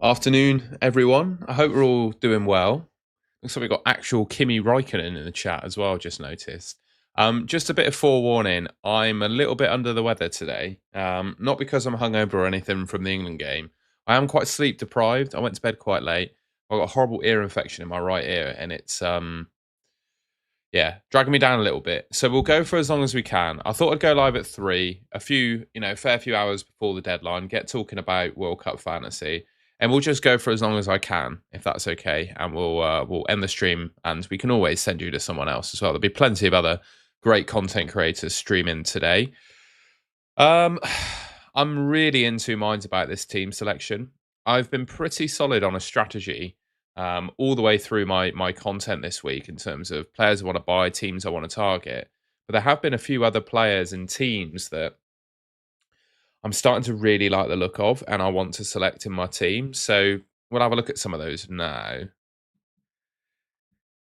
Afternoon, everyone. I hope we're all doing well. Looks like we've got actual Kimi Räikkönen in the chat as well, just noticed. Just a bit of forewarning, I'm a little bit under the weather today. Not because I'm hungover or anything from the England game. I am quite sleep deprived. I went to bed quite late. I've got a horrible ear infection in my right ear, and it's dragging me down a little bit. So we'll go for as long as we can. I thought I'd go live at 3, fair few hours before the deadline, get talking about World Cup Fantasy. And we'll just go for as long as I can, if that's okay. And we'll end the stream, and we can always send you to someone else as well. There'll be plenty of other great content creators streaming today. I'm really in two minds about this team selection. I've been pretty solid on a strategy all the way through my content this week in terms of players I want to buy, teams I want to target. But there have been a few other players and teams that I'm starting to really like the look of, and I want to select in my team. So we'll have a look at some of those now.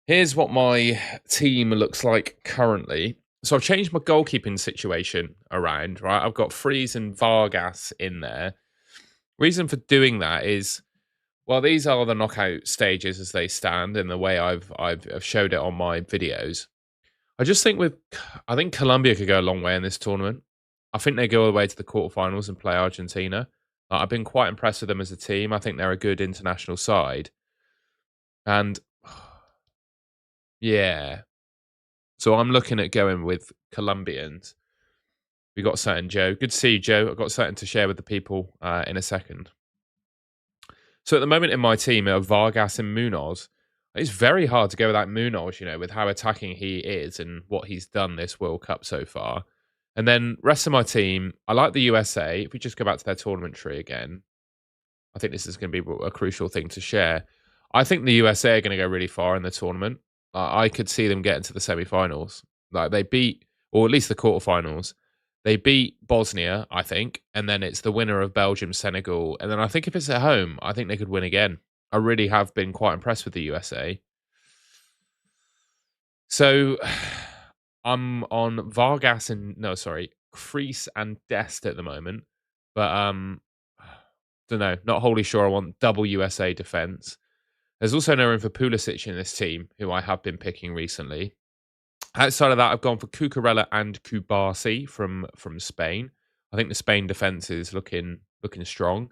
Here's what my team looks like currently. So I've changed my goalkeeping situation around, right? I've got Freeze and Vargas in there. Reason for doing that is, well, these are the knockout stages as they stand in the way I've showed it on my videos. I just think I think Colombia could go a long way in this tournament. I think they go all the way to the quarterfinals and play Argentina. I've been quite impressed with them as a team. I think they're a good international side. And yeah. So I'm looking at going with Colombians. We got something, Joe. Good to see you, Joe. I've got something to share with the people in a second. So at the moment in my team, Vargas and Munoz. It's very hard to go without Munoz, with how attacking he is and what he's done this World Cup so far. And then rest of my team, I like the USA. If we just go back to their tournament tree again, I think this is going to be a crucial thing to share. I think the USA are going to go really far in the tournament. I could see them getting to the semi-finals. Like they beat, or at least the quarterfinals. They beat Bosnia, I think, and then it's the winner of Belgium, Senegal. And then I think if it's at home, I think they could win again. I really have been quite impressed with the USA. So I'm on Crease and Dest at the moment. But don't know, not wholly sure I want double USA defense. There's also no room for Pulisic in this team, who I have been picking recently. Outside of that, I've gone for Cucurella and Kubasi from Spain. I think the Spain defense is looking strong.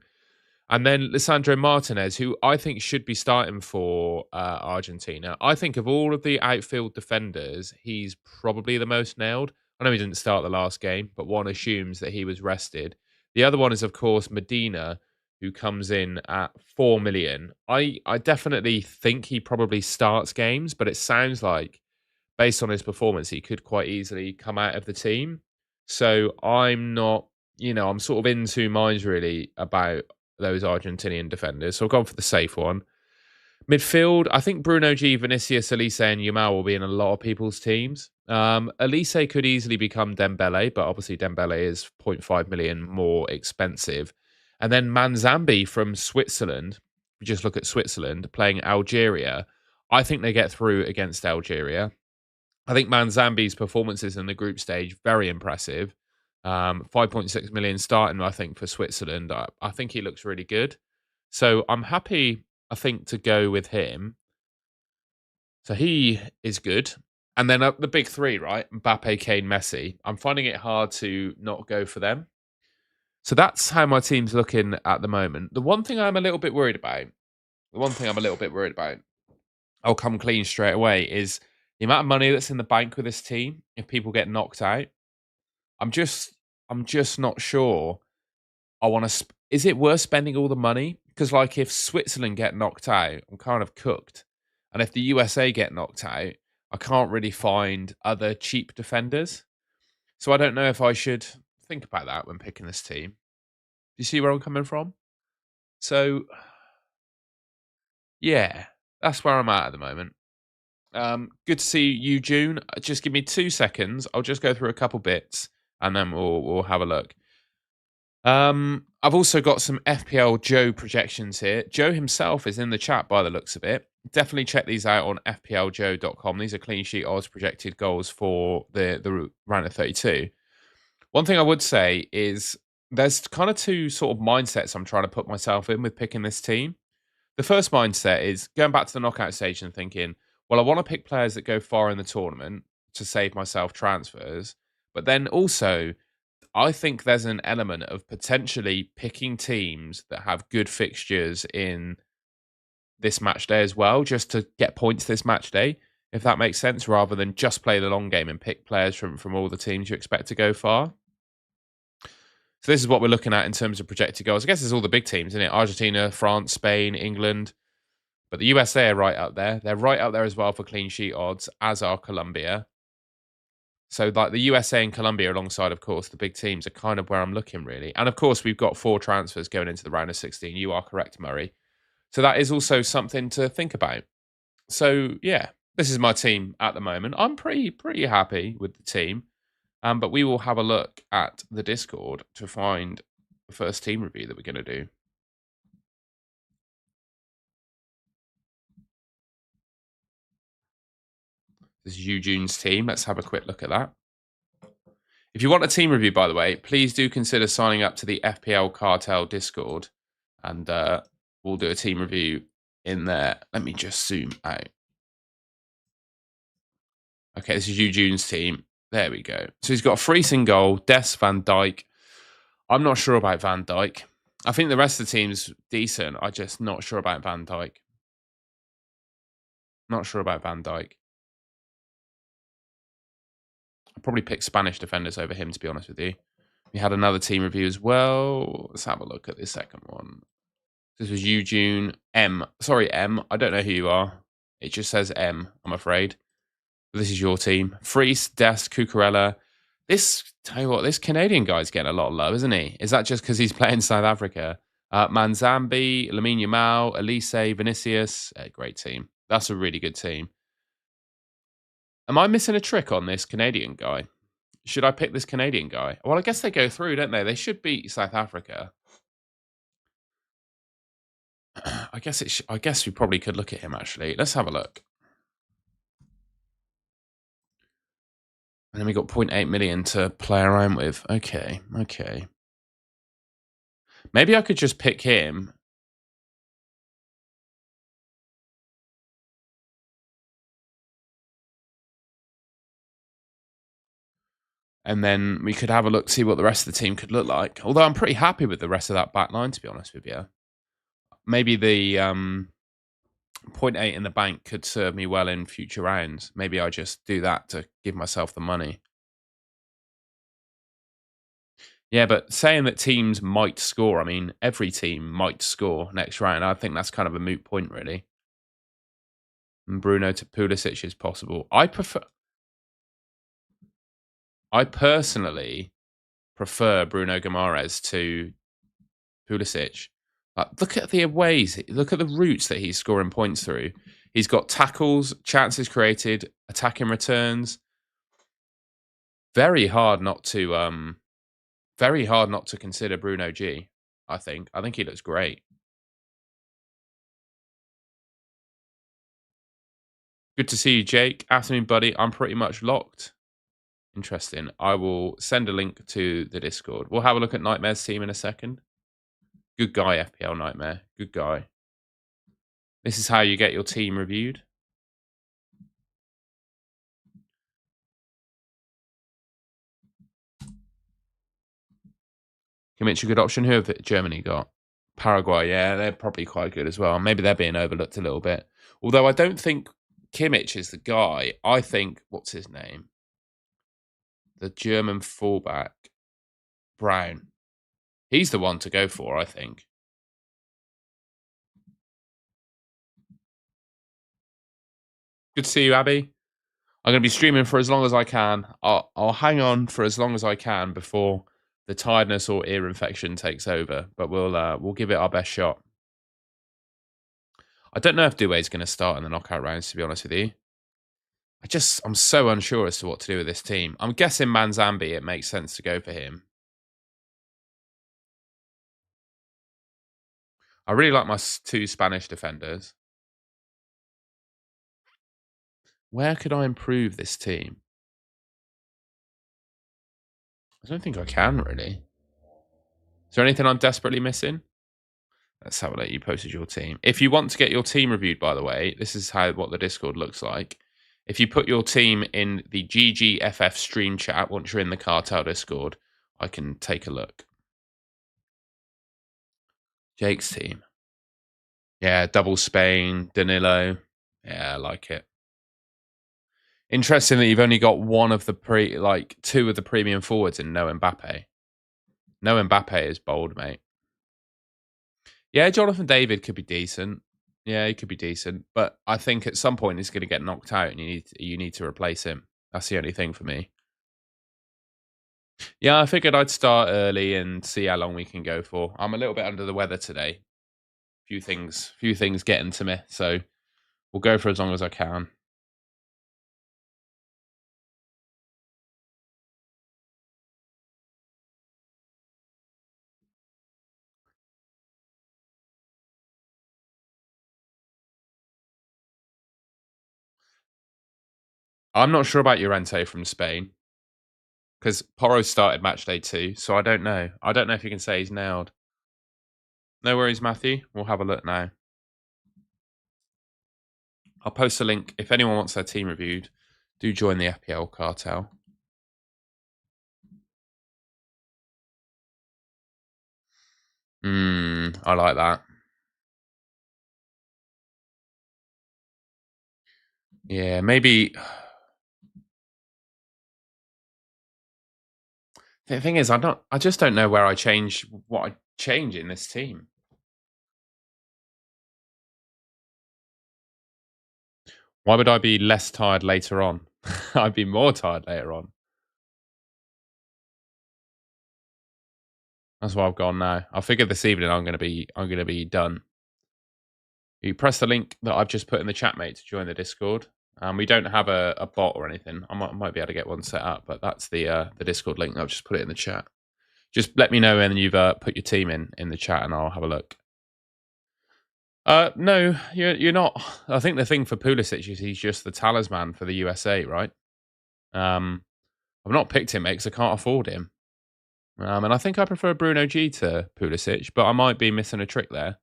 And then Lisandro Martinez, who I think should be starting for Argentina. I think of all of the outfield defenders, he's probably the most nailed. I know he didn't start the last game, but one assumes that he was rested. The other one is, of course, Medina, who comes in at 4 million. I definitely think he probably starts games, but it sounds like, based on his performance, he could quite easily come out of the team. So I'm not, I'm sort of in two minds really about those Argentinian defenders. So I've gone for the safe one. Midfield, I think Bruno G, Vinicius, Elise, and Yamal will be in a lot of people's teams. Elise could easily become Dembele, but obviously Dembele is 0.5 million more expensive. And then Manzambi from Switzerland, if you just look at Switzerland, playing Algeria. I think they get through against Algeria. I think Manzambi's performances in the group stage, very impressive. 5.6 million starting, I think, for Switzerland. I think he looks really good. So I'm happy, I think, to go with him. So he is good. And then the big three, right? Mbappe, Kane, Messi. I'm finding it hard to not go for them. So that's how my team's looking at the moment. The one thing I'm a little bit worried about, I'll come clean straight away, is the amount of money that's in the bank with this team if people get knocked out. I'm just not sure. I want to. Is it worth spending all the money? Because like if Switzerland get knocked out, I'm kind of cooked, and if the USA get knocked out, I can't really find other cheap defenders. So I don't know if I should think about that when picking this team. Do you see where I'm coming from? So yeah, that's where I'm at the moment. Good to see you, June. Just give me 2 seconds. I'll just go through a couple bits, and then we'll have a look. I've also got some FPL Joe projections here. Joe himself is in the chat by the looks of it. Definitely check these out on fpljoe.com. These are clean sheet odds projected goals for the round of 32. One thing I would say is There's kind of two sort of mindsets I'm trying to put myself in with picking this team. The first mindset is going back to the knockout stage and thinking, well, I want to pick players that go far in the tournament to save myself transfers. But then also, I think there's an element of potentially picking teams that have good fixtures in this match day as well, just to get points this match day, if that makes sense, rather than just play the long game and pick players from all the teams you expect to go far. So this is what we're looking at in terms of projected goals. I guess it's all the big teams, isn't it? Argentina, France, Spain, England. But the USA are right up there. They're right up there as well for clean sheet odds, as are Colombia. So like the USA and Colombia alongside, of course, the big teams are kind of where I'm looking really. And of course, we've got 4 transfers going into the round of 16. You are correct, Murray. So that is also something to think about. So yeah, this is my team at the moment. I'm pretty happy with the team. But we will have a look at the Discord to find the first team review that we're going to do. This is Eugene's team. Let's have a quick look at that. If you want a team review, by the way, please do consider signing up to the FPL Cartel Discord, and we'll do a team review in there. Let me just zoom out. Okay, this is Eugene's team. There we go. So he's got Freese in goal, Des, Van Dijk. I'm not sure about Van Dijk. I think the rest of the team's decent. I'm just not sure about Van Dijk. Not sure about Van Dijk. I'd probably pick Spanish defenders over him, to be honest with you. We had another team review as well. Let's have a look at this second one. This was Eugene M. Sorry, M. I don't know who you are. It just says M, I'm afraid. But this is your team. Freese, Dest, Cucurella. Tell you what, this Canadian guy's getting a lot of love, isn't he? Is that just because he's playing South Africa? Manzambi, Lamine Yamal, Elise, Vinicius. Great team. That's a really good team. Am I missing a trick on this Canadian guy? Should I pick this Canadian guy? Well, I guess they go through, don't they? They should beat South Africa. I guess we probably could look at him actually. Let's have a look. And then we got 0.8 million to play around with. Okay. Maybe I could just pick him. And then we could have a look, see what the rest of the team could look like. Although I'm pretty happy with the rest of that back line, to be honest with you. Maybe the 0.8 in the bank could serve me well in future rounds. Maybe I just do that to give myself the money. Yeah, but saying that teams might score, I mean, every team might score next round. I think that's kind of a moot point, really. And Bruno to Pulisic is possible. I personally prefer Bruno Guimaraes to Pulisic. Look at the ways, look at the routes that he's scoring points through. He's got tackles, chances created, attacking returns. Very hard not to consider Bruno G. I think he looks great. Good to see you, Jake. Afternoon, buddy. I'm pretty much locked. Interesting. I will send a link to the Discord. We'll have a look at Nightmare's team in a second. Good guy, FPL Nightmare. Good guy. This is how you get your team reviewed. Kimmich a good option. Who have Germany got? Paraguay, yeah, they're probably quite good as well. Maybe they're being overlooked a little bit. Although I don't think Kimmich is the guy. I think, what's his name? The German fullback, Brown. He's the one to go for, I think. Good to see you, Abby. I'm going to be streaming for as long as I can. I'll hang on for as long as I can before the tiredness or ear infection takes over. But we'll give it our best shot. I don't know if Doué is going to start in the knockout rounds, to be honest with you. I'm so unsure as to what to do with this team. I'm guessing Manzambi, it makes sense to go for him. I really like my 2 Spanish defenders. Where could I improve this team? I don't think I can, really. Is there anything I'm desperately missing? Let's have a look. You posted your team. If you want to get your team reviewed, by the way, this is what the Discord looks like. If you put your team in the GGFF stream chat once you're in the Cartel Discord, I can take a look. Jake's team. Yeah, double Spain, Danilo. Yeah, I like it. Interesting that you've only got one of the two of the premium forwards in no Mbappe. No Mbappe is bold, mate. Yeah, Jonathan David could be decent. Yeah, he could be decent, but I think at some point he's going to get knocked out, and you need to replace him. That's the only thing for me. Yeah, I figured I'd start early and see how long we can go for. I'm a little bit under the weather today. Few things getting to me, so we'll go for as long as I can. I'm not sure about Llorente from Spain because Porro started match day 2, so I don't know. I don't know if you can say he's nailed. No worries, Matthew. We'll have a look now. I'll post a link. If anyone wants their team reviewed, do join the FPL Cartel. I like that. Yeah, maybe. The thing is, I just don't know where I change what I change in this team. Why would I be less tired later on? I'd be more tired later on. That's why I've gone now. I figured this evening I'm gonna be done. You press the link that I've just put in the chat, mate, to join the Discord. We don't have a bot or anything. I might be able to get one set up, but that's the Discord link. I've just put it in the chat. Just let me know when you've put your team in the chat, and I'll have a look. No, you're not. I think the thing for Pulisic is he's just the talisman for the USA, right? I've not picked him, mate, because I can't afford him. And I think I prefer Bruno G to Pulisic, but I might be missing a trick there.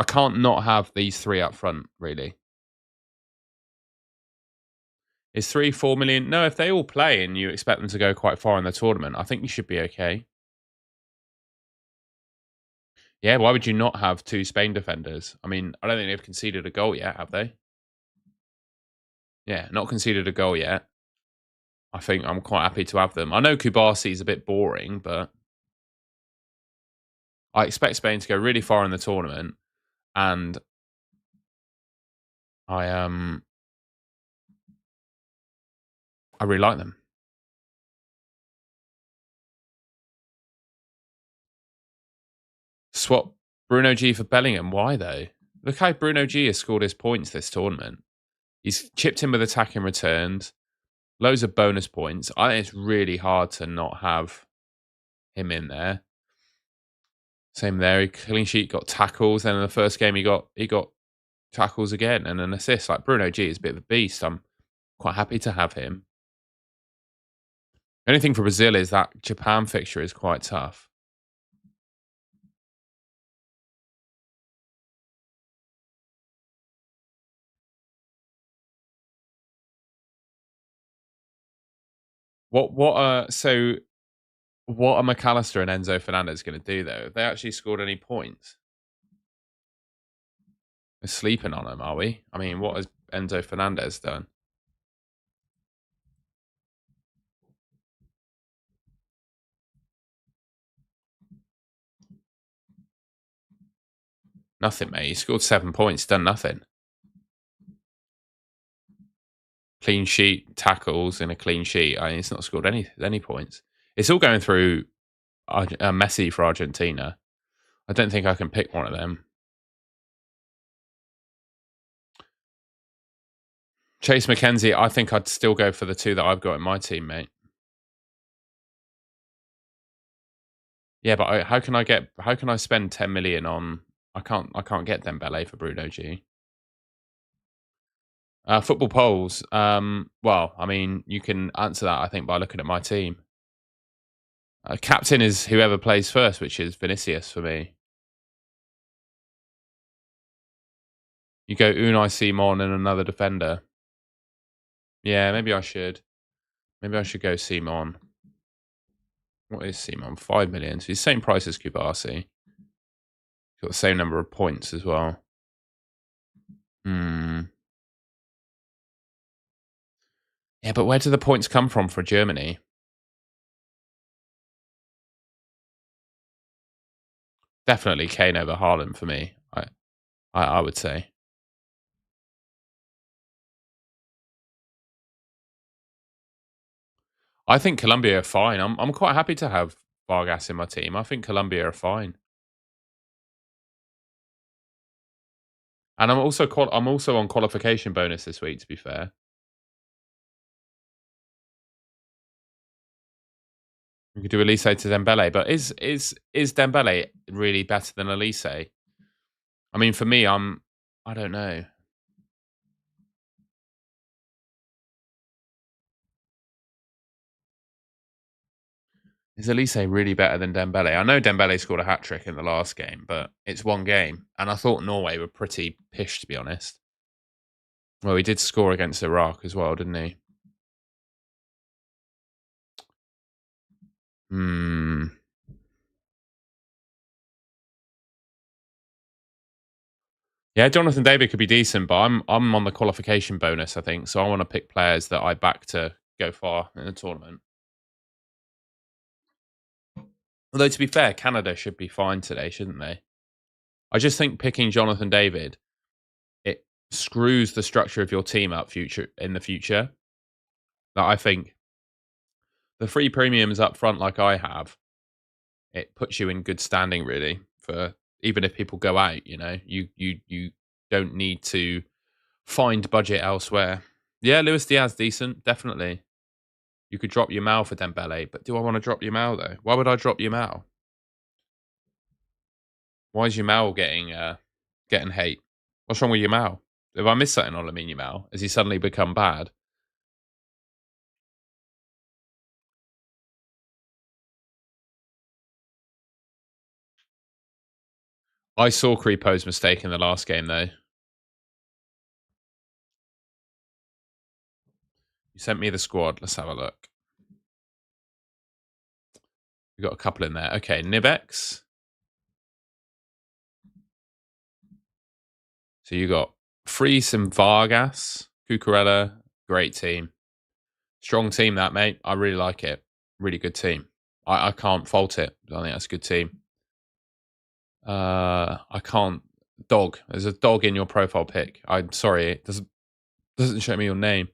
I can't not have these three up front, really. Is 4 million? No, if they all play and you expect them to go quite far in the tournament, I think you should be okay. Yeah, why would you not have 2 Spain defenders? I mean, I don't think they've conceded a goal yet, have they? Yeah, not conceded a goal yet. I think I'm quite happy to have them. I know Kubasi is a bit boring, but I expect Spain to go really far in the tournament, and I really like them. Swap Bruno G for Bellingham. Why though? Look how Bruno G has scored his points this tournament. He's chipped in with attacking returns, loads of bonus points. I think it's really hard to not have him in there. Same there. He clean sheet, got tackles. Then in the first game, he got tackles again and an assist. Like Bruno G is a bit of a beast. I'm quite happy to have him. The only thing for Brazil is that Japan fixture is quite tough. What are McAllister and Enzo Fernandez going to do though? Have they actually scored any points? We're sleeping on them, are we? I mean, what has Enzo Fernandez done? Nothing, mate. He scored 7 points, done nothing. Clean sheet, tackles in a clean sheet. I mean, he's not scored any points. It's all going through Messi for Argentina. I don't think I can pick one of them. Chase McKenzie, I think I'd still go for the 2 that I've got in my team, mate. Yeah, but how can I spend 10 million on? I can't get Dembele for Bruno G. Football polls. Well, I mean, you can answer that, I think, by looking at my team. Captain is whoever plays first, which is Vinicius for me. You go Unai Simon and another defender. Yeah, maybe I should. Maybe I should go Simon. What is Simon? 5 million. So he's the same price as Kubasi. Got the same number of points as well. Hmm. Yeah, but where do the points come from for Germany? Definitely Kane over Haaland for me. I would say. I think Colombia are fine. I'm quite happy to have Vargas in my team. I think Colombia are fine. And I'm also on qualification bonus this week, to be fair. We could do Elise to Dembele, but is Dembele really better than Elise? I mean, for me, I don't know. Is Elise really better than Dembele? I know Dembele scored a hat trick in the last game, but it's one game, and I thought Norway were pretty pish, to be honest. Well, he did score against Iraq as well, didn't he? Hmm. Yeah, Jonathan David could be decent, but I'm on the qualification bonus, I think. So I want to pick players that I back to go far in the tournament. Although to be fair, Canada should be fine today, shouldn't they? I just think picking Jonathan David, it screws the structure of your team up future in the future. That I think the free premiums up front, like I have, it puts you in good standing really for even if people go out. You don't need to find budget elsewhere. Yeah, Luis Diaz decent, definitely. You could drop Yamal for Dembele, but do I want to drop Yamal though? Why would I drop Yamal? Why is Yamal getting hate? What's wrong with Yamal? Have I missed something on Lamine Yamal? Has he suddenly become bad? I saw Creepo's mistake in the last game though. You sent me the squad. Let's have a look. We got a couple in there. Okay, Nivex. So you got Freese and Vargas, Cucurella. Great team. Strong team that, mate. I really like it. Really good team. I can't fault it. I think that's a good team. I can't. Dog. There's a dog in your profile pic. I'm sorry, it doesn't show me your name.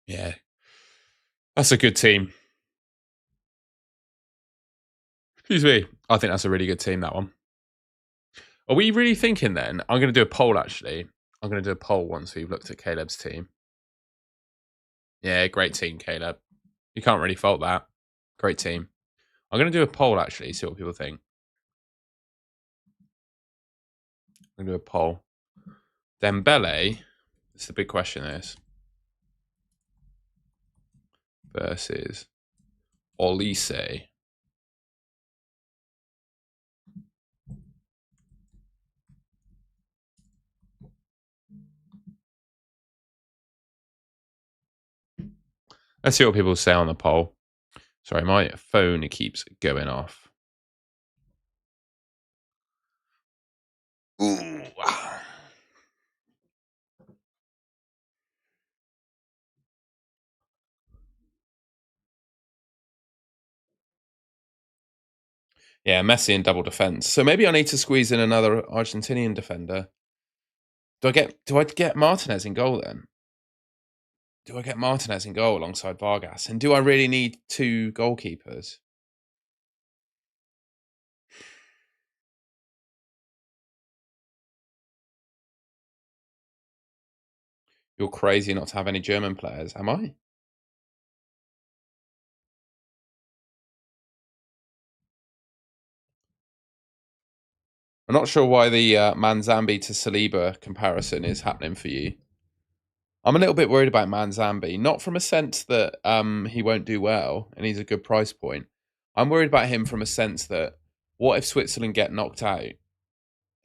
Yeah, that's a good team. Excuse me. I think that's a really good team. That one. Are we really thinking then? I'm going to do a poll. Actually, I'm going to do a poll once we've looked at Caleb's team. Yeah, great team, Caleb. You can't really fault that. Great team. I'm going to do a poll actually. See what people think. I'm going to do a poll. Dembele. This is the big question. This versus Olise. Let's see what people say on the poll. Sorry, my phone keeps going off. Ooh. Yeah, Messi in double defense. So maybe I need to squeeze in another Argentinian defender. Do I get Martinez in goal then? Do I get Martinez in goal alongside Vargas? And do I really need two goalkeepers? You're crazy not to have any German players, am I? I'm not sure why the Manzambi to Saliba comparison is happening for you. I'm a little bit worried about Manzambi, not from a sense that he won't do well and he's a good price point. I'm worried about him from a sense that what if Switzerland get knocked out?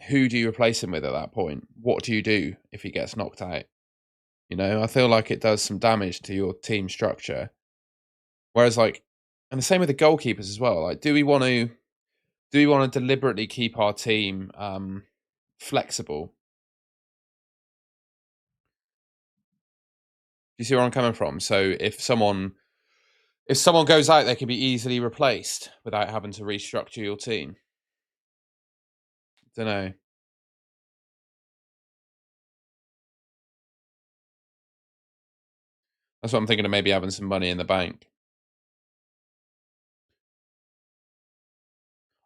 Who do you replace him with at that point? What do you do if he gets knocked out? You know, I feel like it does some damage to your team structure. Whereas, like, and the same with the goalkeepers as well. Like, do we want to deliberately keep our team flexible? Do you see where I'm coming from? So if someone goes out, they can be easily replaced without having to restructure your team. Don't know. That's what I'm thinking of, maybe having some money in the bank.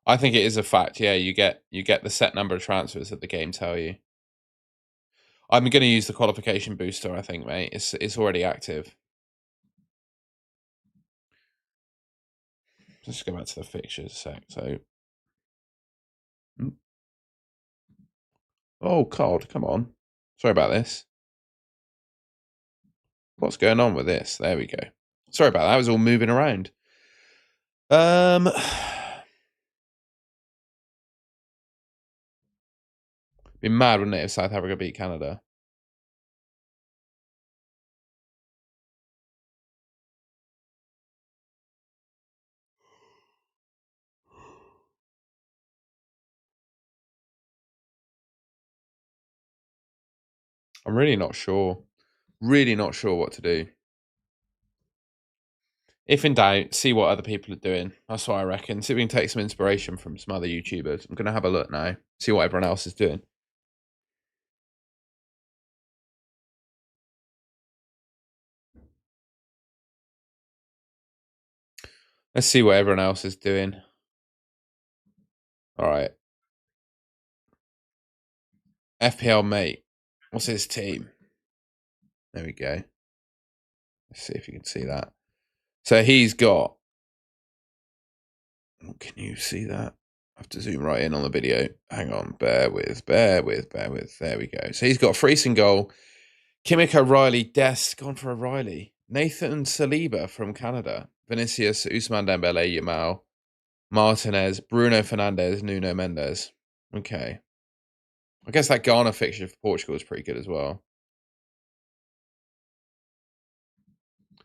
I think it is a fact. Yeah, you get the set number of transfers that the game tell you. I'm going to use the qualification booster. I think, mate. It's already active. Let's go back to the fixtures a sec. So, oh, COD, come on. Sorry about this. What's going on with this? There we go. Sorry about that. I was all moving around. Be mad, wouldn't it, if South Africa beat Canada? I'm really not sure. Really not sure what to do. If in doubt, see what other people are doing. That's what I reckon. See if we can take some inspiration from some other YouTubers. I'm going to have a look now. See what everyone else is doing. Let's see what everyone else is doing. All right. FPL mate. What's his team? There we go. Let's see if you can see that. So he's got. Can you see that? I have to zoom right in on the video. Hang on. Bear with. There we go. So he's got Freese in goal. Kimmich O'Reilly, Dest, gone for O'Reilly. Nathan Saliba from Canada. Vinicius, Usman Dembele, Yamal, Martinez, Bruno Fernandes, Nuno Mendes. Okay. I guess that Ghana fixture for Portugal is pretty good as well.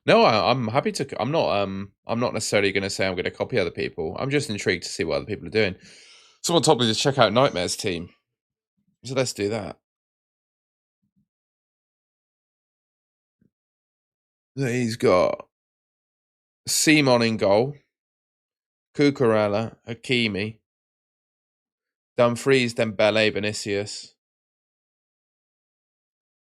No, I'm happy to. I'm not necessarily going to say I'm going to copy other people. I'm just intrigued to see what other people are doing. Someone told me to check out Nightmare's team, so let's do that. He's got Simon in goal, Cucurella, Hakimi, Dumfries, Dembele, Vinicius,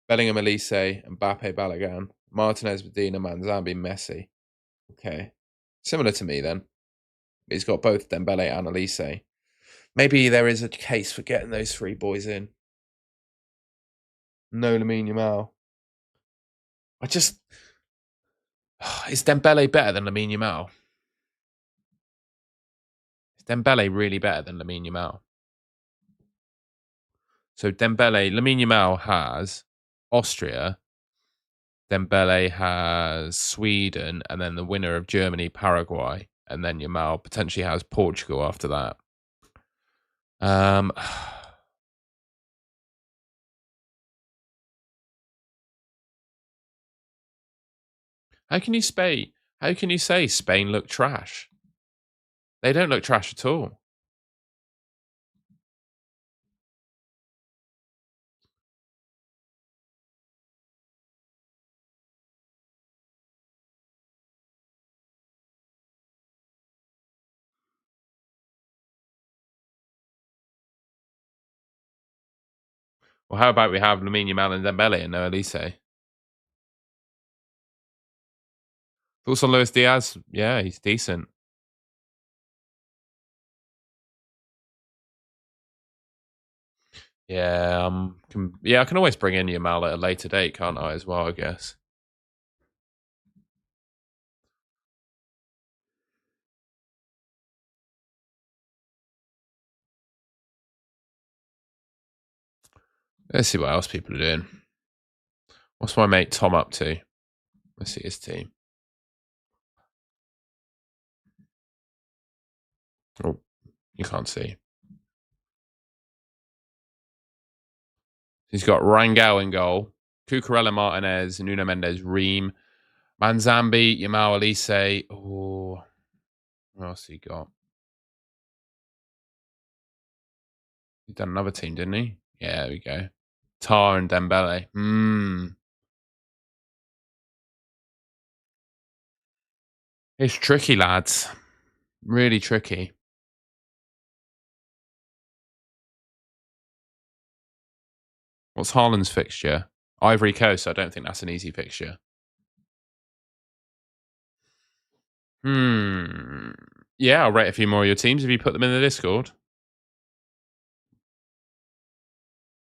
Bellingham, Elise, Mbappe, Balogun, Martinez, Medina, Manzambi, Messi. Okay, similar to me then. He's got both Dembele and Elise. Maybe there is a case for getting those three boys in. No Lamine Yamal. Is Dembele better than Lamine Yamal? Is Dembele really better than Lamine Yamal? So Lamine Yamal has Austria, Dembele has Sweden, and then the winner of Germany, Paraguay, and then Yamal potentially has Portugal after that. How can you say Spain look trash? They don't look trash at all. Well, how about we have Lamine Yamal and Dembele and no Elise? Thoughts on Luis Diaz? Yeah, he's decent. Yeah, I can always bring in Yamal at a later date, can't I? As well, I guess. Let's see what else people are doing. What's my mate Tom up to? Let's see his team. Oh, you can't see. He's got Rangel in goal, Cucurella Martinez, Nuno Mendes, Ream, Manzambi, Yamal Elise. Oh, what else he got? He done another team, didn't he? Yeah, there we go. Tar and Dembele. It's tricky, lads. Really tricky. What's Haaland's fixture? Ivory Coast. I don't think that's an easy fixture. Yeah, I'll rate a few more of your teams if you put them in the Discord.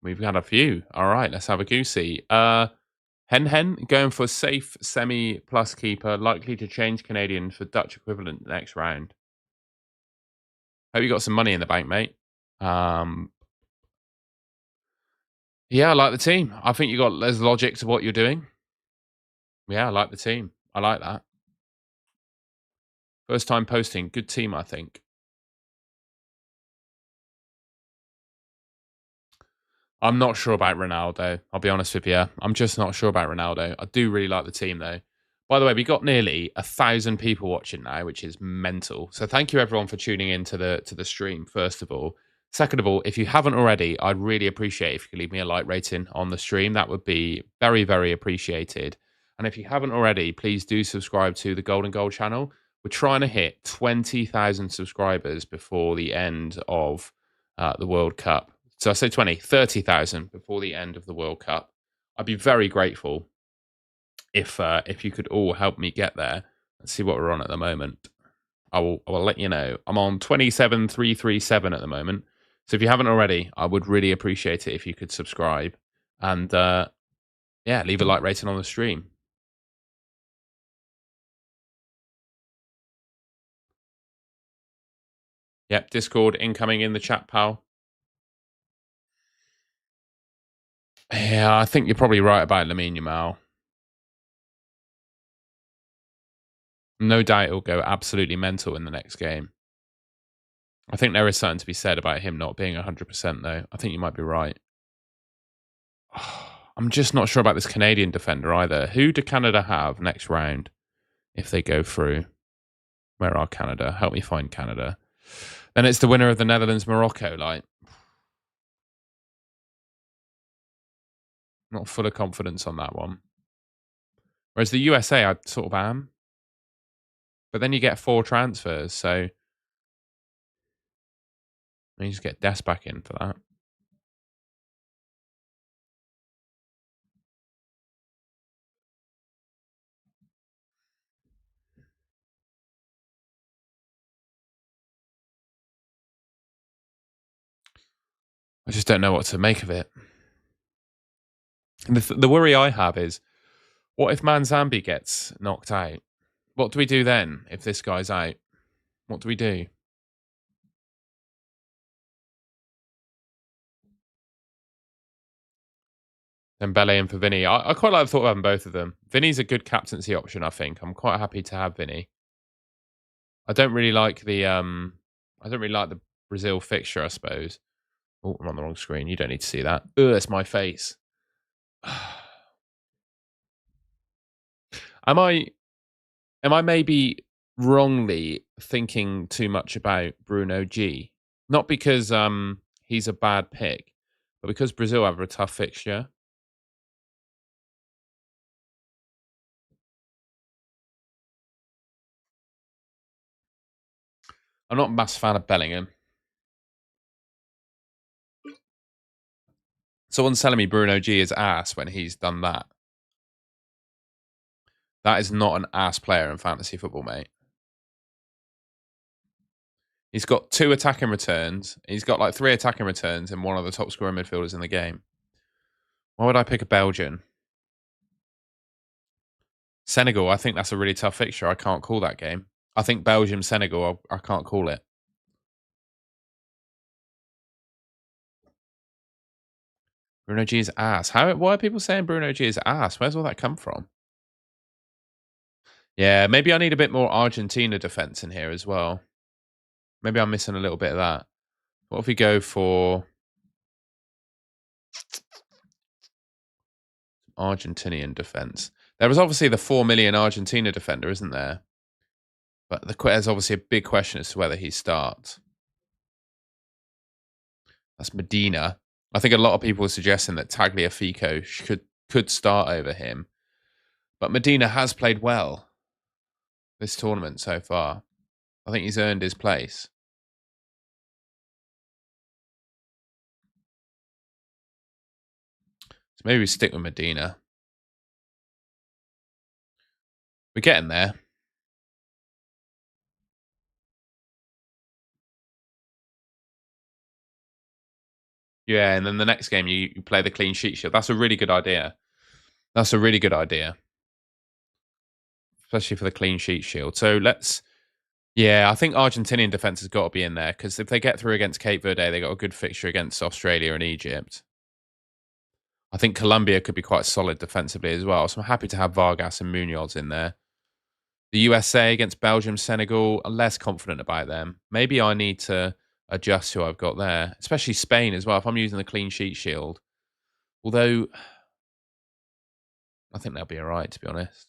We've had a few. All right, let's have a goosey. Hen going for safe semi plus keeper, likely to change Canadian for Dutch equivalent next round. Hope you got some money in the bank, mate. Yeah, I like the team. I think there's logic to what you're doing. Yeah, I like the team. I like that. First time posting, good team, I think. I'm not sure about Ronaldo. I'll be honest with you. I'm just not sure about Ronaldo. I do really like the team though. By the way, we got nearly 1,000 people watching now, which is mental. So thank you everyone for tuning in to the stream. First of all, second of all, if you haven't already, I'd really appreciate if you could leave me a like rating on the stream. That would be very, very appreciated. And if you haven't already, please do subscribe to the Golden Goal channel. We're trying to hit 20,000 subscribers before the end of the World Cup. So I say 20, 30,000 before the end of the World Cup. I'd be very grateful if you could all help me get there. Let's see what we're on at the moment. I will let you know. I'm on 27,337 at the moment. So if you haven't already, I would really appreciate it if you could subscribe and yeah, leave a like rating on the stream. Yep, Discord incoming in the chat, pal. Yeah, I think you're probably right about Lamine Yamal. No doubt he'll go absolutely mental in the next game. I think there is something to be said about him not being 100%, though. I think you might be right. I'm just not sure about this Canadian defender either. Who do Canada have next round if they go through? Where are Canada? Help me find Canada. Then it's the winner of the Netherlands Morocco. Like, not full of confidence on that one. Whereas the USA, I sort of am. But then you get 4 transfers, so you just get Des back in for that. I just don't know what to make of it. And the worry I have is, what if Manzambi gets knocked out? What do we do then if this guy's out? What do we do? Dembele and for Vinny. I quite like the thought of having both of them. Vinny's a good captaincy option, I think. I'm quite happy to have Vinny. I don't really like the Brazil fixture, I suppose. Oh, I'm on the wrong screen. You don't need to see that. Ugh, that's my face. am I am I maybe wrongly thinking too much about Bruno G? Not because he's a bad pick, but because Brazil have a tough fixture. I'm not a massive fan of Bellingham. Someone's telling me Bruno G is ass when he's done that. That is not an ass player in fantasy football, mate. He's got 2 attacking returns. He's got like 3 attacking returns and one of the top scoring midfielders in the game. Why would I pick a Belgian? Senegal, I think that's a really tough fixture. I can't call that game. I think Belgium, Senegal, I can't call it. Bruno G is ass. Why are people saying Bruno G is ass? Where's all that come from? Yeah, maybe I need a bit more Argentina defense in here as well. Maybe I'm missing a little bit of that. What if we go for Argentinian defense? There was obviously the 4 million Argentina defender, isn't there? But there's obviously a big question as to whether he starts. That's Medina. I think a lot of people are suggesting that Tagliafico could start over him. But Medina has played well this tournament so far. I think he's earned his place. So maybe we stick with Medina. We're getting there. Yeah, and then the next game you play the clean sheet shield. That's a really good idea. That's a really good idea. Especially for the clean sheet shield. So yeah, I think Argentinian defense has got to be in there because if they get through against Cape Verde, they got a good fixture against Australia and Egypt. I think Colombia could be quite solid defensively as well. So I'm happy to have Vargas and Munoz in there. The USA against Belgium, Senegal, I'm less confident about them. Maybe I need to adjust who I've got there, especially Spain as well. If I'm using the clean sheet shield, although I think they'll be all right, to be honest.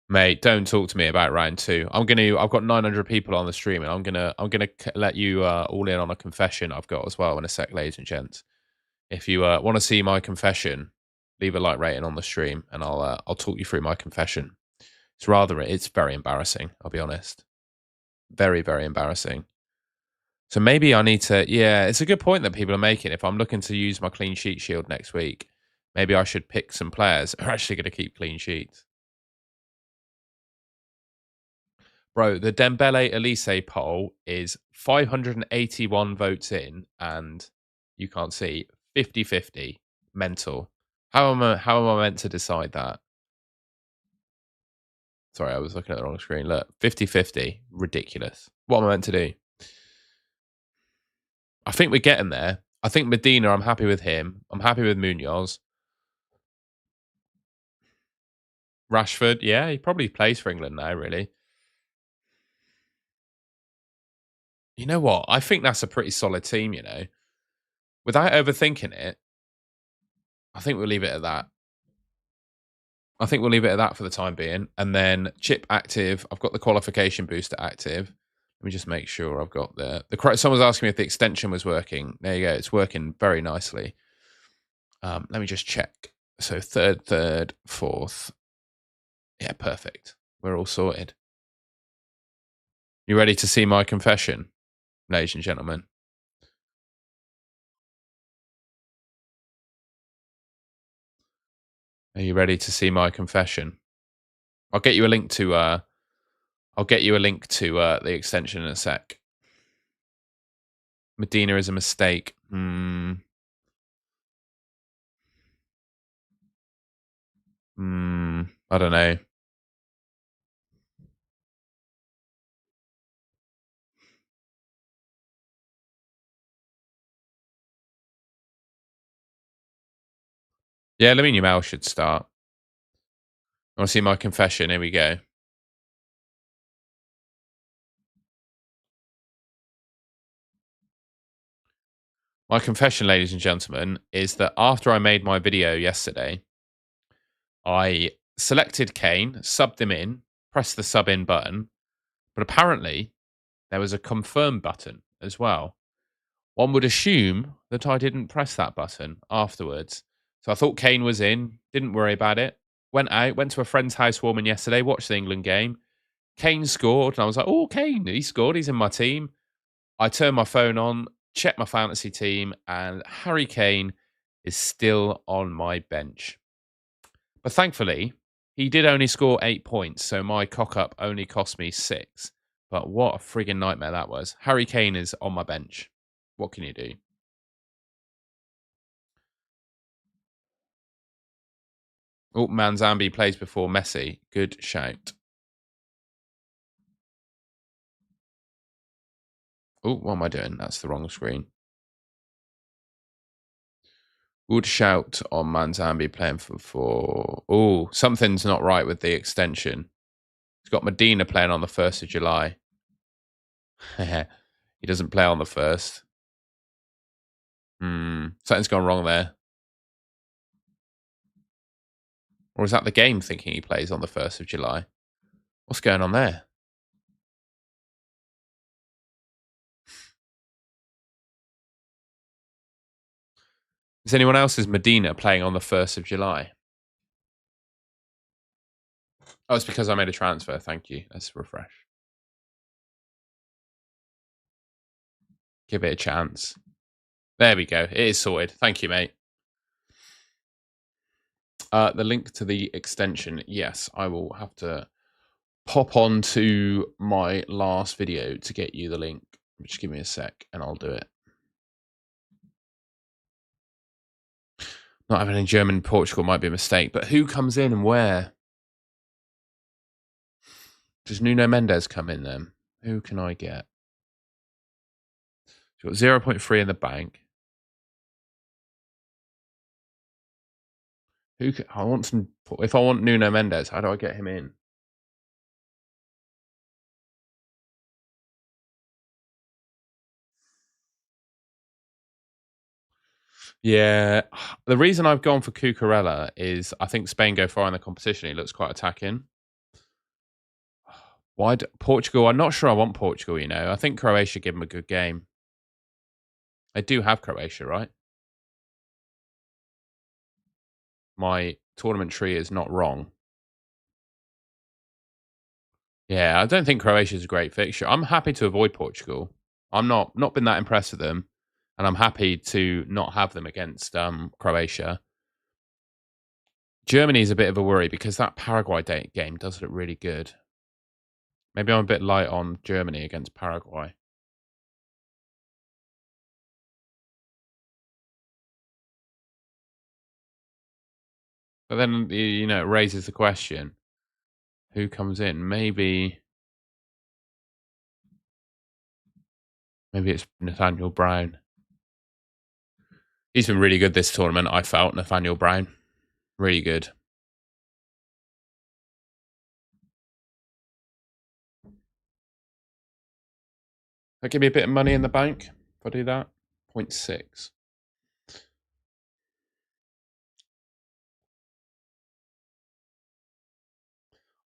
Mate, don't talk to me about round two. I've got 900 people on the stream, and I'm gonna let you all in on a confession I've got as well in a sec, ladies and gents. If you want to see my confession, leave a like rating on the stream, and I'll talk you through my confession. It's very embarrassing. I'll be honest, very very embarrassing. So maybe I need to. Yeah, it's a good point that people are making. If I'm looking to use my clean sheet shield next week, maybe I should pick some players who are actually going to keep clean sheets. Bro, the Dembele Elise poll is 581 votes in, and you can't see 50-50. Mental. How am I meant to decide that? Sorry, I was looking at the wrong screen. Look, 50-50. Ridiculous. What am I meant to do? I think we're getting there. I think Medina, I'm happy with him. I'm happy with Munoz. Rashford, yeah, he probably plays for England now, really. You know what? I think that's a pretty solid team, you know. Without overthinking it, I think we'll leave it at that. I think we'll leave it at that for the time being. And then chip active. I've got the qualification booster active. Let me just make sure I've got someone's asking me if the extension was working. There you go. It's working very nicely. Let me just check. So third, fourth. Yeah, perfect. We're all sorted. You ready to see my confession, ladies and gentlemen? Are you ready to see my confession? I'll get you a link to the extension in a sec. Medina is a mistake. I don't know. Yeah, Lamine Yamal should start. I want to see my confession. Here we go. My confession, ladies and gentlemen, is that after I made my video yesterday, I selected Kane, subbed him in, pressed the sub in button, but apparently there was a confirm button as well. One would assume that I didn't press that button afterwards. So I thought Kane was in, didn't worry about it. Went out, went to a friend's housewarming yesterday, watched the England game. Kane scored, and I was like, oh, Kane, he scored, he's in my team. I turned my phone on, checked my fantasy team, and Harry Kane is still on my bench. But thankfully, he did only score 8 points, so my cock up only cost me 6. But what a frigging nightmare that was. Harry Kane is on my bench. What can you do? Oh, Manzambi plays before Messi. Good shout. Oh, what am I doing? That's the wrong screen. Good shout on Manzambi playing for. Oh, something's not right with the extension. He's got Medina playing on the 1st of July. He doesn't play on the 1st. Something's gone wrong there. Or is that the game thinking he plays on the 1st of July? What's going on there? Is anyone else's Medina playing on the 1st of July? Oh, it's because I made a transfer. Thank you. Let's refresh. Give it a chance. There we go. It is sorted. Thank you, mate. The link to the extension. Yes, I will have to pop on to my last video to get you the link. Just give me a sec and I'll do it. Not having any German in Portugal might be a mistake, but who comes in and where? Does Nuno Mendes come in then? Who can I get? Got 0.3 in the bank. I want some. If I want Nuno Mendes, how do I get him in? Yeah, the reason I've gone for Cucurella is I think Spain go far in the competition. He looks quite attacking. Why Portugal? I'm not sure I want Portugal. I think Croatia give him a good game. They do have Croatia, right? My tournament tree is not wrong. Yeah, I don't think Croatia is a great fixture. I'm happy to avoid Portugal. I'm not been that impressed with them, and I'm happy to not have them against Croatia. Germany's a bit of a worry because that Paraguay game does look really good. Maybe I'm a bit light on Germany against Paraguay. But then, it raises the question, who comes in? Maybe it's Nathaniel Brown. He's been really good this tournament, I felt, Nathaniel Brown. Really good. That give me a bit of money in the bank if I do that. 0.6.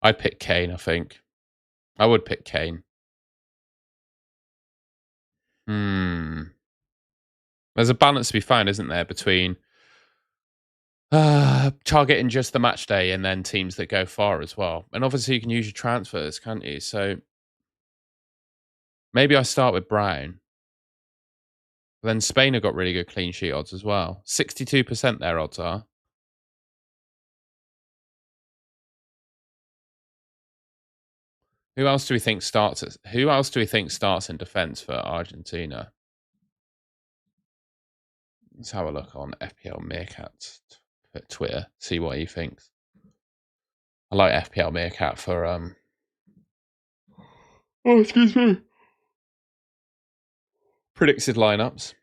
I'd pick Kane, I think. I would pick Kane. There's a balance to be found, isn't there, between targeting just the match day and then teams that go far as well. And obviously you can use your transfers, can't you? So maybe I start with Brown. Then Spain have got really good clean sheet odds as well. 62% their odds are. Who else do we think starts in defence for Argentina? Let's have a look on FPL Meerkat's Twitter, see what he thinks. I like FPL Meerkat for oh, excuse me. Predicted lineups.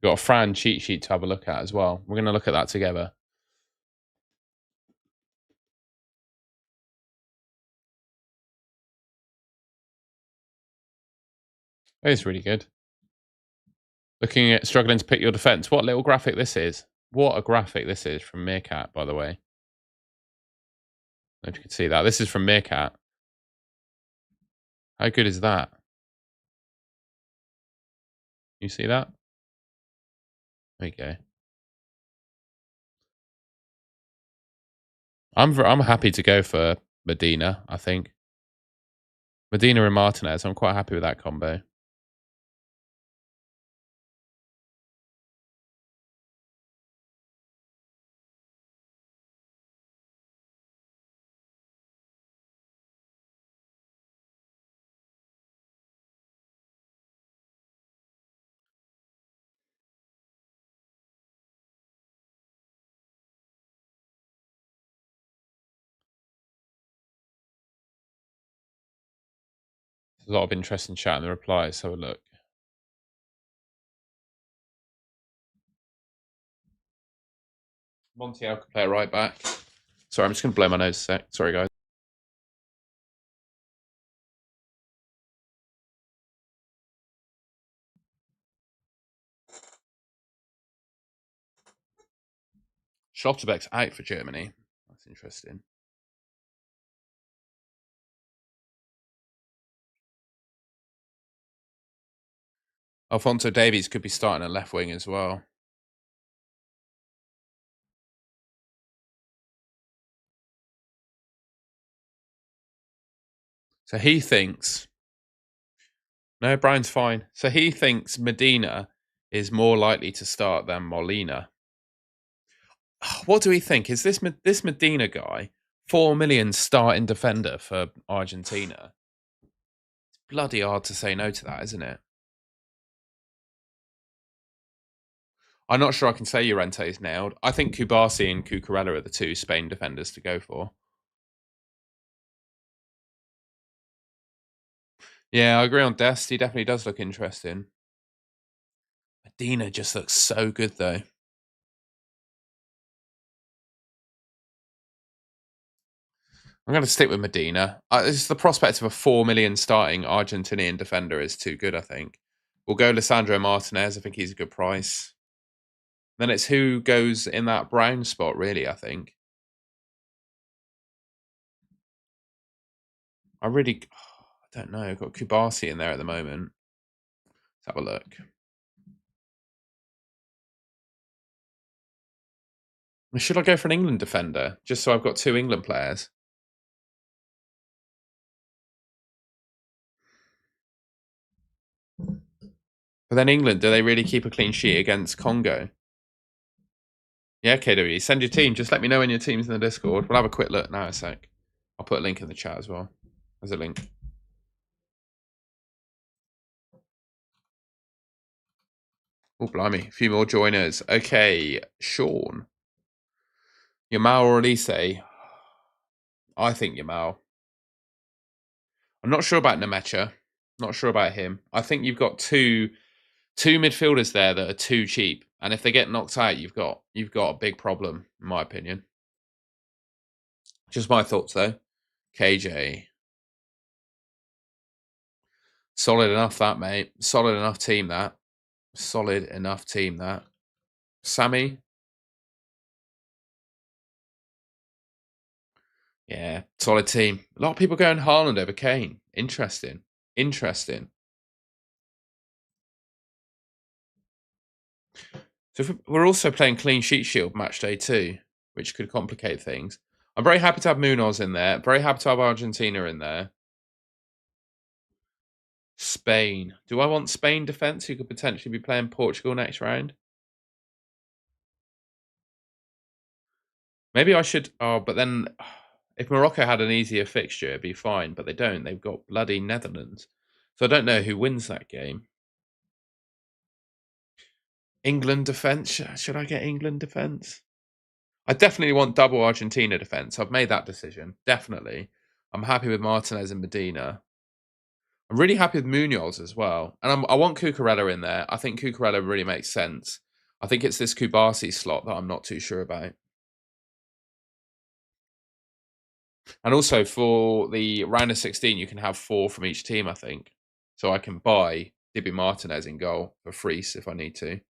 We've got a Fran cheat sheet to have a look at as well. We're going to look at that together. It's really good. Looking at struggling to pick your defense. What little graphic this is. What a graphic this is from Meerkat, by the way. I don't know if you can see that. This is from Meerkat. How good is that? You see that? There you go. I'm happy to go for Medina, I think. Medina and Martinez. I'm quite happy with that combo. There's a lot of interesting chat in the replies. So look. Montiel could play right back. Sorry, I'm just going to blow my nose a sec. Sorry, guys. Schlotterbeck's out for Germany. That's interesting. Alphonso Davies could be starting at left wing as well. So he thinks... No, Brian's fine. So he thinks Medina is more likely to start than Molina. What do we think? Is this Medina guy 4 million starting defender for Argentina? It's bloody hard to say no to that, isn't it? I'm not sure I can say Llorente is nailed. I think Kubasi and Cucurella are the two Spain defenders to go for. Yeah, I agree on Dest. He definitely does look interesting. Medina just looks so good, though. I'm going to stick with Medina. It's the prospect of a 4 million starting Argentinian defender is too good, I think. We'll go Lisandro Martinez. I think he's a good price. Then it's who goes in that brown spot, really, I think. I don't know. I've got Kubasi in there at the moment. Let's have a look. Should I go for an England defender? Just so I've got two England players. But then England, do they really keep a clean sheet against Congo? Yeah, KW. Send your team. Just let me know when your team's in the Discord. We'll have a quick look now a sec. I'll put a link in the chat as well. There's a link. Oh, blimey. A few more joiners. Okay, Sean. Yamal or Elise? I think Yamal. I'm not sure about Nemecha. Not sure about him. I think you've got two midfielders there that are too cheap. And if they get knocked out, you've got a big problem, in my opinion. Just my thoughts, though. KJ. Solid enough, that, mate. Solid enough team, that. Solid enough team, that. Sammy. Yeah, solid team. A lot of people going Haaland over Kane. Interesting. So we're also playing Clean Sheet Shield match day 2, which could complicate things. I'm very happy to have Munoz in there. Very happy to have Argentina in there. Spain. Do I want Spain defence who could potentially be playing Portugal next round? Maybe I should... Oh, but then... If Morocco had an easier fixture, it'd be fine. But they don't. They've got bloody Netherlands. So I don't know who wins that game. England defence. Should I get England defence? I definitely want double Argentina defence. I've made that decision. Definitely. I'm happy with Martinez and Medina. I'm really happy with Munoz as well. And I want Cucurella in there. I think Cucurella really makes sense. I think it's this Kubasi slot that I'm not too sure about. And also for the round of 16, you can have 4 from each team, I think. So I can buy Dibi Martinez in goal for free if I need to.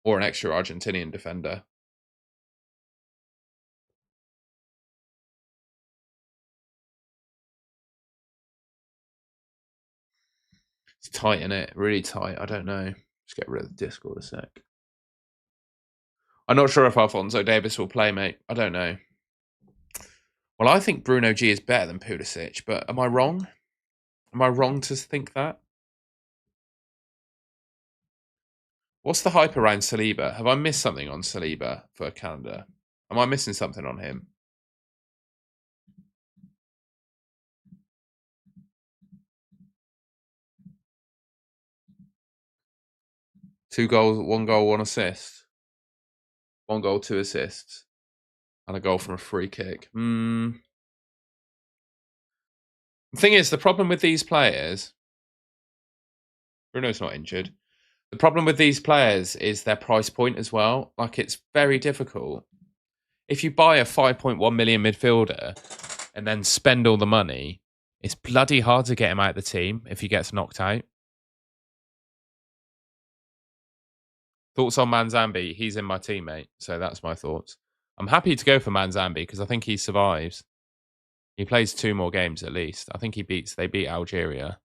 Or an extra Argentinian defender. It's tight, isn't it? Really tight. I don't know. Just get rid of the Discord a sec. I'm not sure if Alphonso Davies will play, mate. I don't know. Well, I think Bruno G is better than Pulisic, but am I wrong? Am I wrong to think that? What's the hype around Saliba? Have I missed something on Saliba for Canada? Am I missing something on him? Two goals, 1 goal, 1 assist. 1 goal, 2 assists. And a goal from a free kick. The thing is, the problem with these players, Bruno's not injured. The problem with these players is their price point as well. Like, it's very difficult. If you buy a 5.1 million midfielder and then spend all the money, it's bloody hard to get him out of the team if he gets knocked out. Thoughts on Manzambi? He's in my team, mate. So that's my thoughts. I'm happy to go for Manzambi because I think he survives. He plays 2 more games at least. I think they beat Algeria.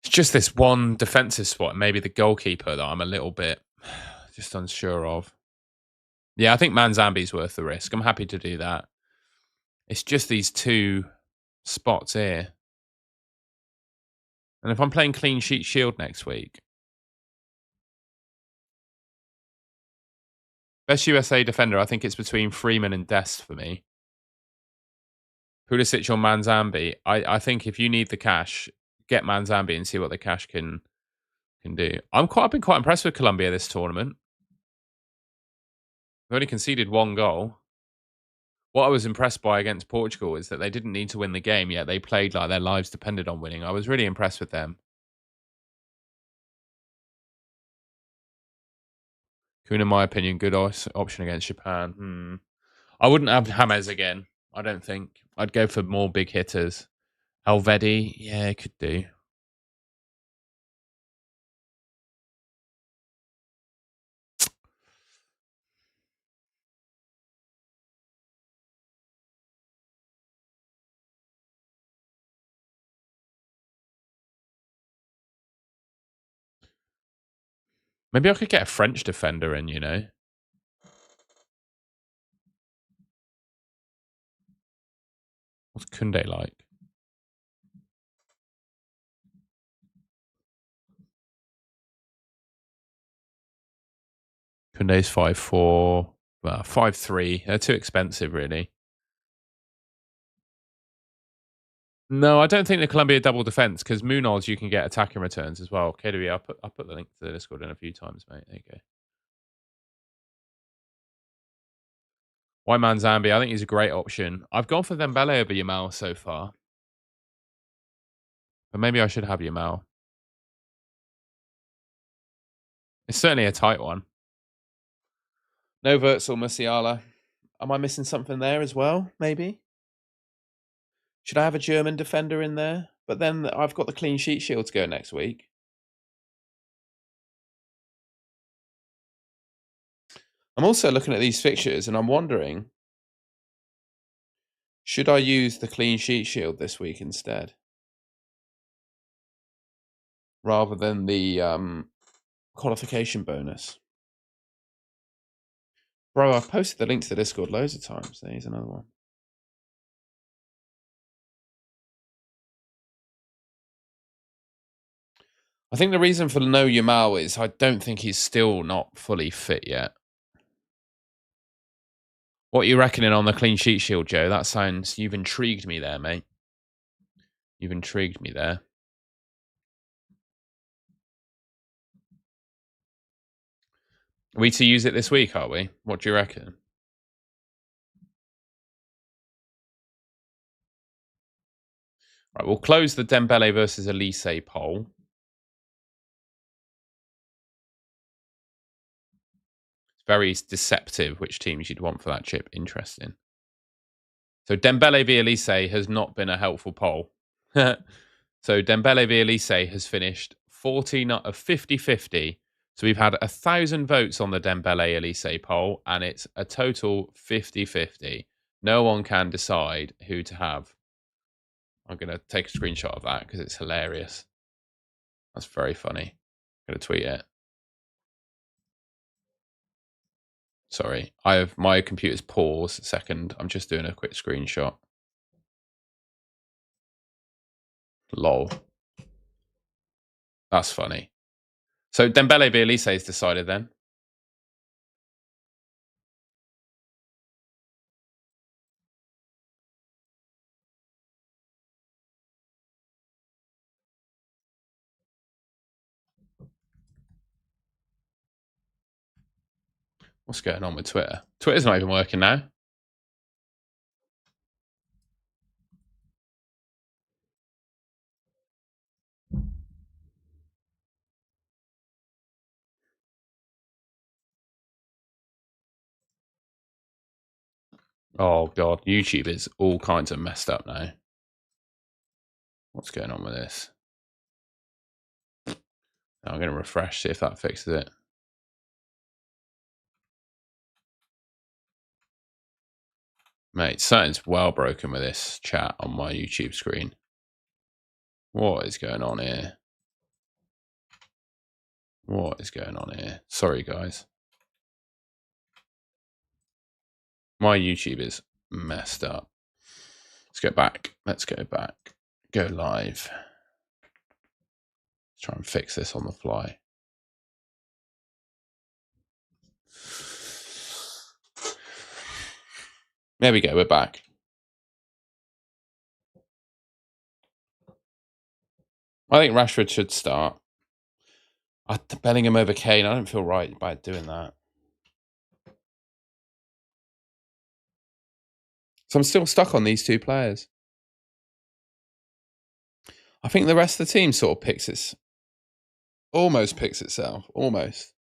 It's just this one defensive spot, maybe the goalkeeper, that I'm a little bit just unsure of. Yeah, I think Manzambi's worth the risk. I'm happy to do that. It's just these 2 spots here. And if I'm playing clean sheet shield next week, best USA defender, I think it's between Freeman and Dest for me. Pulisic or Manzambi. I think if you need the cash, get Manzambi and see what the cash can do. I've been quite impressed with Colombia this tournament. They've only conceded 1 goal. What I was impressed by against Portugal is that they didn't need to win the game, yet they played like their lives depended on winning. I was really impressed with them. Kun, in my opinion, good option against Japan. I wouldn't have James again. I don't think. I'd go for more big hitters. Alvedi, yeah, it could do. Maybe I could get a French defender in, What's Kunde like? Kunde's 5'4", 5'3". They're too expensive, really. No, I don't think the Colombia double defense because Munoz you can get attacking returns as well. KW, I'll put the link to the Discord in a few times, mate. There you go. Why Manzambi? I think he's a great option. I've gone for Dembele over Yamal so far, but maybe I should have Yamal. It's certainly a tight one. No Wirtz or Musiala. Am I missing something there as well? Maybe. Should I have a German defender in there? But then I've got the clean sheet shield to go next week. I'm also looking at these fixtures and I'm wondering, should I use the clean sheet shield this week instead? Rather than the qualification bonus. Bro, I've posted the link to the Discord loads of times. There's another one. I think the reason for no Yamal is I don't think he's still not fully fit yet. What are you reckoning on the clean sheet shield, Joe? That sounds... You've intrigued me there, mate. You've intrigued me there. Are we to use it this week, are we? What do you reckon? Right, we'll close the Dembele versus Elise poll. It's very deceptive which teams you'd want for that chip. Interesting. So Dembele v Elise has not been a helpful poll. So Dembele v Elise has finished 14 of 50-50. So we've had 1,000 votes on the Dembele Elise poll, and it's a total 50-50. No one can decide who to have. I'm going to take a screenshot of that because it's hilarious. That's very funny. I'm going to tweet it. Sorry, my computer's paused a second. I'm just doing a quick screenshot. Lol. That's funny. So Dembele v Elise is decided then. What's going on with Twitter? Twitter's not even working now. Oh god, YouTube is all kinds of messed up now. What's going on with this? I'm going to refresh, see if that fixes it. Mate, something's well broken with this chat on my YouTube screen. What is going on here? What is going on here? Sorry, guys. My YouTube is messed up. Let's go back. Let's go back. Go live. Let's try and fix this on the fly. There we go. We're back. I think Rashford should start. Bellingham over Kane. I don't feel right about doing that. So I'm still stuck on these two players. I think the rest of the team sort of almost picks itself. Almost.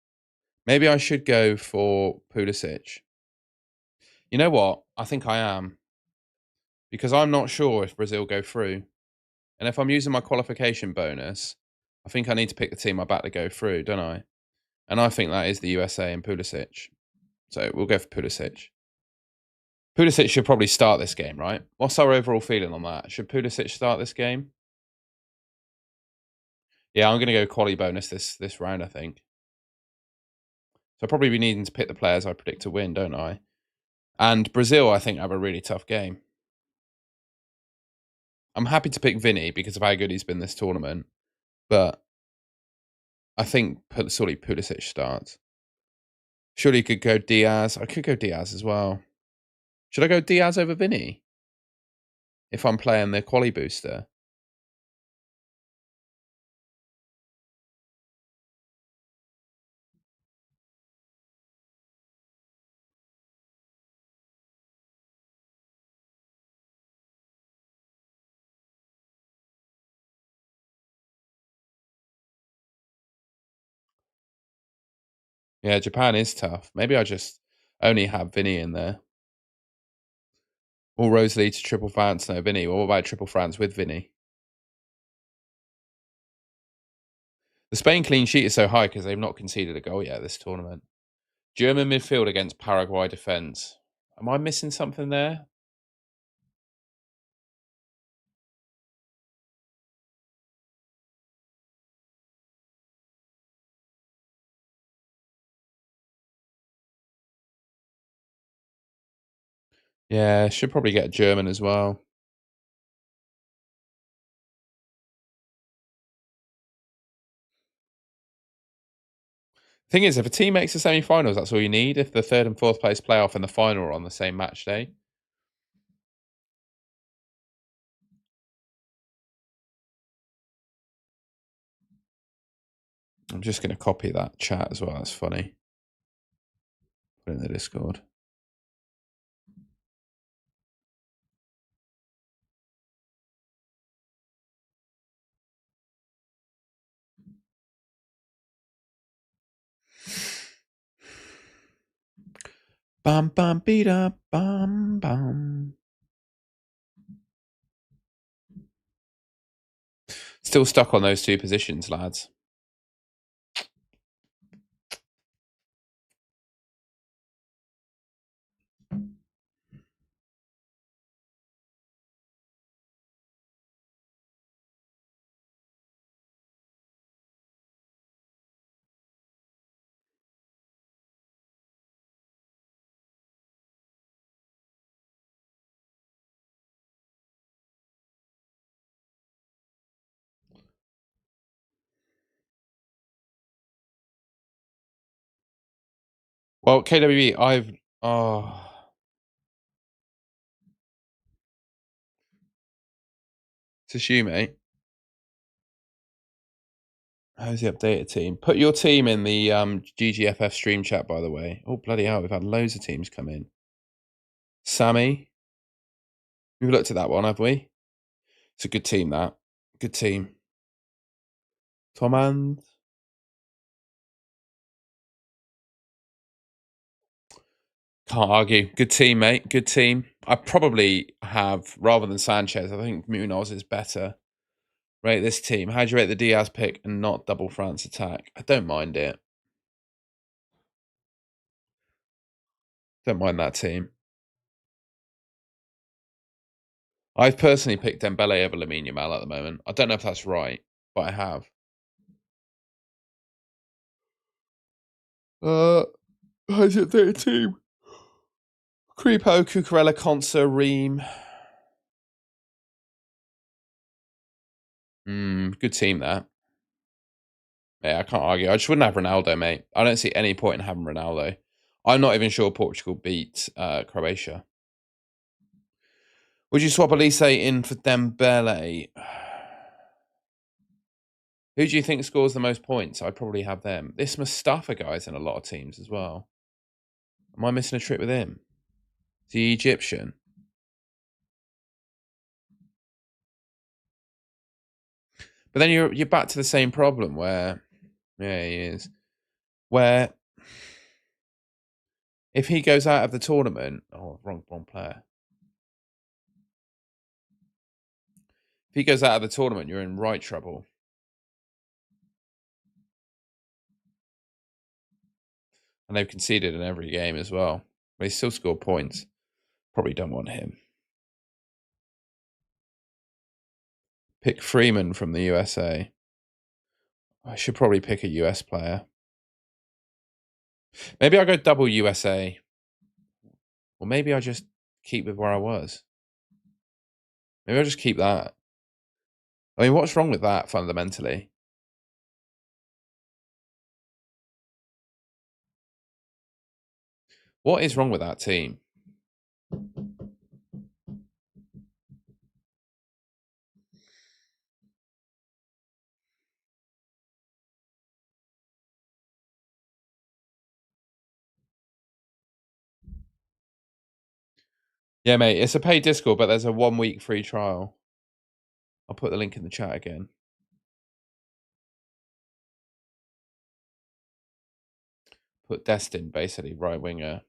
Maybe I should go for Pulisic. You know what? I think I am. Because I'm not sure if Brazil go through. And if I'm using my qualification bonus, I think I need to pick the team I back to go through, don't I? And I think that is the USA and Pulisic. So we'll go for Pulisic. Pulisic should probably start this game, right? What's our overall feeling on that? Should Pulisic start this game? Yeah, I'm going to go quality bonus this round, I think. So I'll probably be needing to pick the players I predict to win, don't I? And Brazil, I think, have a really tough game. I'm happy to pick Vinny because of how good he's been this tournament. But I think Pulisic starts. Surely you could go Diaz. I could go Diaz as well. Should I go Diaz over Vinny? If I'm playing the quali booster? Yeah, Japan is tough. Maybe I just only have Vinny in there. All roads lead to triple France, no Vinny. Well, what about triple France with Vinny? The Spain clean sheet is so high because they've not conceded a goal yet this tournament. German midfield against Paraguay defence. Am I missing something there? Yeah, should probably get a German as well. Thing is, if a team makes the semi-finals, that's all you need. If the third and fourth place playoff and the final are on the same match day. I'm just going to copy that chat as well. That's funny. Put it in the Discord. Bam bam beat bam bam. Still stuck on those two positions, lads. Well, KWB, it's you, mate. How's the updated team? Put your team in the GGFF stream chat, by the way. Oh, bloody hell. We've had loads of teams come in. Sammy. We've looked at that one, have we? It's a good team, that. Good team. Tomand. Can't argue. Good team, mate. Good team. I probably have, rather than Sanchez, I think Munoz is better. Rate this team. How do you rate the Diaz pick and not double France attack? I don't mind it. Don't mind that team. I've personally picked Dembele over Lamine Yamal at the moment. I don't know if that's right, but I have. How's it their team? Creepo, Cucurella, Consa, Ream. Good team there. Yeah, I can't argue. I just wouldn't have Ronaldo, mate. I don't see any point in having Ronaldo. I'm not even sure Portugal beat Croatia. Would you swap Elise in for Dembele? Who do you think scores the most points? I'd probably have them. This Mustafa guy's in a lot of teams as well. Am I missing a trick with him? Is he Egyptian? But then you're back to the same problem where, yeah, he is. Where if he goes out of the tournament, wrong player. If he goes out of the tournament, you're in right trouble. And they've conceded in every game as well. They still score points. Probably don't want him. Pick Freeman from the USA. I should probably pick a US player. Maybe I'll go double USA. Or maybe I'll just keep with where I was. Maybe I'll just keep that. I mean, what's wrong with that fundamentally? What is wrong with that team? Yeah, mate, it's a paid Discord, but there's a 1 week free trial. I'll put the link in the chat again. Put Destin, basically, right winger.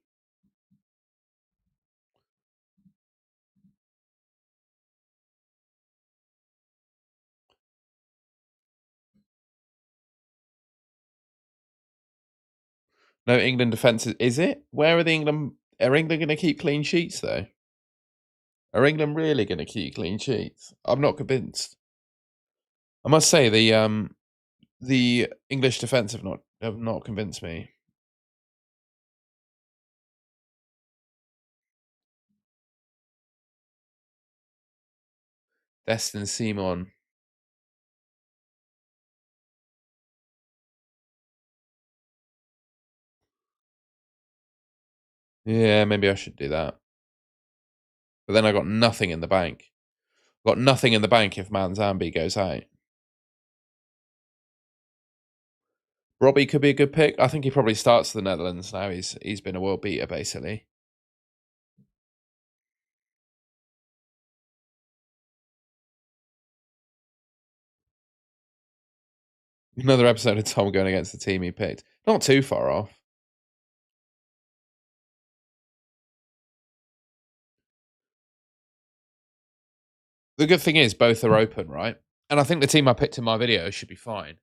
No England defences. Is it? Where are the England? Are England going to keep clean sheets, though? Are England really going to keep clean sheets? I'm not convinced. I must say the English defence have not convinced me. Destin Simon. Yeah, maybe I should do that. But then I got nothing in the bank. Got nothing in the bank if Manzambi goes out. Robbie could be a good pick. I think he probably starts for the Netherlands now. He's been a world beater, basically. Another episode of Tom going against the team he picked. Not too far off. The good thing is both are open, right? And I think the team I picked in my video should be fine.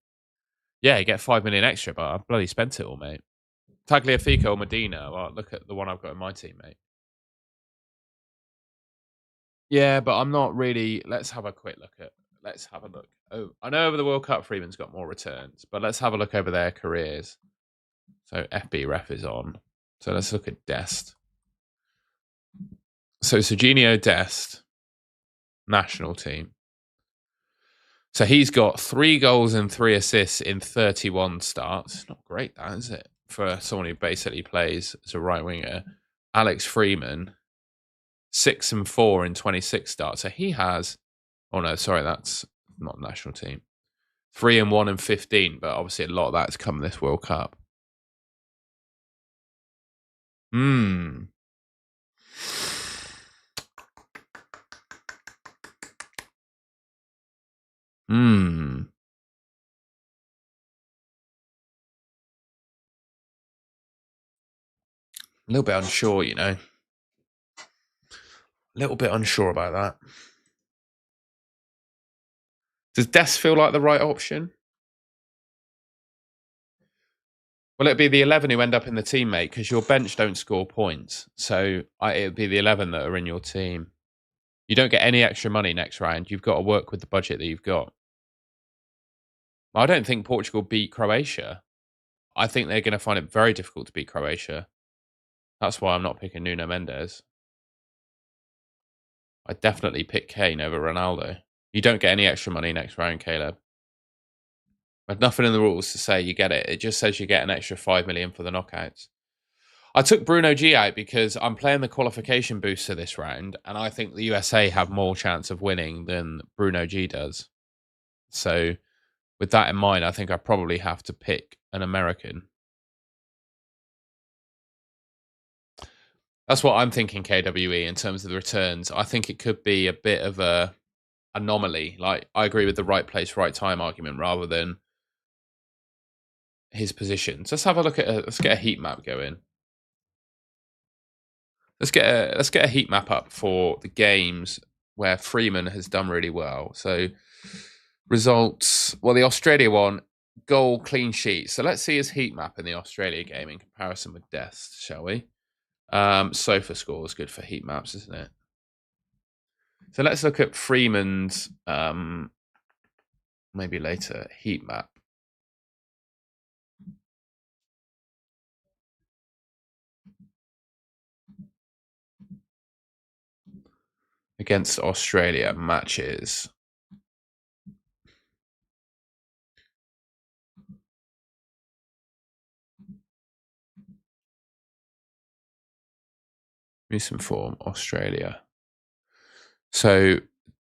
Yeah, you get 5 million extra, but I bloody spent it all, mate. Tagliafico or Medina. Well, look at the one I've got in my team, mate. Yeah, but I'm not really. Let's have a quick look at. Let's have a look. Oh, I know over the World Cup, Freeman's got more returns, but let's have a look over their careers. So FB ref is on. So let's look at Dest. So Serginho Dest, national team. So he's got 3 goals and 3 assists in 31 starts. Not great, that is it, for someone who basically plays as a right winger. Alex Freeman, 6 and 4 in 26 starts. So he has. Oh no, sorry, that's not national team. 3-1 and 15, but obviously a lot of that's come this World Cup. Hmm. Hmm. A little bit unsure, you know. A little bit unsure about that. Does Dest feel like the right option? Well, it'd be the 11 who end up in the team, mate, because your bench don't score points. So it'd be the 11 that are in your team. You don't get any extra money next round. You've got to work with the budget that you've got. I don't think Portugal beat Croatia. I think they're going to find it very difficult to beat Croatia. That's why I'm not picking Nuno Mendes. I definitely pick Kane over Ronaldo. You don't get any extra money next round, Caleb. There's nothing in the rules to say you get it. It just says you get an extra 5 million for the knockouts. I took Bruno G out because I'm playing the qualification booster this round, and I think the USA have more chance of winning than Bruno G does. So, with that in mind, I think I probably have to pick an American. That's what I'm thinking, KWE, in terms of the returns. I think it could be a bit of a anomaly. Like, I agree with the right place, right time argument rather than his position. So let's have a look at let's get a heat map going. Let's get a heat map up for the games where Freeman has done really well. So results, well, the Australia one, goal, clean sheet. So let's see his heat map in the Australia game in comparison with Dest, shall we? Sofa score is good for heat maps, isn't it? So let's look at Freeman's maybe later heat map. Against Australia matches. Recent form, Australia. So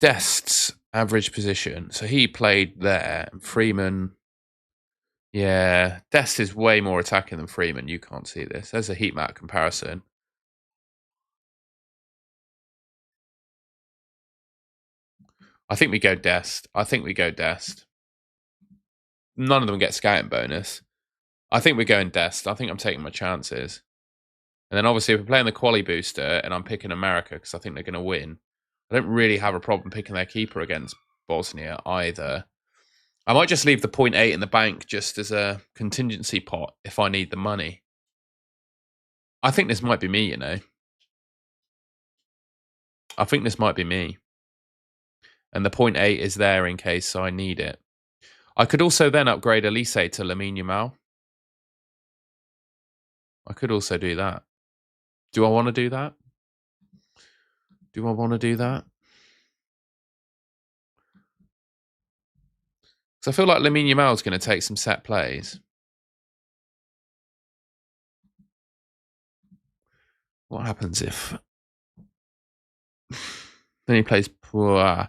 Dest's average position. So he played there. And Freeman, yeah, Dest is way more attacking than Freeman. You can't see this. There's a heat map comparison. I think we go Dest. None of them get scouting bonus. I think we're going Dest. I think I'm taking my chances. And then obviously if we're playing the quali booster and I'm picking America because I think they're going to win, I don't really have a problem picking their keeper against Bosnia either. I might just leave the 0.8 in the bank just as a contingency pot if I need the money. I think this might be me, you know. I think this might be me. And the 0.8 is there in case I need it. I could also then upgrade Elise to Lamine Yamal. I could also do that. Do I want to do that? Do I want to do that? Because I feel like Lamine Yamal is going to take some set plays. What happens if... then he plays poor.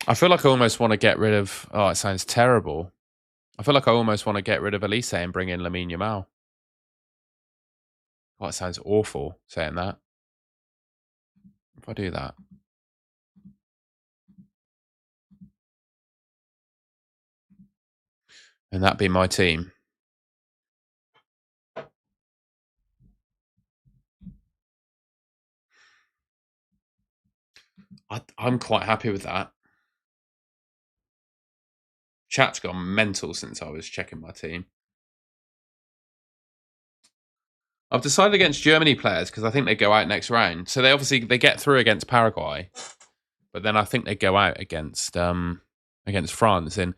I feel like I almost want to get rid of... Oh, it sounds terrible. I feel like I almost want to get rid of Elise and bring in Lamine Yamal. Oh, it sounds awful saying that. If I do that. And that be my team. I'm quite happy with that. Chat's gone mental since I was checking my team. I've decided against Germany players because I think they go out next round. So they get through against Paraguay, but then I think they go out against France. And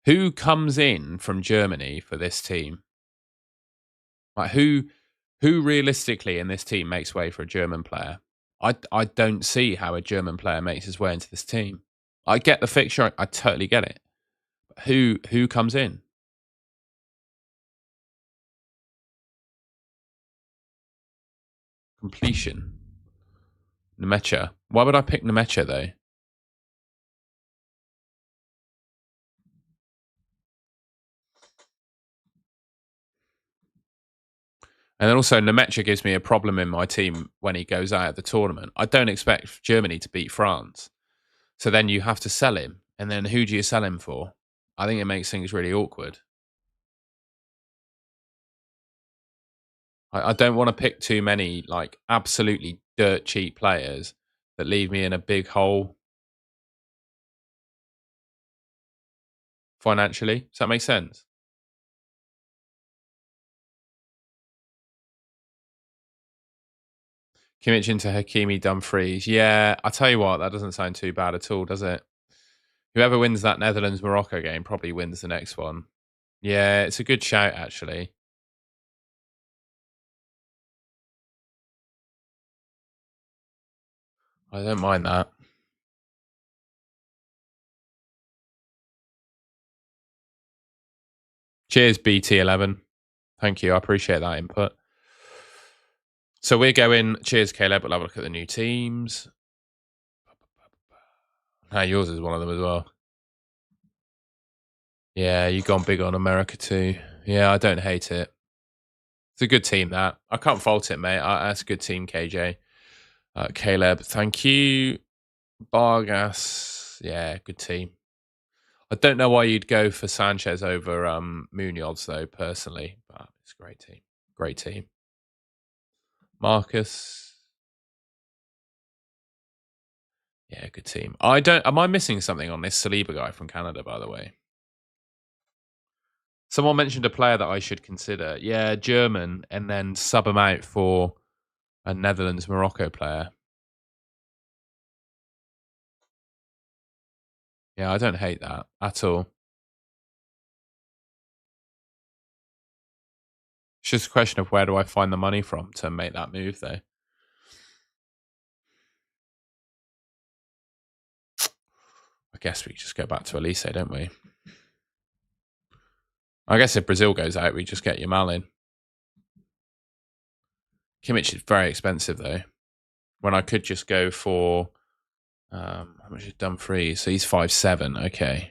who comes in from Germany for this team? Like who realistically in this team makes way for a German player? I don't see how a German player makes his way into this team. I get the fixture, I totally get it. But who comes in? Completion. Nemecha. Why would I pick Nemecha though? And then also Lemaitre gives me a problem in my team when he goes out of the tournament. I don't expect Germany to beat France. So then you have to sell him. And then who do you sell him for? I think it makes things really awkward. I don't want to pick too many like absolutely dirt cheap players that leave me in a big hole financially. Does that make sense? Kimmich into Hakimi Dumfries. Yeah, I tell you what, that doesn't sound too bad at all, does it? Whoever wins that Netherlands Morocco game probably wins the next one. Yeah, it's a good shout actually. I don't mind that. Cheers, BT11. Thank you. I appreciate that input. So we're going. Cheers, Caleb. We'll have a look at the new teams. Yours is one of them as well. Yeah, you've gone big on America too. Yeah, I don't hate it. It's a good team, that. I can't fault it, mate. That's a good team, KJ. Caleb, thank you. Bargas. Yeah, good team. I don't know why you'd go for Sanchez over Munoz, though, personally. But it's a great team. Great team. Marcus. Yeah, good team. I don't. Am I missing something on this Saliba guy from Canada, by the way? Someone mentioned a player that I should consider. Yeah, German, and then sub him out for a Netherlands Morocco player. Yeah, I don't hate that at all. It's just a question of where do I find the money from to make that move, though. I guess we just go back to Elise, don't we? I guess if Brazil goes out, we just get Yamal in. Kimmich is very expensive, though. When I could just go for how much is Dumfries? So he's 5'7". Okay.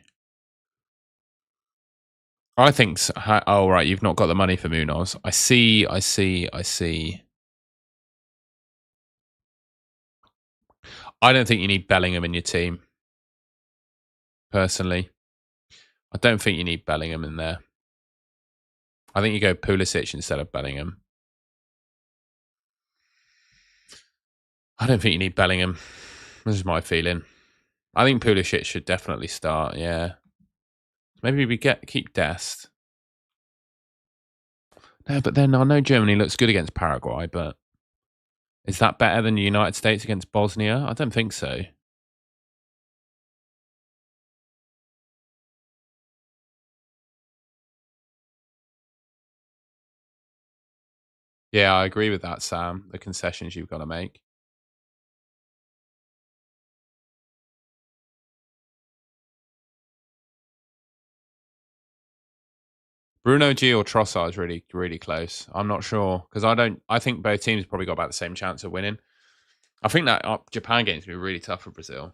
I think. Oh, right. You've not got the money for Munoz. I see. I don't think you need Bellingham in your team, personally. I don't think you need Bellingham in there. I think you go Pulisic instead of Bellingham. I don't think you need Bellingham. This is my feeling. I think Pulisic should definitely start. Yeah. Maybe we keep Dest. No, but then I know Germany looks good against Paraguay, but is that better than the United States against Bosnia? I don't think so. Yeah, I agree with that, Sam. The concessions you've got to make. Bruno G or Trossard is really, really close. I'm not sure because I think both teams probably got about the same chance of winning. I think that Japan game's gonna be really tough for Brazil.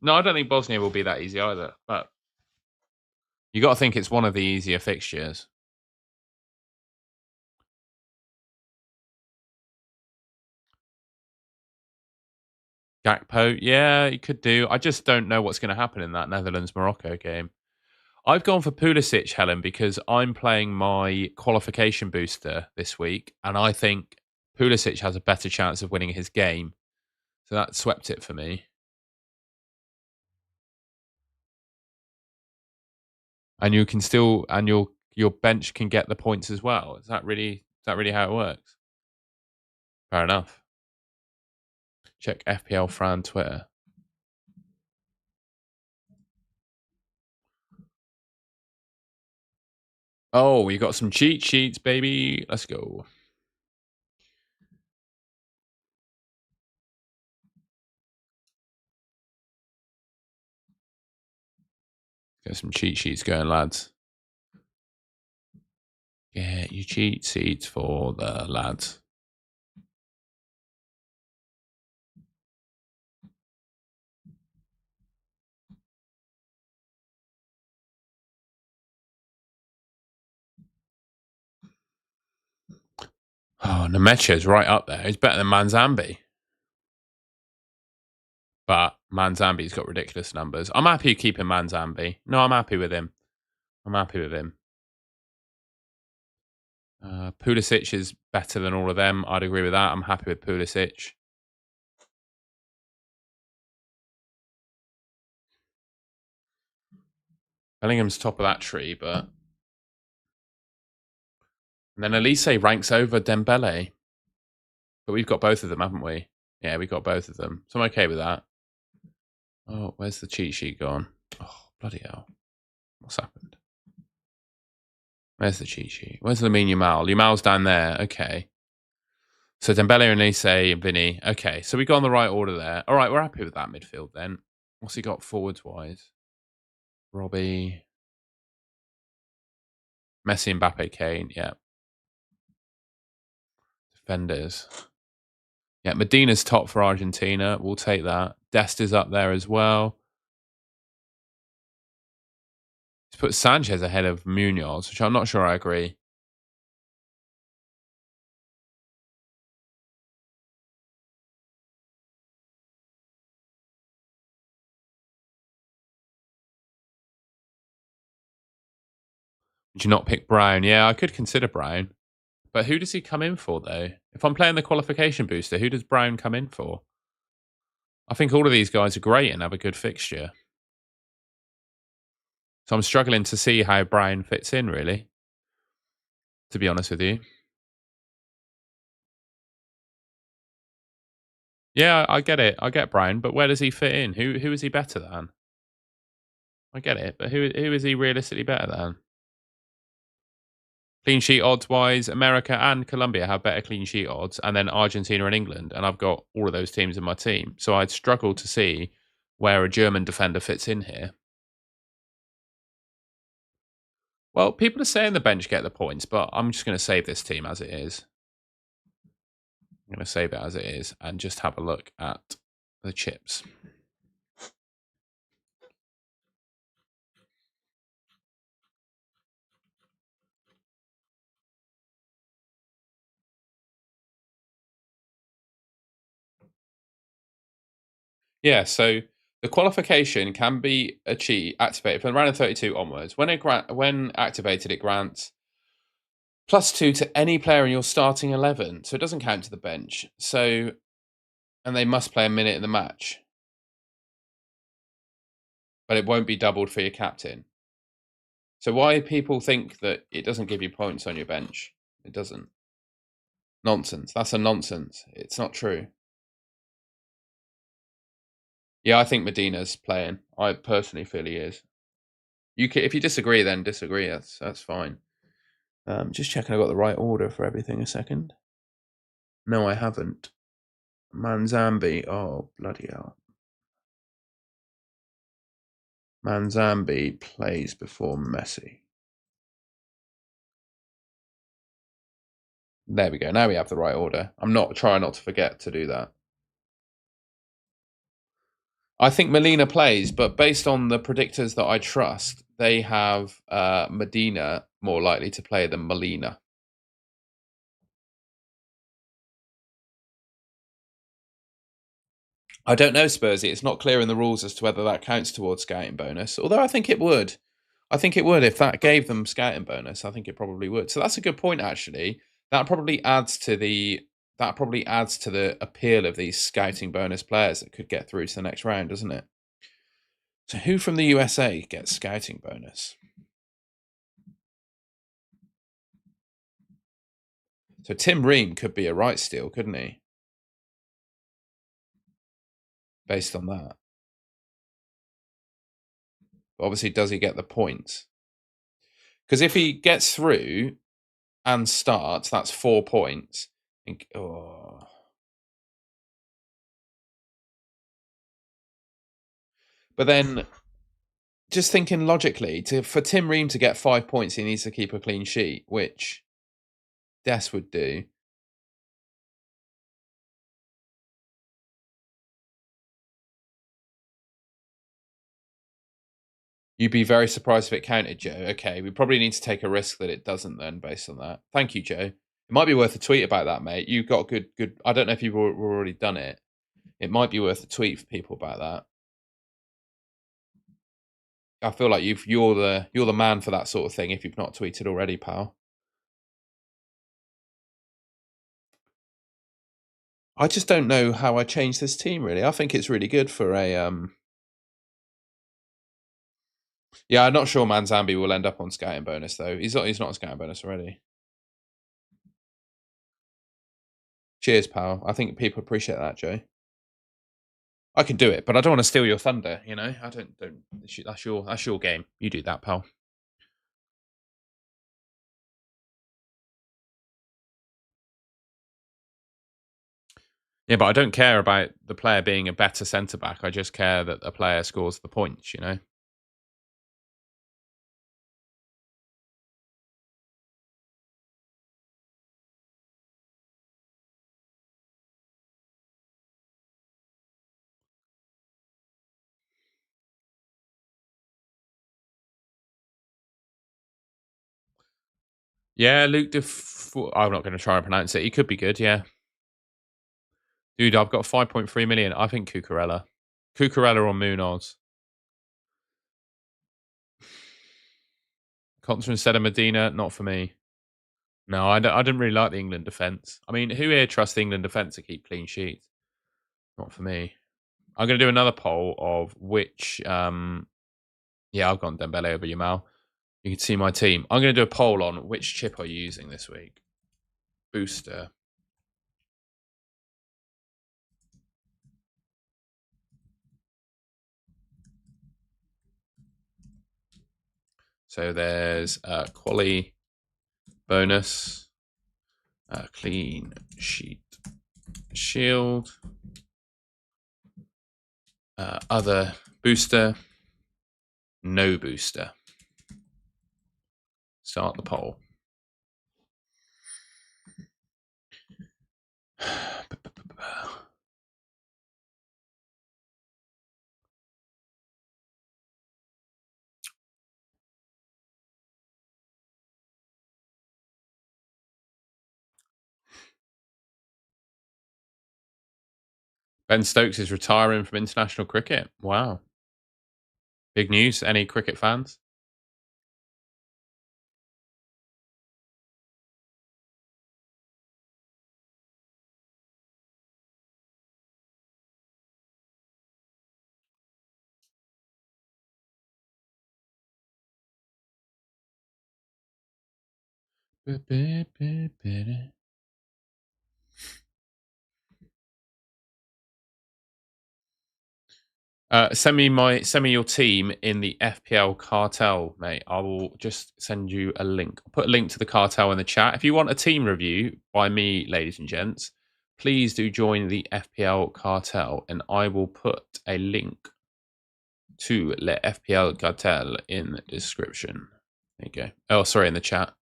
No, I don't think Bosnia will be that easy either. But you got to think it's one of the easier fixtures. Gakpo, yeah, you could do. I just don't know what's going to happen in that Netherlands Morocco game. I've gone for Pulisic, Helen, because I'm playing my qualification booster this week, and I think Pulisic has a better chance of winning his game. So that swept it for me. And you can still, and your bench can get the points as well. Is that really how it works? Fair enough. Check FPL Fran Twitter. Oh, you got some cheat sheets, baby. Let's go. Get some cheat sheets going, lads. Get your cheat sheets for the lads. Oh, Nemecha's right up there. He's better than Manzambi. But Manzambi's got ridiculous numbers. I'm happy keeping Manzambi. No, I'm happy with him. I'm happy with him. Pulisic is better than all of them. I'd agree with that. I'm happy with Pulisic. Bellingham's top of that tree, but... And then Elise ranks over Dembele. But we've got both of them, haven't we? Yeah, we got both of them. So I'm okay with that. Oh, where's the cheat sheet gone? Oh, bloody hell. What's happened? Where's the cheat sheet? Where's Lamine Yamal? Yamal's down there. Okay. So Dembele, Elise, and Vinny. Okay, so we got on the right order there. All right, we're happy with that midfield then. What's he got forwards-wise? Robbie, Messi, Mbappe, Kane. Yeah. Defenders. Yeah, Medina's top for Argentina. We'll take that. Dest is up there as well. He's put Sanchez ahead of Munoz, which I'm not sure I agree. Would you not pick Brown? Yeah, I could consider Brown. But who does he come in for, though? If I'm playing the qualification booster, who does Brown come in for? I think all of these guys are great and have a good fixture. So I'm struggling to see how Brown fits in, really, to be honest with you. Yeah, I get it. I get Brown, but where does he fit in? Who is he better than? I get it, but who is he realistically better than? Clean sheet odds wise, America and Colombia have better clean sheet odds, and then Argentina and England, and I've got all of those teams in my team. So I'd struggle to see where a German defender fits in here. Well, people are saying the bench get the points, but I'm just going to save this team as it is. I'm going to save it as it is and just have a look at the chips. Yeah, so the qualification can be activated from round of 32 onwards. When activated, it grants +2 to any player in your starting 11. So it doesn't count to the bench. So, and they must play a minute in the match. But it won't be doubled for your captain. So why people think that it doesn't give you points on your bench? It doesn't. Nonsense. That's a nonsense. It's not true. Yeah, I think Medina's playing. I personally feel he is. If you disagree, then disagree. That's fine. Just checking I got the right order for everything a second. No, I haven't. Manzambi. Oh, bloody hell. Manzambi plays before Messi. There we go. Now we have the right order. I'm not trying not to forget to do that. I think Molina plays, but based on the predictors that I trust, they have Medina more likely to play than Molina. I don't know, Spursy. It's not clear in the rules as to whether that counts towards scouting bonus, although I think it would. I think it would. If that gave them scouting bonus, I think it probably would. So that's a good point, actually. That probably adds to the appeal of these scouting bonus players that could get through to the next round, doesn't it? So who from the USA gets scouting bonus? So Tim Ream could be a right steal, couldn't he? Based on that. But obviously, does he get the points? Because if he gets through and starts, that's 4 points. Oh. But then, just thinking logically, for Tim Ream to get 5 points, he needs to keep a clean sheet, which Des would do. You'd be very surprised if it counted, Joe. Okay, we probably need to take a risk that it doesn't then, based on that. Thank you, Joe. It might be worth a tweet about that, mate. You've got good. I don't know if you've already done it. It might be worth a tweet for people about that. I feel like you're the man for that sort of thing. If you've not tweeted already, pal. I just don't know how I change this team. Really, I think it's really good for a. Yeah, I'm not sure Manzambi will end up on scouting bonus though. He's not. He's not on scouting bonus already. Cheers, pal. I think people appreciate that, Joe. I can do it, but I don't want to steal your thunder. You know, I don't. That's your game. You do that, pal. Yeah, but I don't care about the player being a better centre back. I just care that the player scores the points. You know. Yeah, I'm not going to try and pronounce it. He could be good. Yeah, dude, I've got 5.3 million. I think Cucurella or Munoz. Contra instead of Medina, not for me. No, I didn't really like the England defence. I mean, who here trusts the England defence to keep clean sheets? Not for me. I'm going to do another poll of which. Yeah, I've gone Dembele over Yamal. You can see my team. I'm going to do a poll on which chip are you using this week. Booster. So there's quali bonus, clean sheet, shield, other booster, no booster. Start the poll. Ben Stokes is retiring from international cricket. Wow. Big news. Any cricket fans? Send me your team in the FPL Cartel, mate. I will just send you a link. I'll put a link to the Cartel in the chat. If you want a team review by me, ladies and gents, please do join the FPL Cartel, and I will put a link to Le FPL Cartel in the description. There you go. Oh, sorry, in the chat.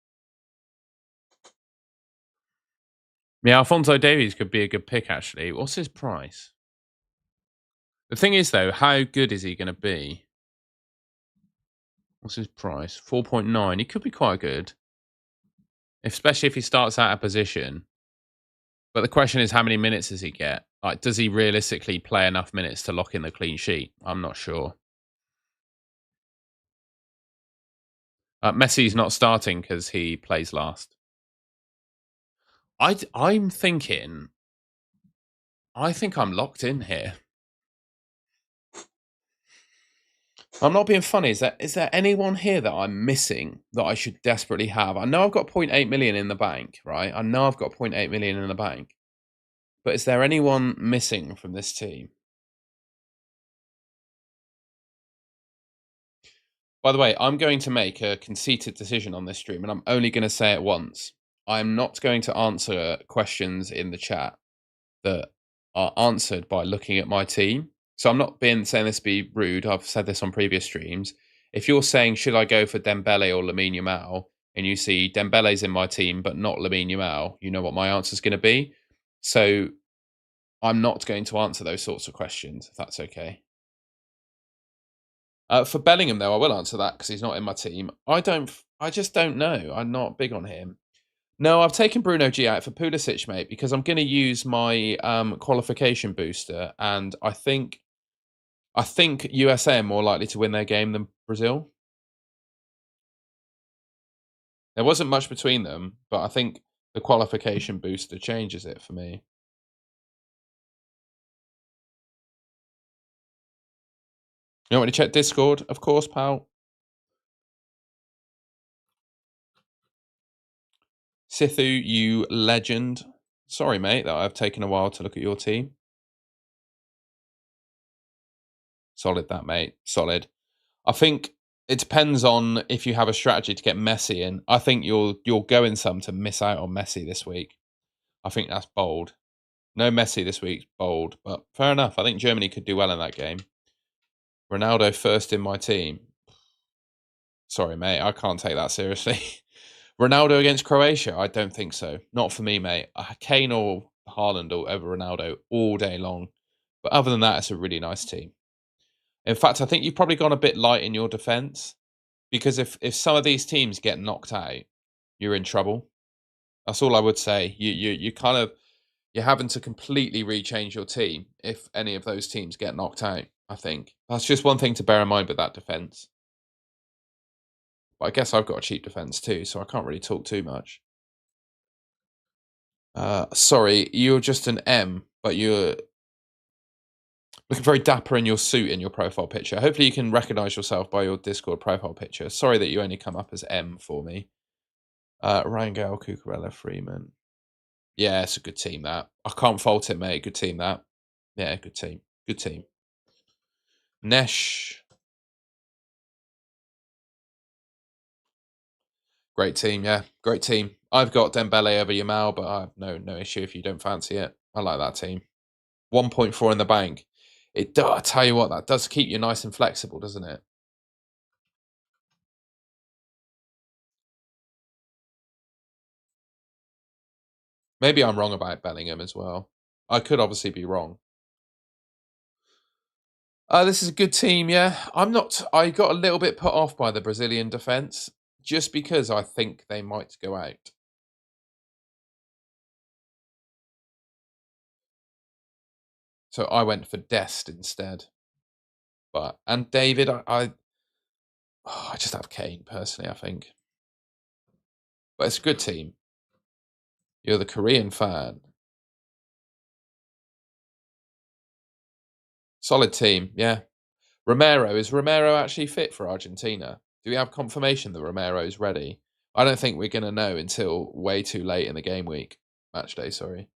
Yeah, Alfonso Davies could be a good pick, actually. What's his price? The thing is, though, how good is he going to be? What's his price? 4.9. He could be quite good, especially if he starts out of position. But the question is, how many minutes does he get? Like, does he realistically play enough minutes to lock in the clean sheet? I'm not sure. Messi's not starting because he plays last. I'm thinking. I think I'm locked in here. I'm not being funny. Is there anyone here that I'm missing that I should desperately have? I know I've got 0.8 million in the bank, right? I know I've got 0.8 million in the bank. But is there anyone missing from this team? By the way, I'm going to make a conceited decision on this stream, and I'm only going to say it once. I'm not going to answer questions in the chat that are answered by looking at my team. So I'm not saying this to be rude. I've said this on previous streams. If you're saying, should I go for Dembele or Lamine Yamal, and you see Dembele's in my team, but not Lamine Yamal, you know what my answer is going to be. So I'm not going to answer those sorts of questions, if that's okay. For Bellingham, though, I will answer that because he's not in my team. I just don't know. I'm not big on him. No, I've taken Bruno G out for Pulisic, mate, because I'm going to use my qualification booster, and I think USA are more likely to win their game than Brazil. There wasn't much between them, but I think the qualification booster changes it for me. You want me to check Discord? Of course, pal. Sithu, you legend. Sorry, mate, that I've taken a while to look at your team. Solid, that, mate. Solid. I think it depends on if you have a strategy to get Messi in. I think you're going some to miss out on Messi this week. I think that's bold. No Messi this week, bold, but fair enough. I think Germany could do well in that game. Ronaldo first in my team. Sorry, mate, I can't take that seriously. Ronaldo against Croatia? I don't think so. Not for me, mate. Kane or Haaland over Ronaldo all day long. But other than that, it's a really nice team. In fact, I think you've probably gone a bit light in your defence because if some of these teams get knocked out, you're in trouble. That's all I would say. You kind of you're having to completely rechange your team if any of those teams get knocked out. I think that's just one thing to bear in mind with that defence. But I guess I've got a cheap defence too, so I can't really talk too much. Sorry, you're just an M, but you're looking very dapper in your suit in your profile picture. Hopefully you can recognise yourself by your Discord profile picture. Sorry that you only come up as M for me. Rangel, Cucurella, Freeman. Yeah, it's a good team, that. I can't fault it, mate. Good team, that. Yeah, good team. Good team. Nesh. Great team, yeah. Great team. I've got Dembele over Yamal, but I have no issue if you don't fancy it. I like that team. 1.4 in the bank. I tell you what, that does keep you nice and flexible, doesn't it? Maybe I'm wrong about Bellingham as well. I could obviously be wrong. This is a good team, yeah. I got a little bit put off by the Brazilian defence just because I think they might go out. So I went for Dest instead. And David, I just have Kane personally, I think. But it's a good team. You're the Korean fan. Solid team, yeah. Is Romero actually fit for Argentina? Do we have confirmation that Romero's ready? I don't think we're going to know until way too late in the game week. Match day, sorry.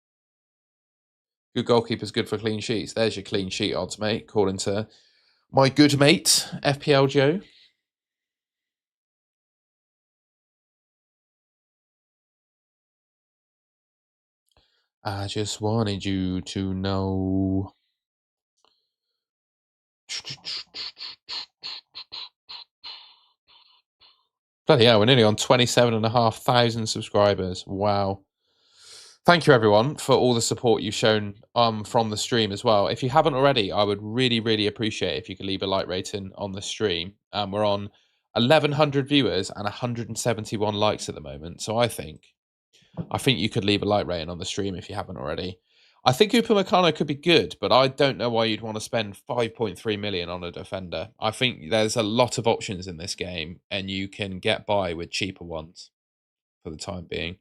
Good goalkeeper's good for clean sheets. There's your clean sheet odds, mate, according to my good mate, FPL Joe. I just wanted you to know. Bloody hell, we're nearly on 27,500 subscribers. Wow. Thank you, everyone, for all the support you've shown from the stream as well. If you haven't already, I would really, really appreciate if you could leave a like rating on the stream. We're on 1,100 viewers and 171 likes at the moment. So I think you could leave a like rating on the stream if you haven't already. I think Upamecano could be good, but I don't know why you'd want to spend 5.3 million on a defender. I think there's a lot of options in this game, and you can get by with cheaper ones for the time being.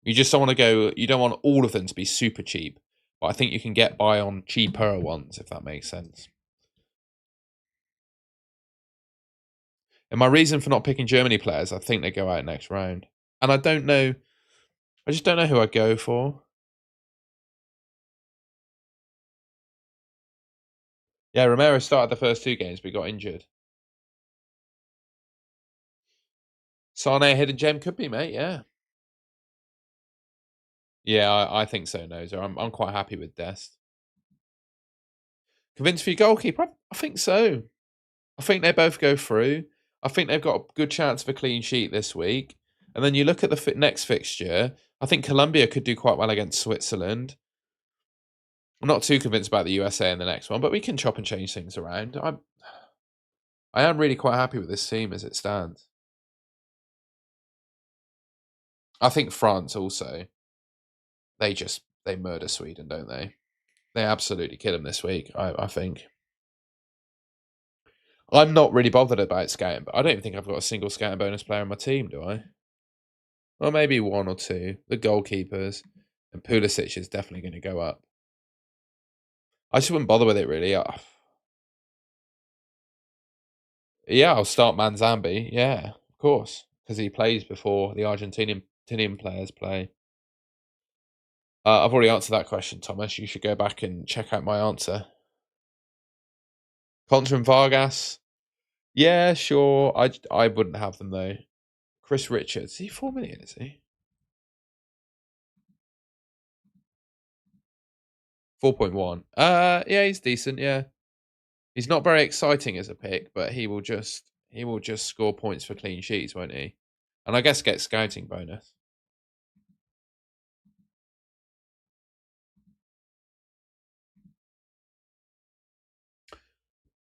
You just don't want to go. You don't want all of them to be super cheap, but I think you can get by on cheaper ones if that makes sense. And my reason for not picking Germany players, I think they go out next round, and I don't know. I just don't know who I go for. Yeah, Romero started the first two games, but got injured. Sane hidden gem could be, mate. Yeah, yeah, I think so. Nozer, I'm quite happy with Dest. Convinced for your goalkeeper? I think so. I think they both go through. I think they've got a good chance of a clean sheet this week. And then you look at the next fixture. I think Colombia could do quite well against Switzerland. I'm not too convinced about the USA in the next one, but we can chop and change things around. I am really quite happy with this team as it stands. I think France also, they murder Sweden, don't they? They absolutely kill them this week, I think. I'm not really bothered about scouting, but I don't even think I've got a single scouting bonus player on my team, do I? Well, maybe one or two. The goalkeepers. And Pulisic is definitely going to go up. I just wouldn't bother with it, really. Yeah, I'll start Manzambi. Yeah, of course. Because he plays before the Argentinian players play. I've already answered that question, Thomas. You should go back and check out my answer. Contra and Vargas. Yeah, sure. I wouldn't have them, though. Chris Richards. Is he 4 million, is he? 4.1. Yeah, he's decent, yeah. He's not very exciting as a pick, but he will just score points for clean sheets, won't he? And I guess get scouting bonus.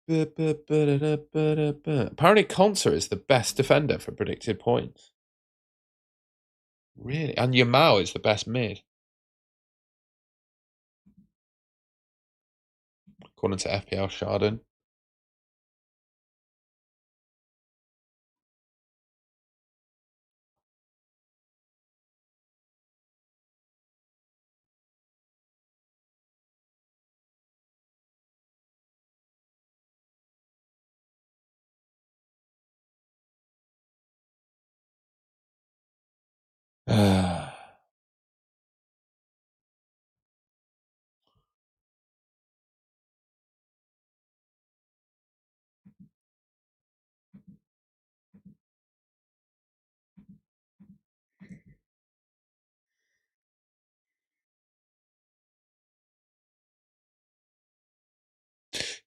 Apparently, Conser is the best defender for predicted points. Really? And Yamal is the best mid, according to FPL Chardon.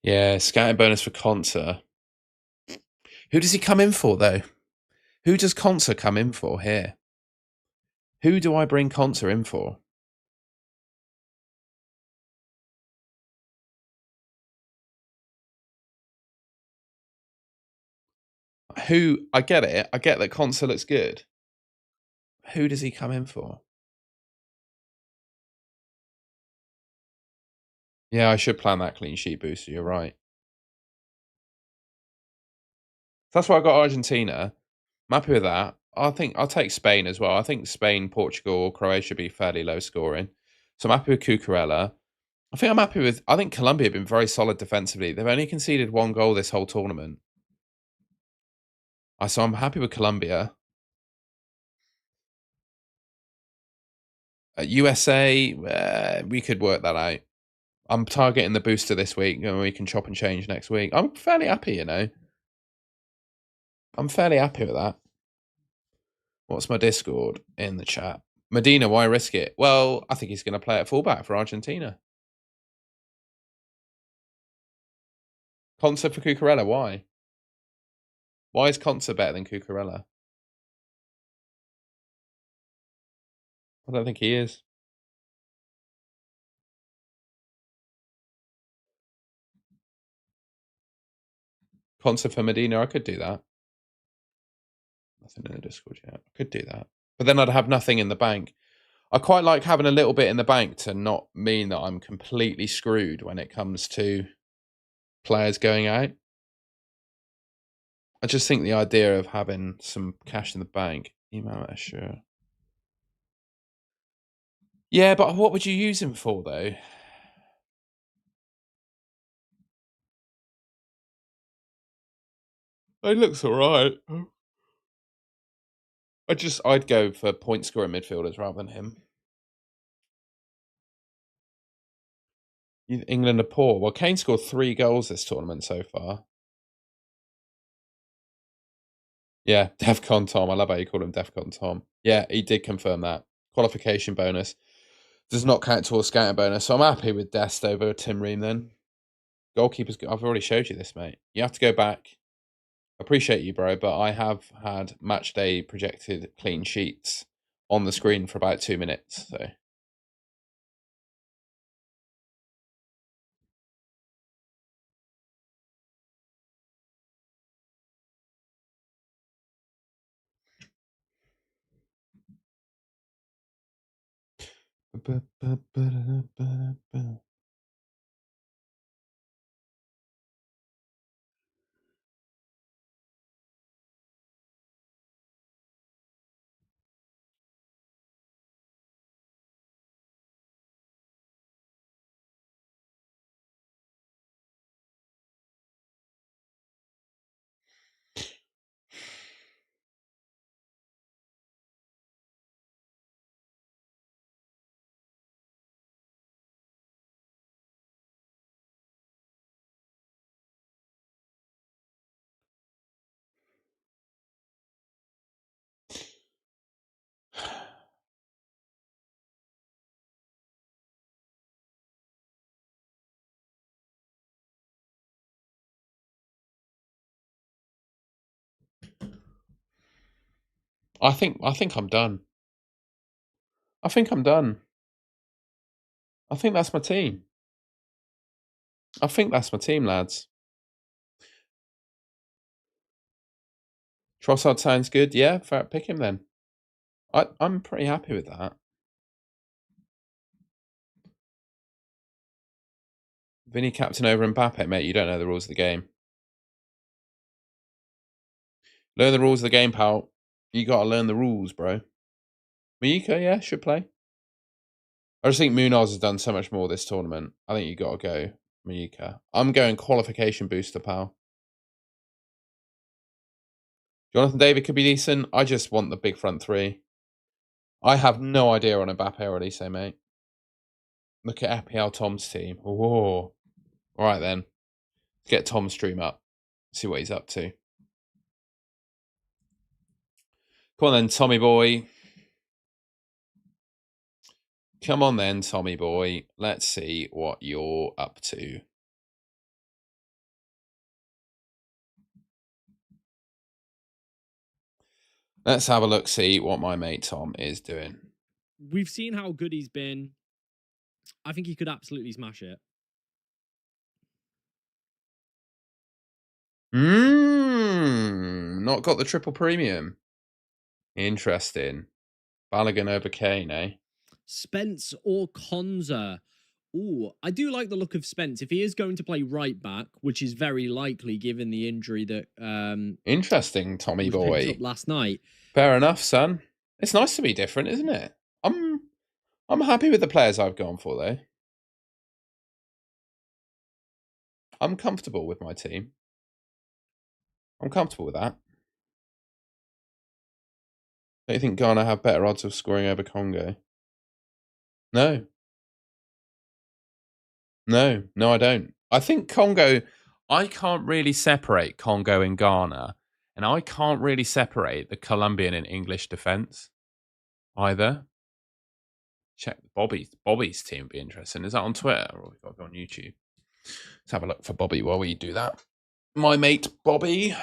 Yeah, scouting bonus for Conser. Who does he come in for, though? Who does Conser come in for here? Who do I bring Conser in for? Who? I get it. I get that Conser looks good. Who does he come in for? Yeah, I should plan that clean sheet booster. You're right. That's why I got Argentina. I'm happy with that. I think I'll take Spain as well. I think Spain, Portugal, Croatia be fairly low scoring. So I'm happy with Cucurella. I think Colombia have been very solid defensively. They've only conceded one goal this whole tournament. So I'm happy with Colombia. USA, we could work that out. I'm targeting the booster this week, and we can chop and change next week. I'm fairly happy. I'm fairly happy with that. What's my Discord in the chat? Medina, why risk it? Well, I think he's going to play at fullback for Argentina. Concer for Cucurella, why? Why is Concer better than Cucurella? I don't think he is. Concer for Medina, I could do that. Nothing in the Discord yet. I could do that. But then I'd have nothing in the bank. I quite like having a little bit in the bank to not mean that I'm completely screwed when it comes to players going out. I just think the idea of having some cash in the bank. Email it, sure. Yeah, but what would you use him for, though? He looks all right. I'd go for point scoring midfielders rather than him. England are poor. Well, Kane scored 3 goals this tournament so far. Yeah, Defcon Tom. I love how you call him Defcon Tom. Yeah, he did confirm that. Qualification bonus does not count towards scouting bonus. So I'm happy with Dest over Tim Ream then. Goalkeepers, I've already showed you this, mate. You have to go back. Appreciate you, bro, but I have had match day projected clean sheets on the screen for about 2 minutes. So I think I'm done. I think I'm done. I think that's my team. I think that's my team, lads. Trossard sounds good. Yeah, fair, pick him then. I'm pretty happy with that. Vinny captain over Mbappe, mate. You don't know the rules of the game. Learn the rules of the game, pal. You got to learn the rules, bro. Miyuka, yeah, should play. I just think Munoz has done so much more this tournament. I think you got to go Miyuka. I'm going qualification booster, pal. Jonathan David could be decent. I just want the big front three. I have no idea on Mbappe or Elise, mate. Look at FPL Tom's team. Oh, all right then. Let's get Tom's stream up. See what he's up to. Come on then, Tommy boy. Come on then, Tommy boy. Let's see what you're up to. Let's have a look, see what my mate Tom is doing. We've seen how good he's been. I think he could absolutely smash it. Not got the triple premium. Interesting. Balogun over Kane, eh? Spence or Konza? Ooh, I do like the look of Spence. If he is going to play right back, which is very likely given the injury that interesting, Tommy was boy. picked up last night. Fair enough, son. It's nice to be different, isn't it? I'm happy with the players I've gone for, though. I'm comfortable with my team. I'm comfortable with that. Don't you think Ghana have better odds of scoring over Congo? No. No, I don't. I think Congo, I can't really separate Congo and Ghana, and I can't really separate the Colombian and English defense either. Check Bobby's team would be interesting. Is that on Twitter or we've got to go on YouTube? Let's have a look for Bobby while we do that. My mate Bobby.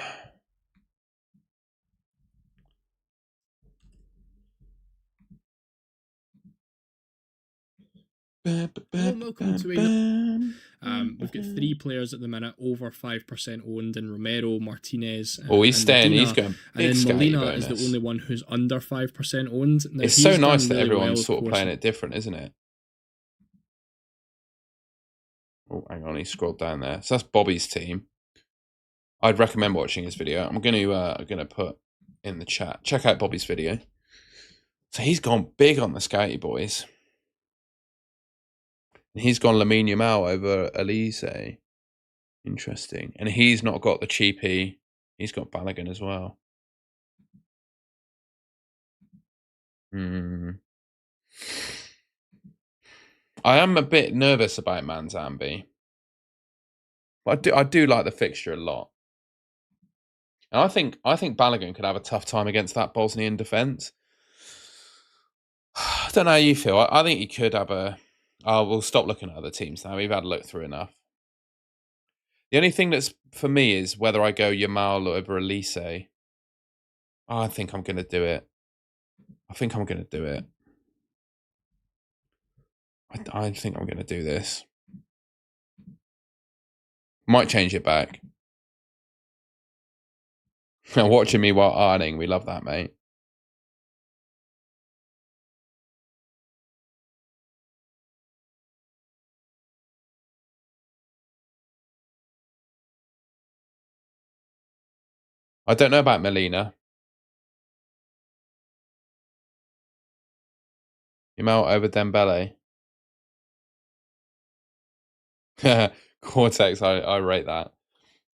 Welcome to we've got 3 players at the minute over 5% owned in Romero, Martinez, he's staying. Medina. He's going big. And then Molina bonus. is the only one who's under 5% owned. Now, it's so nice that everyone's sort of playing it different, isn't it? Oh, hang on, he scrolled down there. So that's Bobby's team. I'd recommend watching his video. I'm gonna put in the chat. Check out Bobby's video. So he's gone big on the Scouty boys. He's gone Lamine Yamal over Elise. Interesting. And he's not got the cheapie. He's got Balogun as well. I am a bit nervous about Manzambi. But I do like the fixture a lot. And I think Balogun could have a tough time against that Bosnian defence. I don't know how you feel. I think he could have a... we'll stop looking at other teams now. We've had a look through enough. The only thing that's for me is whether I go Yamal over Elise. I think I'm going to do it. I think I'm going to do it. I think I'm going to do this. Might change it back. Watching me while ironing. We love that, mate. I don't know about Melina. Yamal over Dembele. Cortex, I rate that.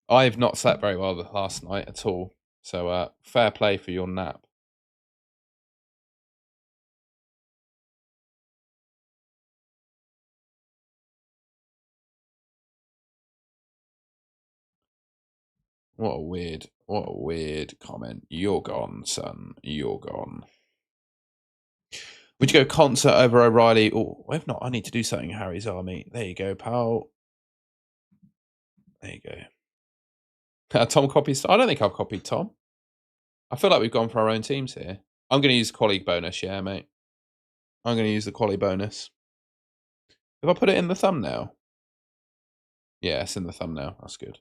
I've not slept very well last night at all. So fair play for your nap. What a weird comment. You're gone, son. You're gone. Would you go concert over O'Reilly? Oh, if not, I need to do something. Harry's Army. There you go, pal. There you go. Tom copies. I don't think I've copied Tom. I feel like we've gone for our own teams here. I'm going to use colleague bonus, yeah, mate. I'm going to use the quali bonus. If I put it in the thumbnail? Yeah, it's in the thumbnail. That's good.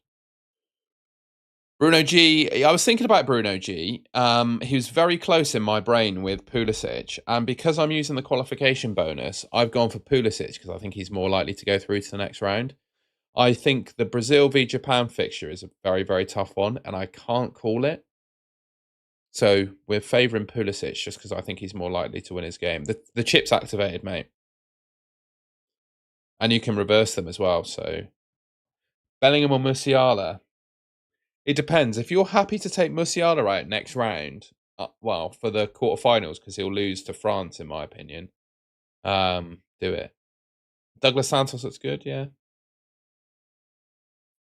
Bruno G. I was thinking about Bruno G. He was very close in my brain with Pulisic. And because I'm using the qualification bonus, I've gone for Pulisic because I think he's more likely to go through to the next round. I think the Brazil v Japan fixture is a very, very tough one, and I can't call it. So we're favouring Pulisic just because I think he's more likely to win his game. The chip's activated, mate. And you can reverse them as well. So Bellingham or Musiala? It depends. If you're happy to take Musiala out next round, well, for the quarterfinals, because he'll lose to France, in my opinion, do it. Douglas Santos looks good, yeah.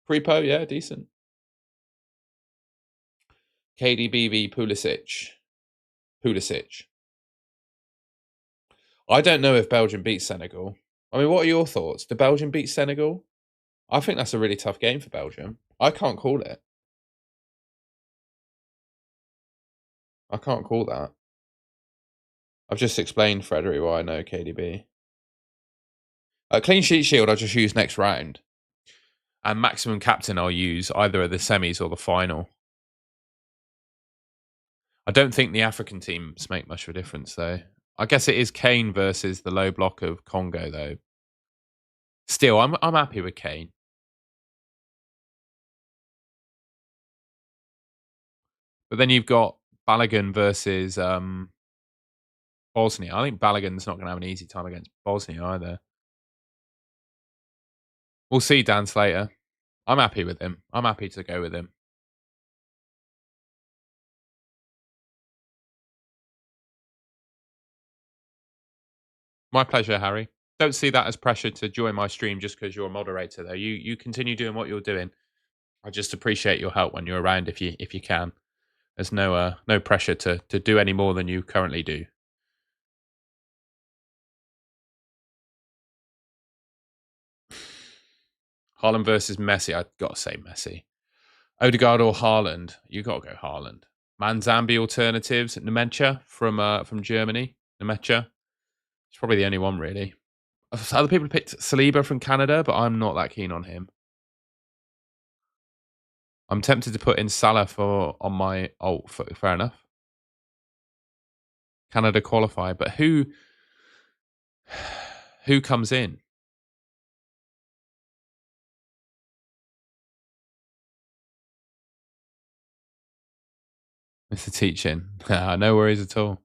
Prepo, yeah, decent. KDB v Pulisic. Pulisic. I don't know if Belgium beats Senegal. I mean, what are your thoughts? Do Belgium beat Senegal? I think that's a really tough game for Belgium. I can't call it. I can't call that. I've just explained, Frederick, why I know KDB. Clean sheet shield, I'll just use next round. And maximum captain, I'll use either at the semis or the final. I don't think the African teams make much of a difference, though. I guess it is Kane versus the low block of Congo, though. Still, I'm happy with Kane. But then you've got Balogun versus Bosnia. I think Balogun's not going to have an easy time against Bosnia either. We'll see Dan Slater. I'm happy with him. I'm happy to go with him. My pleasure, Harry. Don't see that as pressure to join my stream just because you're a moderator, though. You continue doing what you're doing. I just appreciate your help when you're around if you can. There's no pressure to do any more than you currently do. Haaland versus Messi. I've got to say Messi. Odegaard or Haaland? You got to go Haaland. Manzambi alternatives. Nemecha from Germany. Nemecha. It's probably the only one really. Other people picked Saliba from Canada, but I'm not that keen on him. I'm tempted to put in Salah on my. Oh, fair enough. Canada qualify, but who comes in? It's the teaching. No worries at all.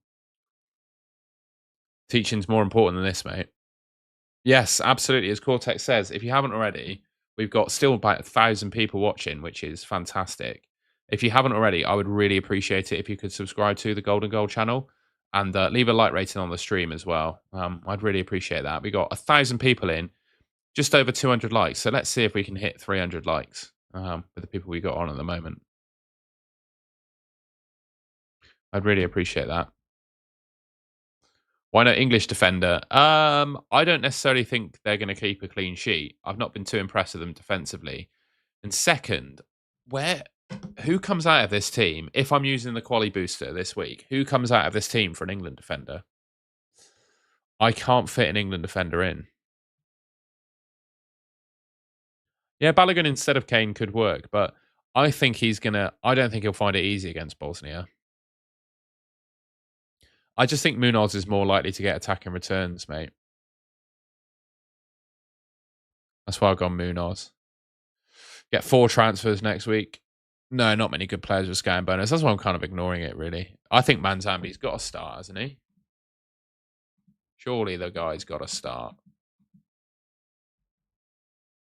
Teaching's more important than this, mate. Yes, absolutely. As Cortex says, if you haven't already, we've got still about 1,000 people watching, which is fantastic. If you haven't already, I would really appreciate it if you could subscribe to the Golden Goal channel and leave a like rating on the stream as well. I'd really appreciate that. We got 1,000 people in, just over 200 likes. So let's see if we can hit 300 likes with the people we got on at the moment. I'd really appreciate that. Why not English defender? I don't necessarily think they're going to keep a clean sheet. I've not been too impressed with them defensively. And second, who comes out of this team? If I'm using the quali booster this week, who comes out of this team for an England defender? I can't fit an England defender in. Yeah, Balogun instead of Kane could work, but I think I don't think he'll find it easy against Bosnia. I just think Munoz is more likely to get attacking returns, mate. That's why I've gone Munoz. Get 4 transfers next week. No, not many good players with scan bonus. That's why I'm kind of ignoring it, really. I think Manzambi's got to start, hasn't he? Surely the guy's got to start.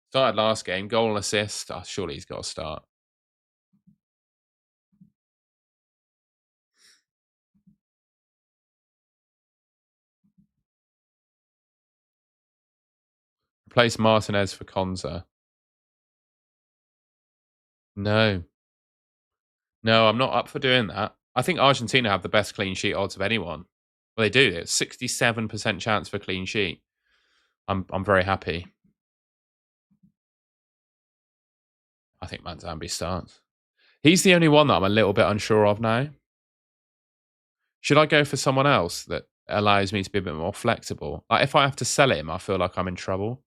Started last game, goal and assist. Oh, surely he's got to start. Replace Martinez for Konza. No. No, I'm not up for doing that. I think Argentina have the best clean sheet odds of anyone. Well, they do. It's 67% chance for clean sheet. I'm very happy. I think Manzambi starts. He's the only one that I'm a little bit unsure of now. Should I go for someone else that allows me to be a bit more flexible? Like if I have to sell him, I feel like I'm in trouble.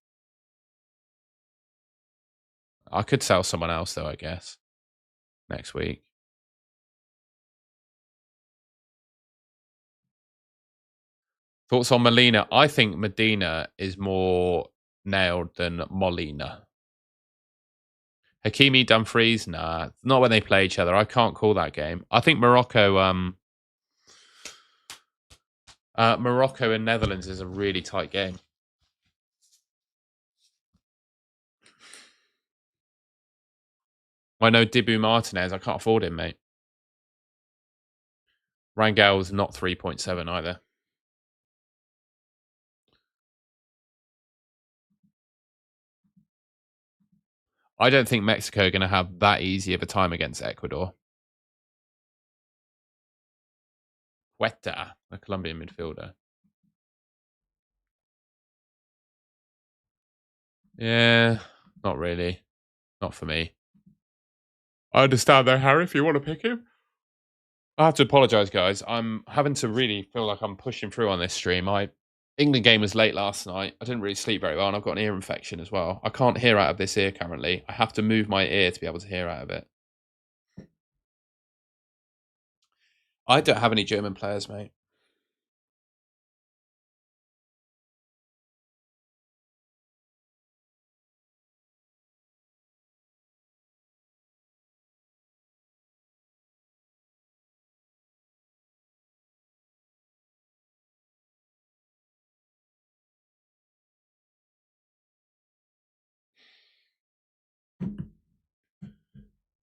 I could sell someone else though, I guess, next week. Thoughts on Molina? I think Medina is more nailed than Molina. Hakimi, Dumfries, nah, not when they play each other. I can't call that game. I think Morocco and Netherlands is a really tight game. I know Dibu Martinez. I can't afford him, mate. Rangel's not 3.7 either. I don't think Mexico are going to have that easy of a time against Ecuador. Huerta, a Colombian midfielder. Yeah, not really. Not for me. I understand though, Harry, if you want to pick him. I have to apologise, guys. I'm having to really feel like I'm pushing through on this stream. England game was late last night. I didn't really sleep very well, and I've got an ear infection as well. I can't hear out of this ear currently. I have to move my ear to be able to hear out of it. I don't have any German players, mate.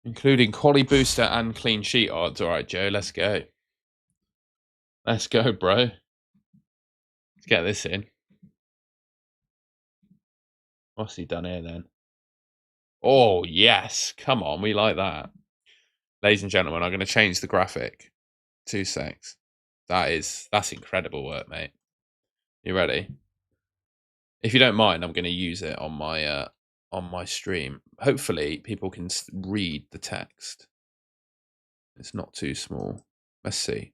Including quality booster and clean sheet odds. All right, Joe, let's go. Let's go, bro. Let's get this in. What's he done here then? Oh, yes. Come on, we like that. Ladies and gentlemen, I'm going to change the graphic. 2 secs. That's incredible work, mate. You ready? If you don't mind, I'm going to use it on my stream. Hopefully, people can read the text. It's not too small. Let's see.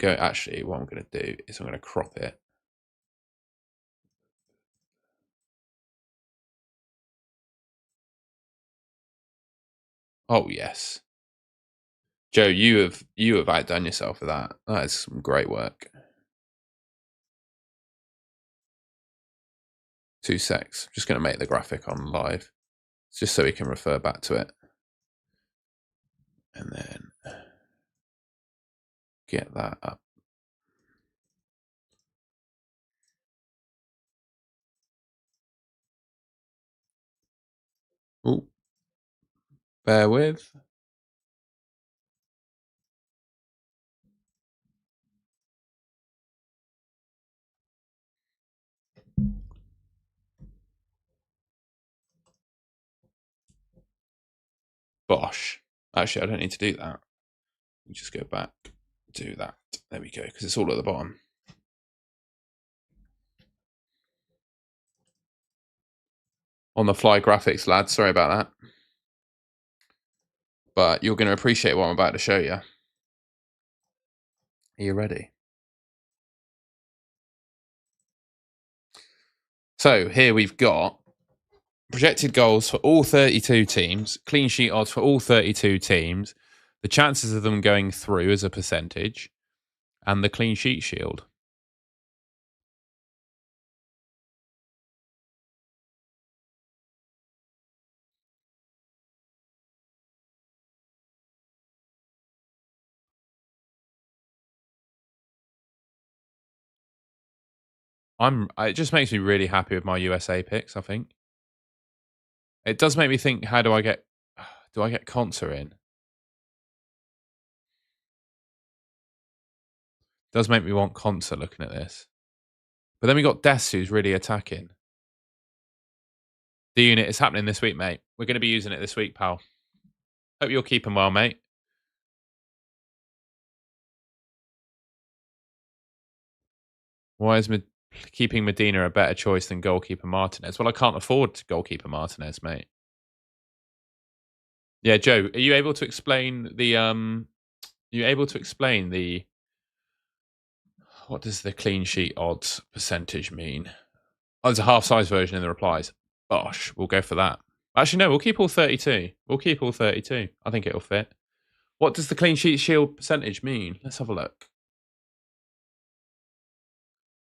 Actually, what I'm going to do is I'm going to crop it. Oh yes, Joe, you have outdone yourself with that. That is some great work. 2 secs. Just going to make the graphic on live, just so we can refer back to it, and then get that up. Oh, bear with. Bosh. Actually, I don't need to do that. You just go back, do that. There we go, because it's all at the bottom. On the fly graphics, lads. Sorry about that. But you're going to appreciate what I'm about to show you. Are you ready? So here we've got projected goals for all 32 teams, clean sheet odds for all 32 teams, the chances of them going through as a percentage, and the clean sheet shield. It just makes me really happy with my USA picks, I think. It does make me think, how do I get Conser in? Does make me want Conser looking at this. But then we got Des who's really attacking. The unit is happening this week, mate. We're going to be using it this week, pal. Hope you're keeping well, mate. Why is keeping Medina a better choice than goalkeeper Martinez? Well, I can't afford goalkeeper Martinez, mate. Yeah, Joe, are you able to explain the what does the clean sheet odds percentage mean? Oh, there's a half-size version in the replies. Bosh, we'll go for that. Actually, no, we'll keep all 32. We'll keep all 32. I think it'll fit. What does the clean sheet shield percentage mean? Let's have a look.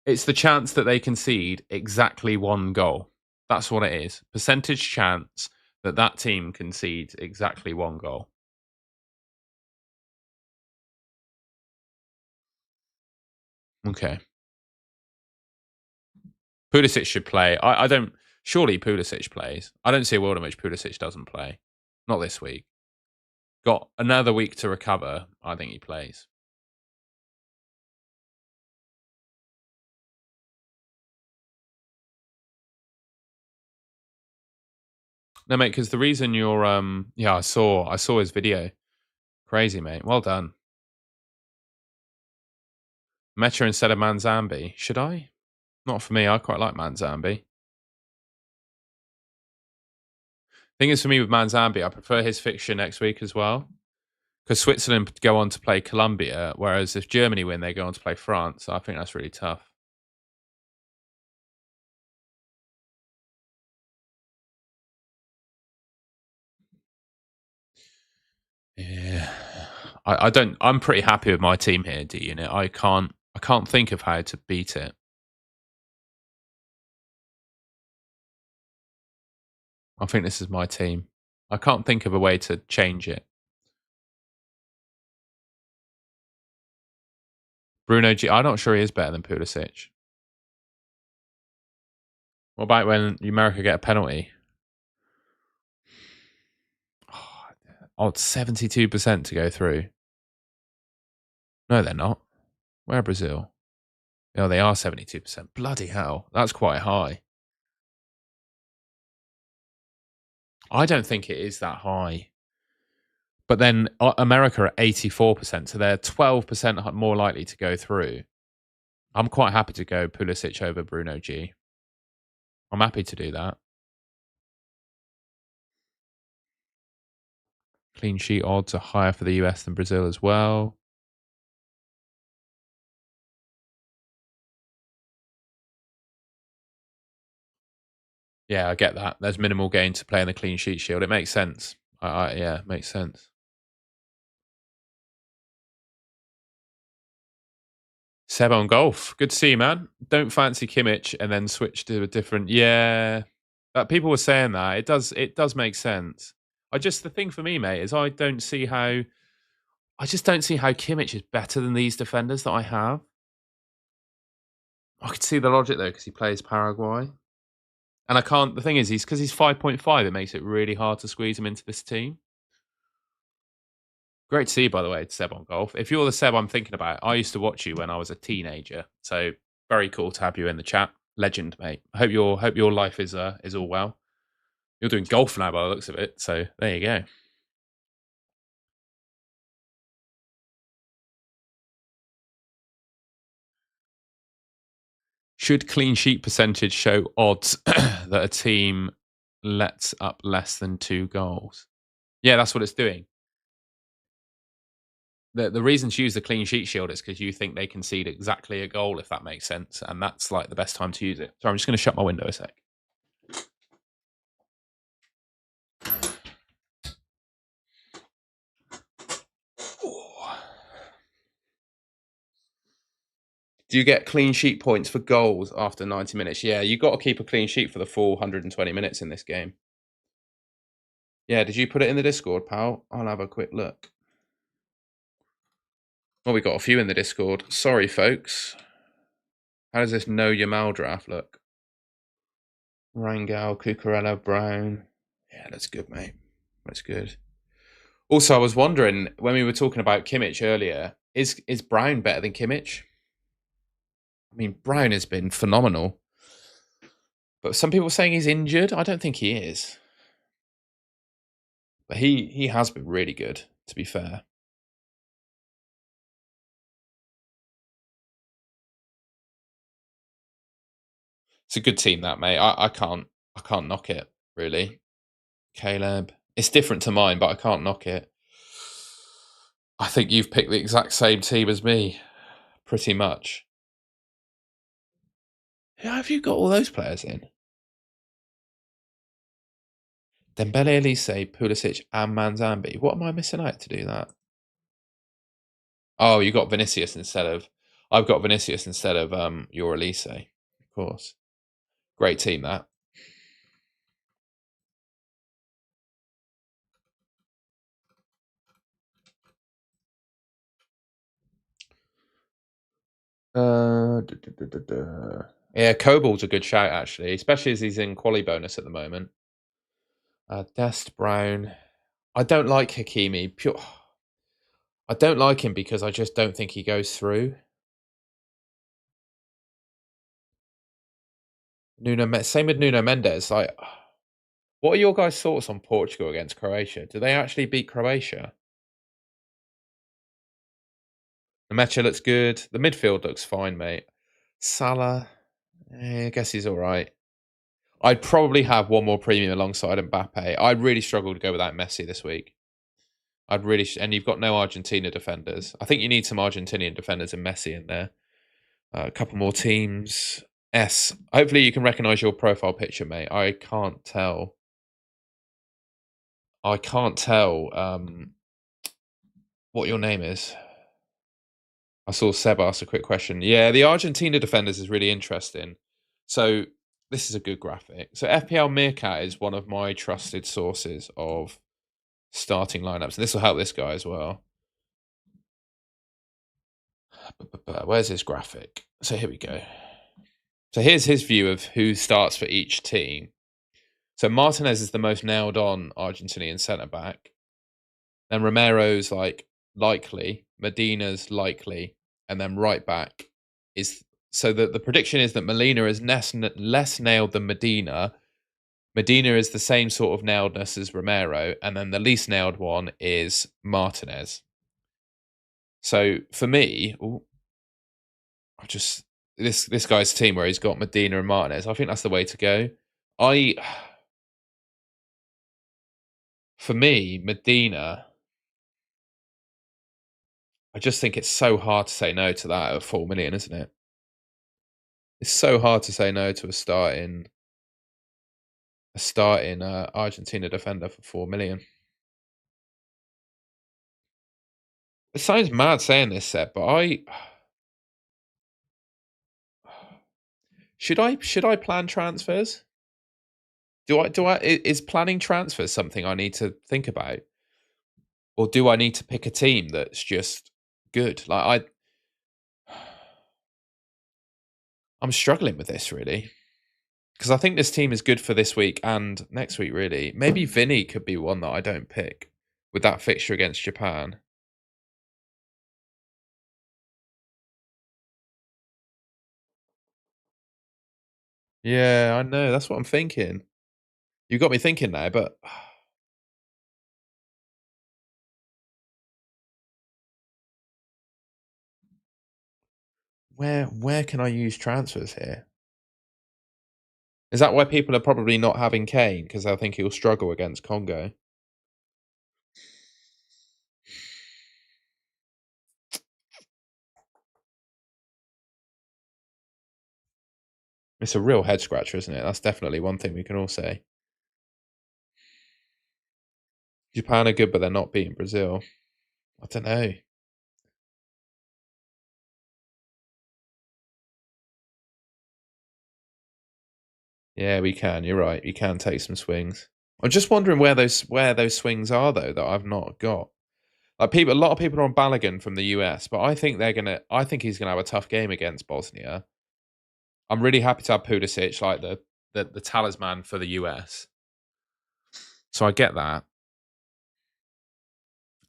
It's the chance that they concede exactly one goal. That's what it is. Percentage chance that that team concedes exactly one goal. Okay. Pulisic should play. I don't. Surely Pulisic plays. I don't see a world in which Pulisic doesn't play. Not this week. Got another week to recover. I think he plays. No, mate, because the reason you're yeah, I saw his video. Crazy, mate. Well done. Meta instead of Manzambi. Should I? Not for me. I quite like Manzambi. Thing is, for me with Manzambi, I prefer his fixture next week as well. Because Switzerland go on to play Colombia, whereas if Germany win, they go on to play France. So I think that's really tough. Yeah, I don't. I'm pretty happy with my team here, D Unit. I can't think of how to beat it. I think this is my team. I can't think of a way to change it. Bruno G. I'm not sure he is better than Pulisic. What about when America get a penalty? Oh, it's 72% to go through. No, they're not. Where Brazil? Oh, they are 72%. Bloody hell. That's quite high. I don't think it is that high. But then America are 84%, so they're 12% more likely to go through. I'm quite happy to go Pulisic over Bruno G. I'm happy to do that. Clean sheet odds are higher for the US than Brazil as well. Yeah, I get that. There's minimal gain to play in the clean sheet shield. It makes sense. Yeah, it makes sense. Seb on golf. Good to see you, man. Don't fancy Kimmich and then switch to a different. Yeah, that people were saying that. It does make sense. The thing for me, mate, is I just don't see how Kimmich is better than these defenders that I have. I could see the logic though because he plays Paraguay, and I can't. The thing is, he's 5.5. It makes it really hard to squeeze him into this team. Great to see you, by the way, Seb on golf. If you're the Seb I'm thinking about, I used to watch you when I was a teenager. So very cool to have you in the chat. Legend, mate. I hope your life is all well. You're doing golf now by the looks of it. So there you go. Should clean sheet percentage show odds that a team lets up less than 2 goals? Yeah, that's what it's doing. The reason to use the clean sheet shield is because you think they concede exactly a goal, if that makes sense. And that's like the best time to use it. So I'm just going to shut my window a sec. Do you get clean sheet points for goals after 90 minutes? Yeah, you got to keep a clean sheet for the full 120 minutes in this game. Yeah, did you put it in the Discord, pal? I'll have a quick look. Well, we got a few in the Discord. Sorry, folks. How does this know your Mal draft look? Rangel, Cucurella, Brown. Yeah, that's good, mate. That's good. Also, I was wondering when we were talking about Kimmich earlier, is Brown better than Kimmich? I mean, Brown has been phenomenal, but some people are saying he's injured. I don't think he is, but he has been really good. To be fair, it's a good team, that mate. I can't knock it really. Caleb, it's different to mine, but I can't knock it. I think you've picked the exact same team as me, pretty much. How have you got all those players in? Dembele, Elise, Pulisic, and Manzambi. What am I missing out to do that? Oh, you got Vinicius instead of. I've got Vinicius instead of your Elise, of course. Great team that. Yeah, Cobal's a good shout actually, especially as he's in quali bonus at the moment. Dest Brown. I don't like Hakimi. I don't like him because I just don't think he goes through. Same with Nuno Mendes. Like, what are your guys' thoughts on Portugal against Croatia? Do they actually beat Croatia? The Mecha looks good. The midfield looks fine, mate. Salah, I guess he's all right. I'd probably have one more premium alongside Mbappe. I'd really struggle to go without Messi this week. And you've got no Argentina defenders. I think you need some Argentinian defenders and Messi in there. A couple more teams. Hopefully you can recognise your profile picture, mate. I can't tell. What your name is. I saw Seb ask a quick question. Yeah, the Argentina defenders is really interesting. So this is a good graphic. So FPL Meerkat is one of my trusted sources of starting lineups. And this will help this guy as well. Where's his graphic? So here we go. So here's his view of who starts for each team. So Martinez is the most nailed on Argentinian centre back. Then Romero's like likely, Medina's likely, and then right back is so the prediction is that Molina is less nailed than Medina. Medina is the same sort of nailedness as Romero, and then the least nailed one is Martinez. So for me, I just this guy's team where he's got Medina and Martinez. I think that's the way to go. For me, Medina. I just think it's so hard to say no to that at 4 million, isn't it? It's so hard to say no to a starting Argentina defender for 4 million. It sounds mad saying this, Seb, but should I plan transfers? Is planning transfers something I need to think about, or do I need to pick a team that's just good? I'm struggling with this really because I think this team is good for this week and next week. Really, maybe Vinny could be one that I don't pick with that fixture against Japan. Yeah, I know. That's what I'm thinking. You got me thinking now, but where can I use transfers here? Is that why people are probably not having Kane because I think he'll struggle against Congo? It's a real head scratcher, isn't it? That's definitely one thing we can all say. Japan are good, but they're not beating Brazil. I don't know. Yeah, we can. You're right. You can take some swings. I'm just wondering where those swings are though that I've not got. Like a lot of people are on Balogun from the US, but I think he's gonna have a tough game against Bosnia. I'm really happy to have Pulisic, like the talisman for the US. So I get that.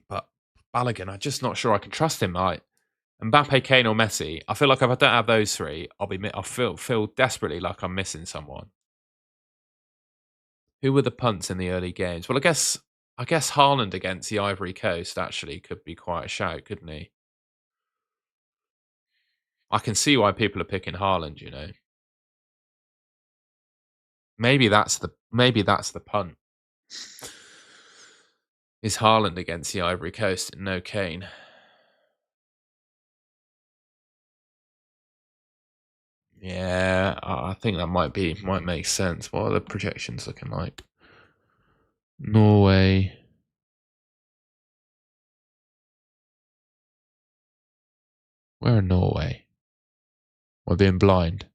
But Balogun, I'm just not sure I can trust him. Like Mbappe, Kane, or Messi. I feel like if I don't have those three, I'll feel desperately like I'm missing someone. Who were the punts in the early games? Well, I guess Haaland against the Ivory Coast actually could be quite a shout, couldn't he? I can see why people are picking Haaland. Maybe that's the punt. Is Haaland against the Ivory Coast and no Kane? Yeah, I think that might make sense. What are the projections looking like? Norway. Where are Norway? We're being blind.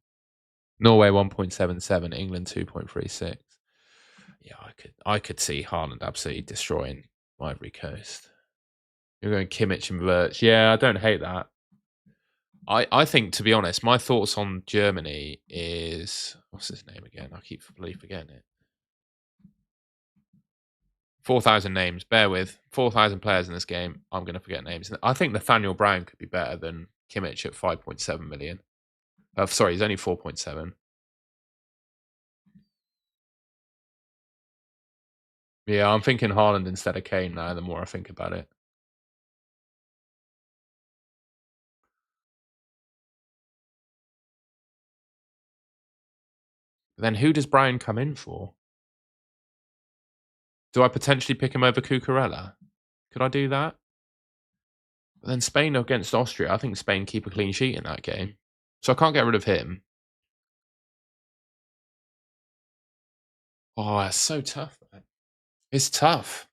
Norway 1.77, England 2.36. Yeah, I could see Haaland absolutely destroying Ivory Coast. You're going Kimmich and Wirtz. Yeah, I don't hate that. I think, to be honest, my thoughts on Germany is what's his name again? I keep forgetting it. 4,000 names. Bear with 4,000 players in this game. I'm going to forget names. I think Nathaniel Brown could be better than Kimmich at 5.7 million. Sorry, he's only 4.7. Yeah, I'm thinking Haaland instead of Kane now. The more I think about it. Then who does Brown come in for? Do I potentially pick him over Cucurella? Could I do that? But then Spain against Austria, I think Spain keep a clean sheet in that game. So I can't get rid of him. Oh, it's so tough, man. It's tough.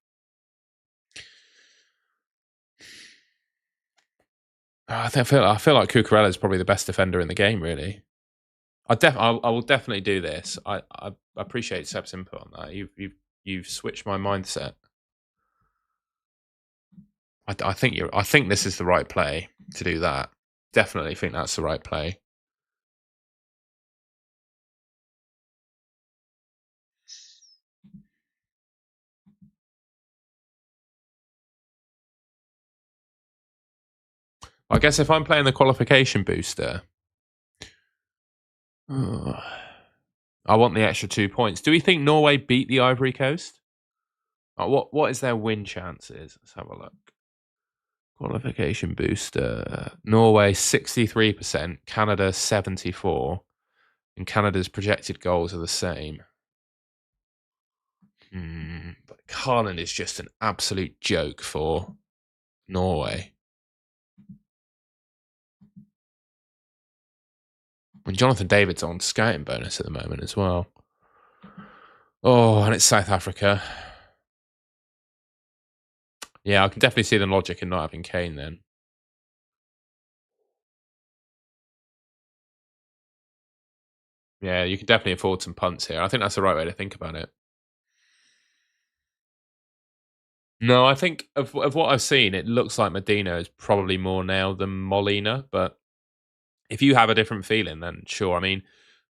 I feel like Cucurella is probably the best defender in the game, really. I will definitely do this. I appreciate Seb's input on that. You've switched my mindset. I think this is the right play to do that. Definitely think that's the right play. I guess if I'm playing the qualification booster, I want the extra 2 points. Do we think Norway beat the Ivory Coast? What is their win chances? Let's have a look. Qualification booster. Norway 63%, Canada 74%, and Canada's projected goals are the same. But Haaland is just an absolute joke for Norway. And Jonathan David's on scouting bonus at the moment as well. Oh, and it's South Africa. Yeah, I can definitely see the logic in not having Kane then. Yeah, you can definitely afford some punts here. I think that's the right way to think about it. No, I think of what I've seen, it looks like Medina is probably more now than Molina. But if you have a different feeling, then sure. I mean,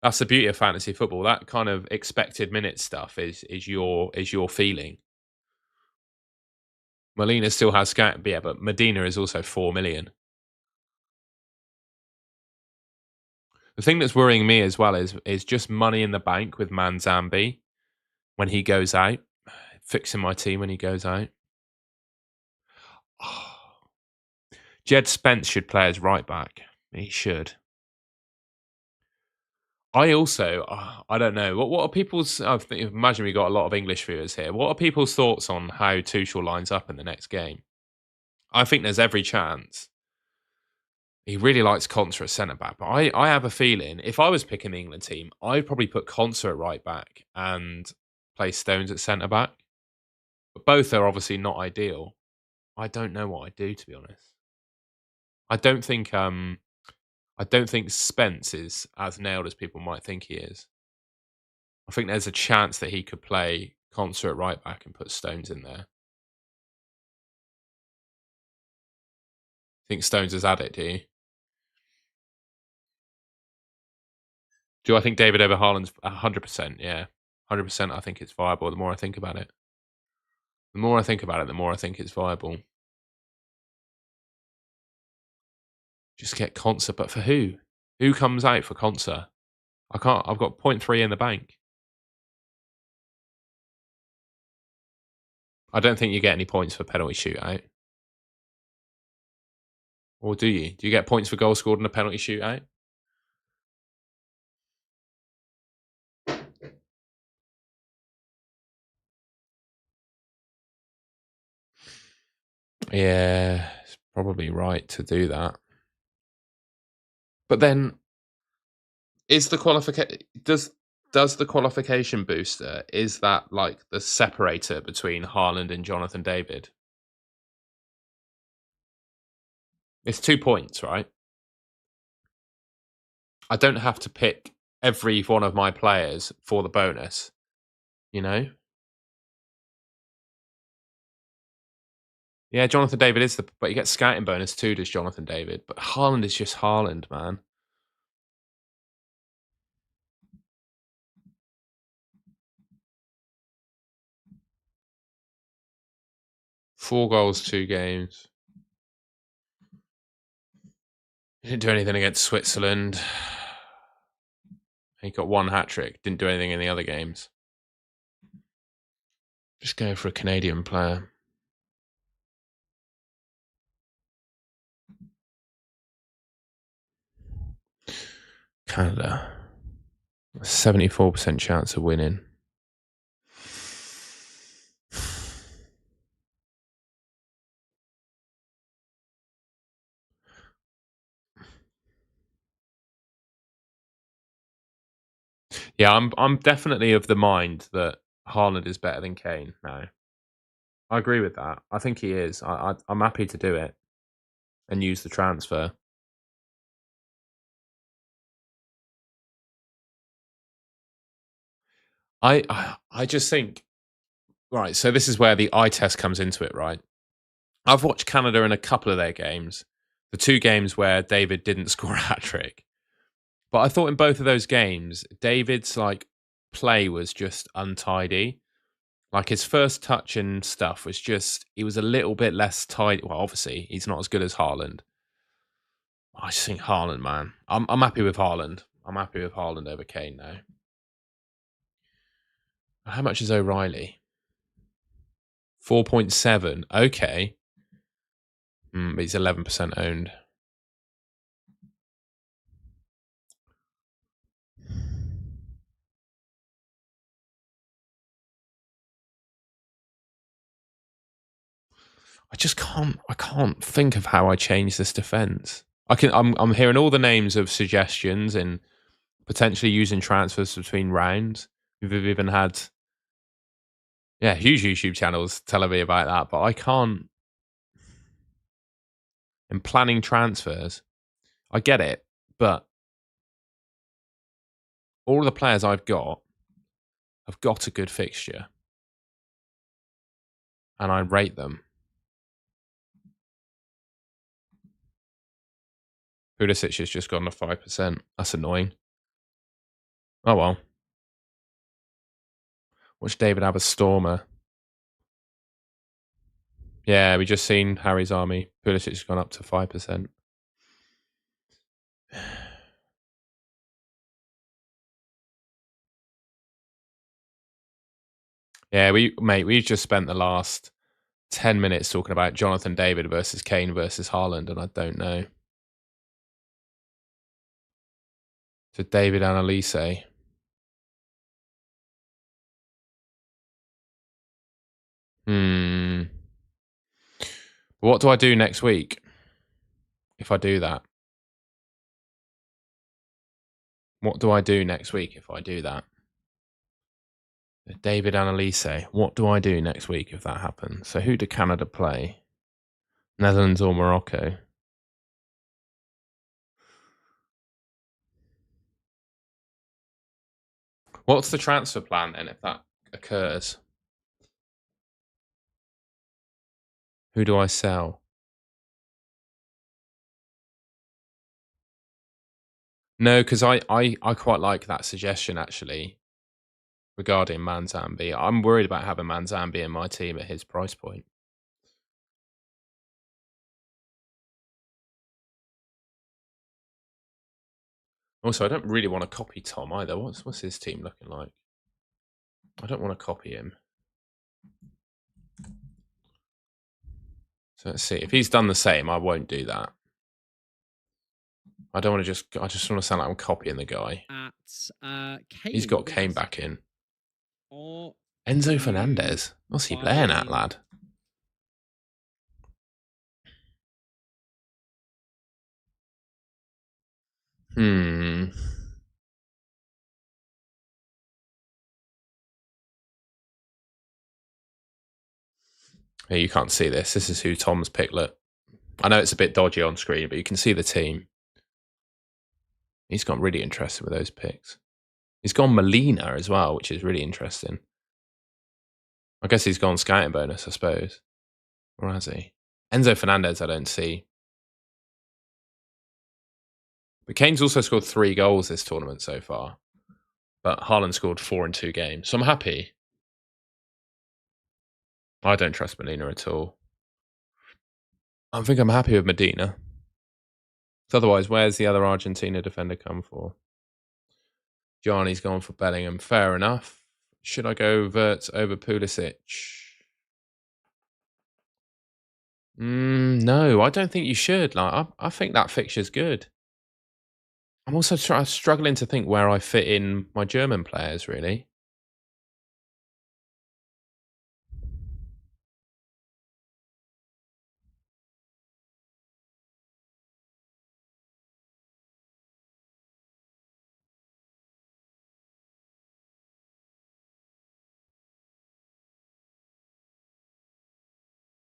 that's the beauty of fantasy football. That kind of expected minute stuff is your feeling. Molina still has scout, yeah, but Medina is also 4 million. The thing that's worrying me as well is just money in the bank with Manzambi when he goes out, fixing my team when he goes out. Jed Spence should play as right back. He should. I also, I don't know. What are people's? Imagine we got a lot of English viewers here. What are people's thoughts on how Tuchel lines up in the next game? I think there's every chance. He really likes Konsa at centre back, but I have a feeling if I was picking the England team, I'd probably put Konsa at right back and play Stones at centre back. But both are obviously not ideal. I don't know what I'd do, to be honest. I don't think I don't think Spence is as nailed as people might think he is. I think there's a chance that he could play Concert right back and put Stones in there. Think Stones has had it, do you? Do I think David over Haaland's 100%? Yeah. 100%. I think it's viable the more I think about it. The more I think about it, the more I think it's viable. Just get Concert, but for who? Who comes out for Concert? I can't. I've got point 0.3 in the bank. I don't think you get any points for penalty shootout. Or do you? Do you get points for goal scored in a penalty shootout? Yeah, it's probably right to do that. But then, is the qualification does the qualification booster, is that like the separator between Haaland and Jonathan David? It's 2 points, right? I don't have to pick every one of my players for the bonus, you know? Yeah, Jonathan David is but you get scouting bonus too, does Jonathan David. But Haaland is just Haaland, man. Four goals, 2 games. He didn't do anything against Switzerland. He got 1 hat trick. Didn't do anything in the other games. Just going for a Canadian player. Canada. 74% chance of winning. Yeah, I'm definitely of the mind that Haaland is better than Kane now. I agree with that. I think he is. I'm happy to do it and use the transfer. I just think, right, so this is where the eye test comes into it, right? I've watched Canada in a couple of their games. The 2 games where David didn't score a hat trick. But I thought in both of those games, David's like play was just untidy. Like his first touch and stuff was just, he was a little bit less tidy. Well, obviously, he's not as good as Haaland. I just think Haaland, man. I'm happy with Haaland. I'm happy with Haaland over Kane now. How much is O'Reilly? 4.7. Okay. But he's 11% owned. I can't think of how I change this defense. I'm hearing all the names of suggestions and potentially using transfers between rounds. We've even had huge YouTube channels telling me about that, but I can't. And planning transfers, I get it, but all of the players I've got have got a good fixture, and I rate them. Pulisic has just gone to 5%. That's annoying. Oh well. Watch David have a stormer. Yeah, we just seen Harry's army. Pulisic's gone up to 5%. Yeah, we just spent the last 10 minutes talking about Jonathan David versus Kane versus Haaland, and I don't know. To David Annalise. What do I do next week if I do that? What do I do next week if I do that? David Annalise. What do I do next week if that happens? So who do Canada play? Netherlands or Morocco? What's the transfer plan then if that occurs? Who do I sell? No, because I quite like that suggestion actually regarding Manzambi. I'm worried about having Manzambi in my team at his price point. Also, I don't really want to copy Tom either. What's his team looking like? I don't want to copy him. So let's see. If he's done the same, I won't do that. I don't want to I just want to sound like I'm copying the guy. At Kane. He's got Kane back in. Are Enzo you Fernandez. What's he playing at, buying- lad? Hmm. Yeah, you can't see this. This is who Tom's picked. Look. I know it's a bit dodgy on screen, but you can see the team. He's got really interested with those picks. He's gone Molina as well, which is really interesting. I guess he's gone scouting bonus, I suppose. Or has he? Enzo Fernandez, I don't see. But Kane's also scored 3 goals this tournament so far. But Haaland scored 4 in 2 games. So I'm happy. I don't trust Molina at all. I think I'm happy with Medina. So otherwise, where's the other Argentina defender come for? Gianni's gone for Bellingham. Fair enough. Should I go Wirtz over Pulisic? No, I don't think you should. Like, I think that fixture's good. I'm also struggling to think where I fit in my German players, really.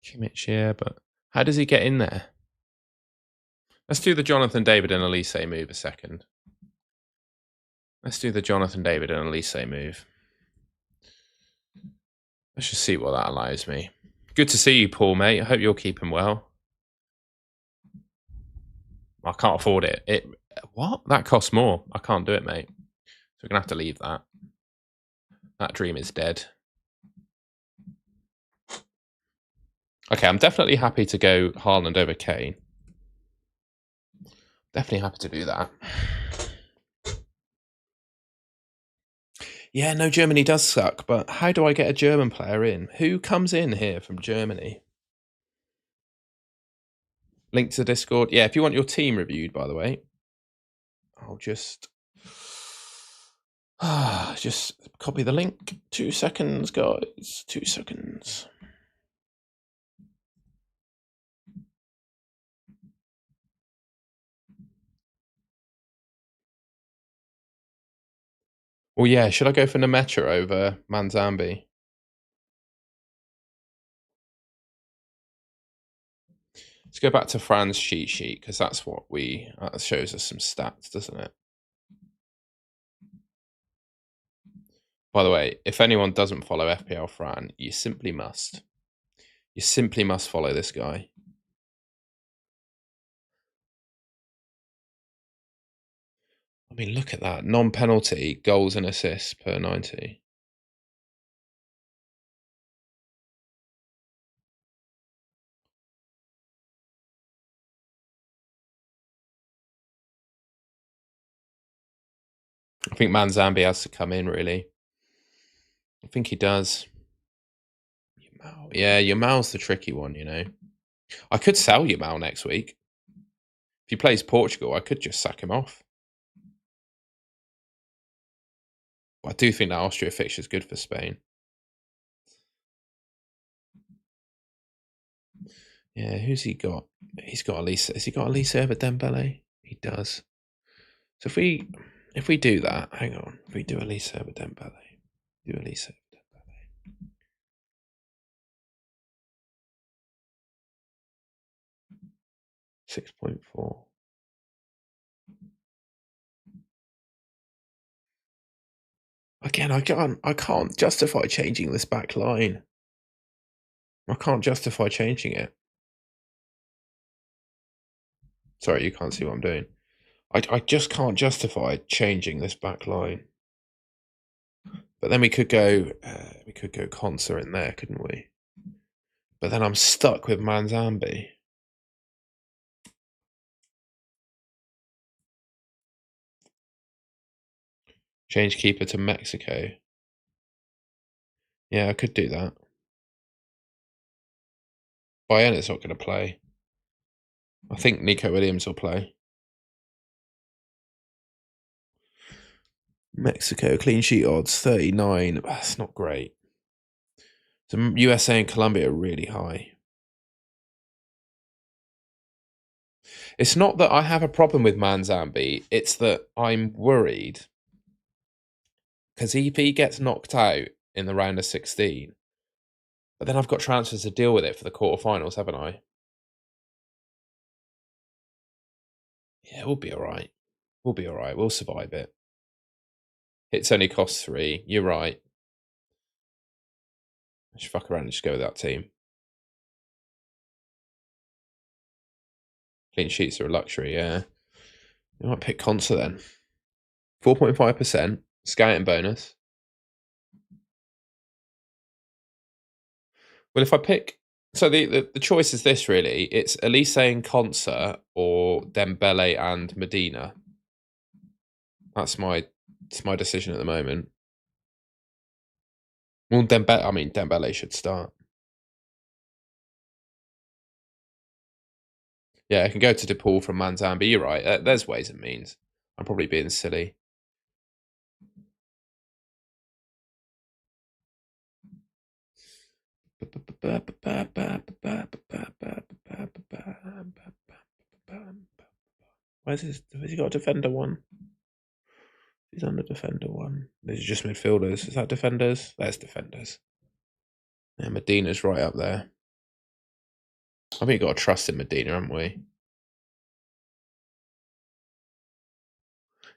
Kimmich, yeah, but how does he get in there? Let's do the Jonathan David and Elise move a second. Let's do the Jonathan David and Elise move. Let's just see what that allows me. Good to see you, Paul, mate. I hope you're keeping well. I can't afford it. What? That costs more. I can't do it, mate. So we're going to have to leave that. That dream is dead. Okay, I'm definitely happy to go Haaland over Kane. Definitely happy to do that. Yeah, no, Germany does suck, but how do I get a German player in? Who comes in here from Germany? Link to Discord. Yeah, if you want your team reviewed, by the way, I'll just copy the link. 2 seconds, guys. 2 seconds. Well, yeah, should I go for Nemecha over Manzambi? Let's go back to Fran's cheat sheet because that's what that shows us some stats, doesn't it? By the way, if anyone doesn't follow FPL Fran, you simply must. You simply must follow this guy. I mean, look at that. Non-penalty goals and assists per 90. I think Manzambi has to come in, really. I think he does. Yeah, Yamal's the tricky one, you know. I could sell Yamal next week. If he plays Portugal, I could just sack him off. I do think that Austria fixture is good for Spain. Yeah, who's he got? He's got Elisa. Has he got Elisa over Dembele? He does. So if we do that, hang on. If we do Elisa over Dembele, do Elisa over Dembele. 6.4. Again, I can't justify changing this back line. I can't justify changing it. Sorry, you can't see what I'm doing. I just can't justify changing this back line. But then we could go Conser in there, couldn't we? But then I'm stuck with Manzambi. Change keeper to Mexico. Yeah, I could do that. Bayernet's not going to play. I think Nico Williams will play. Mexico, clean sheet odds, 39. That's not great. So USA and Colombia are really high. It's not that I have a problem with Manzambi. It's that I'm worried. Because if he gets knocked out in the round of 16, but then I've got transfers to deal with it for the quarterfinals, haven't I? Yeah, we'll be all right. We'll be all right. We'll survive it. Hits only costs 3. You're right. I should fuck around and just go with that team. Clean sheets are a luxury, yeah. I might pick Concert then. 4.5%. Scouting bonus. Well, if I pick... So the choice is this, really. It's Elise and Concert or Dembele and Medina. That's my decision at the moment. Well, Dembele should start. Yeah, I can go to DePaul from Manzambi. You're right. There's ways and means. I'm probably being silly. Where's his? Has he got a defender one? He's under defender one. These are just midfielders. Is that defenders? There's defenders. Yeah, Medina's right up there. I think you've got to trust in Medina, haven't we?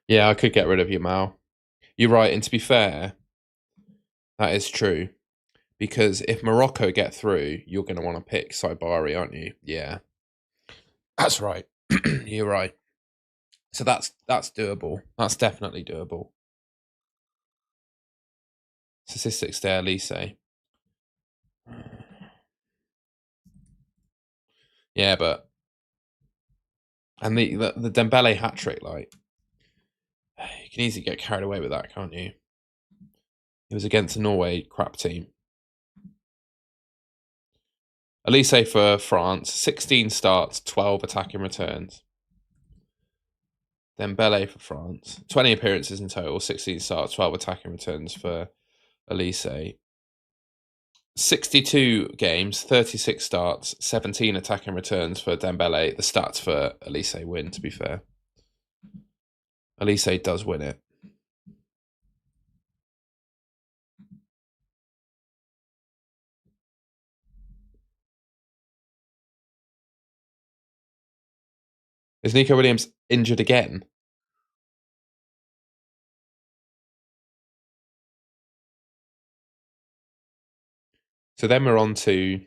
Yeah, I could get rid of Yamal. You're right, and to be fair, that is true. Because if Morocco get through, you're going to want to pick Saibari, aren't you? Yeah. That's right. You're right. So that's doable. That's definitely doable. Statistics there, Lise. Yeah, but and the Dembele hat trick, like you can easily get carried away with that, can't you? It was against a Norway crap team. Elise for France, 16 starts, 12 attacking returns. Dembele for France, 20 appearances in total, 16 starts, 12 attacking returns for Elise. 62 games, 36 starts, 17 attacking returns for Dembele. The stats for Elise win, to be fair. Elise does win it. Is Nico Williams injured again? So then we're on to...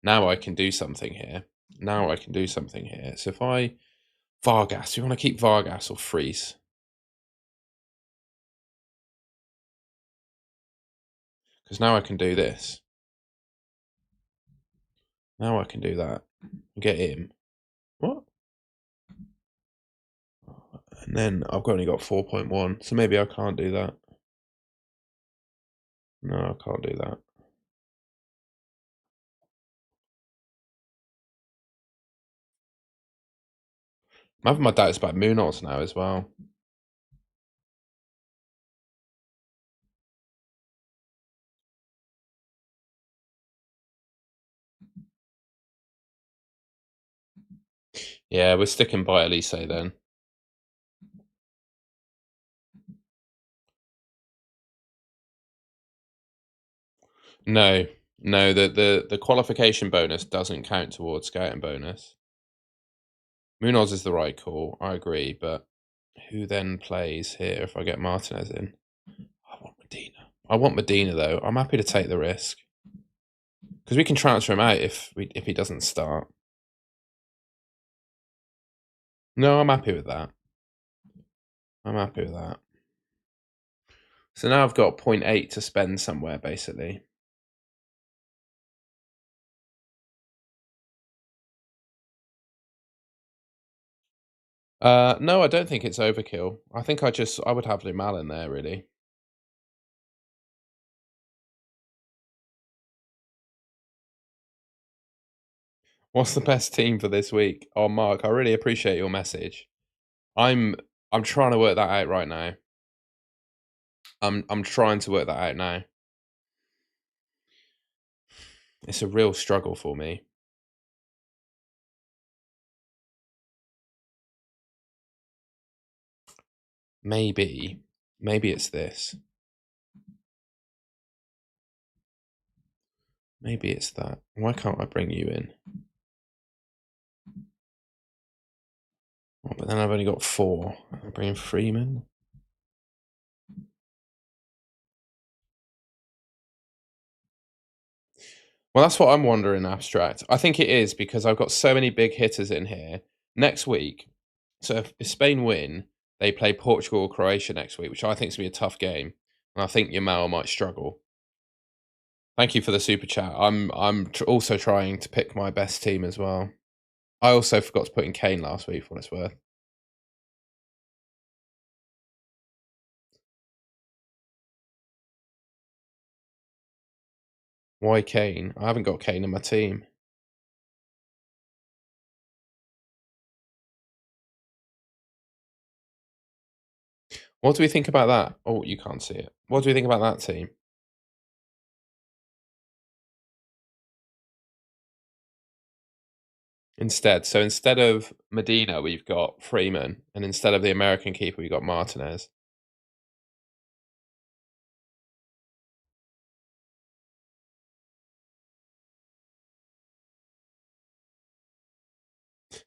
Now I can do something here. So if I... Vargas, do you want to keep Vargas or Freeze? Because now I can do this. Now I can do that. Get him. What? And then I've only got 4.1, so maybe I can't do that. No, I can't do that. I'm having my doubts about Munoz now as well. Yeah, we're sticking by Elise then. No, the qualification bonus doesn't count towards scouting bonus. Munoz is the right call, I agree, but who then plays here if I get Martinez in? I want Medina. I want Medina though. I'm happy to take the risk because we can transfer him out if he doesn't start. No, I'm happy with that. I'm happy with that. So now I've got 0.8 to spend somewhere, basically. No, I don't think it's overkill. I think I would have Limal in there, really. What's the best team for this week? Oh, Mark, I really appreciate your message. I'm I'm trying to work that out right now. I'm trying to work that out now. It's a real struggle for me. Maybe it's this. Maybe it's that. Why can't I bring you in? Oh, but then I've only got 4. I'll bring in Freeman. Well, that's what I'm wondering, abstract. I think it is because I've got so many big hitters in here. Next week, so if Spain win, they play Portugal or Croatia next week, which I think is going to be a tough game. And I think Yamal might struggle. Thank you for the super chat. I'm also trying to pick my best team as well. I also forgot to put in Kane last week, for what it's worth. Why Kane? I haven't got Kane in my team. What do we think about that? Oh, you can't see it. What do we think about that team? So instead of Medina, we've got Freeman, and instead of the American keeper, we've got Martinez.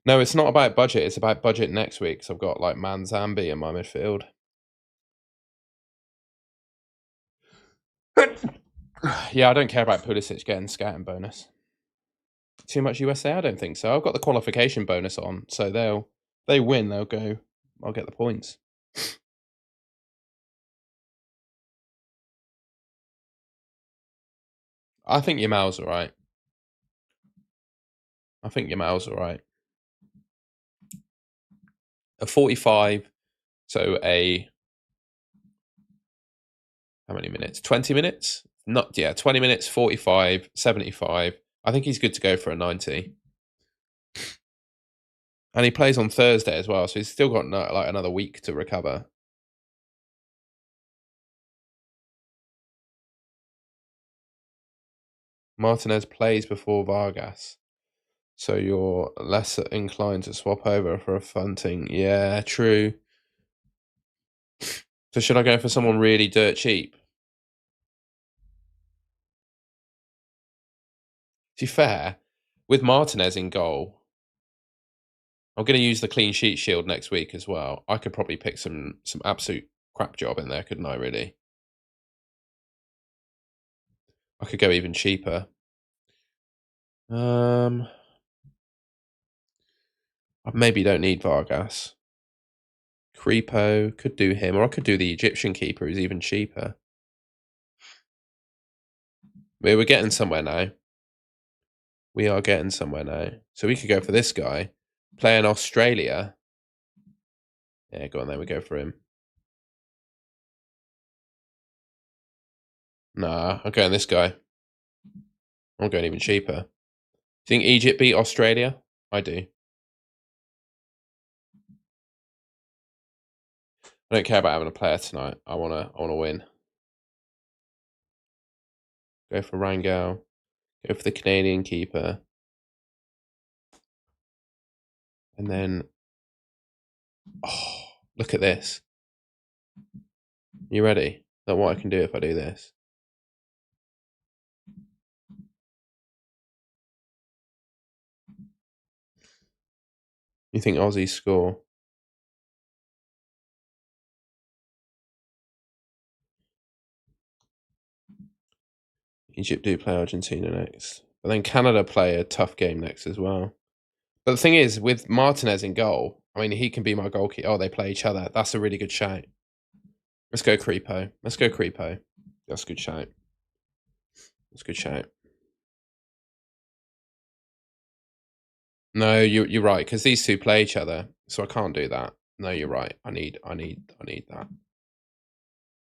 No, it's not about budget. It's about budget next week. So I've got like Manzambi in my midfield. Yeah, I don't care about Pulisic getting scouting bonus. Too much USA? I don't think so. I've got the qualification bonus on, so they win, they'll go. I'll get the points. I think Yamal's all right. I think Yamal's all right. A 45, so a how many minutes? 20 minutes? Not 20 minutes, 45, 75. I think he's good to go for a 90. And he plays on Thursday as well, so he's still got like another week to recover. Martinez plays before Vargas, so you're less inclined to swap over for a Funting. Yeah, true. So should I go for someone really dirt cheap? To be fair, with Martinez in goal, I'm going to use the clean sheet shield next week as well. I could probably pick some absolute crap job in there, couldn't I? Really, I could go even cheaper. I maybe don't need Vargas. Creepo could do him, or I could do the Egyptian keeper, who's even cheaper. We're getting somewhere now. We are getting somewhere now. So we could go for this guy. Play in Australia. Yeah, go on then. We go for him. Nah, I'm going this guy. I'm going even cheaper. Do you think Egypt beat Australia? I do. I don't care about having a player tonight. I wanna win. Go for Rangel. Go for the Canadian keeper. And then look at this. You ready? That what I can do if I do this. You think Aussie score? Egypt do play Argentina next. But then Canada play a tough game next as well. But the thing is, with Martinez in goal, I mean, he can be my goalkeeper. Oh, they play each other. That's a really good shout. Let's go Creepo. Let's go Creepo. That's a good shout. That's a good shout. No, you're right, because these two play each other, so I can't do that. No, you're right. I need that.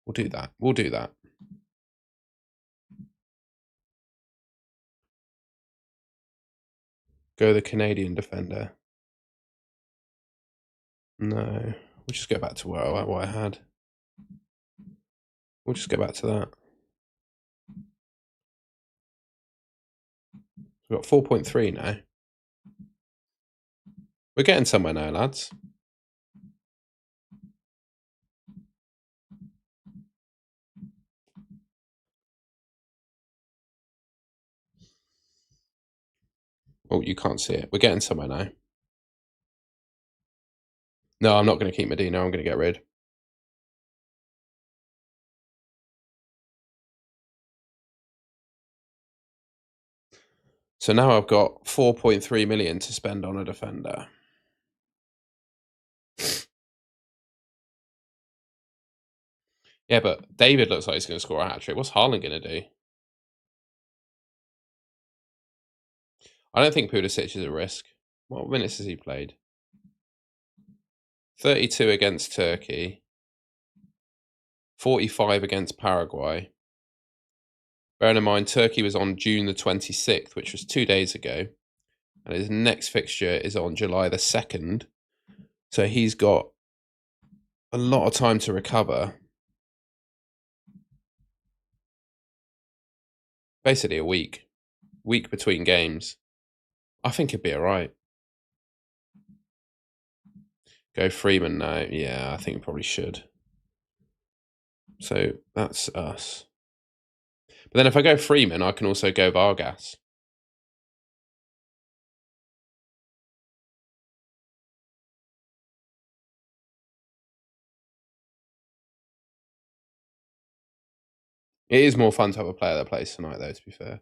We'll do that. We'll do that. Go the Canadian defender. No, we'll just go back to what I had. We'll just go back to that. We've got 4.3 now. We're getting somewhere now, lads. Oh, you can't see it. We're getting somewhere now. No, I'm not going to keep Medina. I'm going to get rid. So now I've got 4.3 million to spend on a defender. Yeah, but David looks like he's going to score a hat-trick. What's Haaland going to do? I don't think Pulisic is a risk. What minutes has he played? 32 against Turkey. 45 against Paraguay. Bearing in mind, Turkey was on June the 26th, which was 2 days ago. And his next fixture is on July the 2nd. So he's got a lot of time to recover. Basically a week. Week between games. I think he'd be all right. Go Freeman now. Yeah, I think we probably should. So that's us. But then if I go Freeman, I can also go Vargas. It is more fun to have a player that plays tonight, though, to be fair.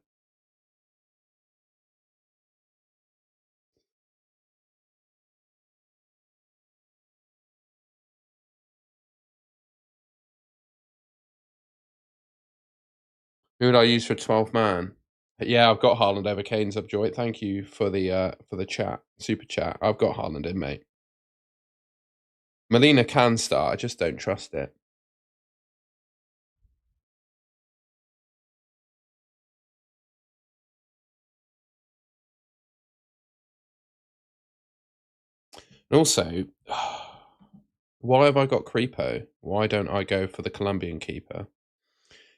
Who would I use for 12 man? Yeah, I've got Haaland over Kane's up, Joy. Thank you for the chat, super chat. I've got Haaland in, mate. Molina can start. I just don't trust it. And also, why have I got Creepo? Why don't I go for the Colombian keeper?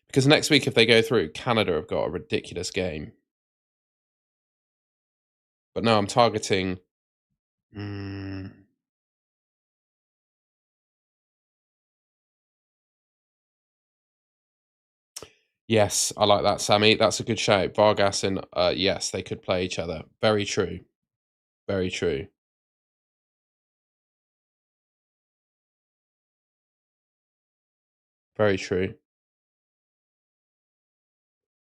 Because next week, if they go through, Canada have got a ridiculous game. But no, I'm targeting. Yes, I like that, Sammy. That's a good shout. Vargas and yes, they could play each other. Very true. Very true. Very true.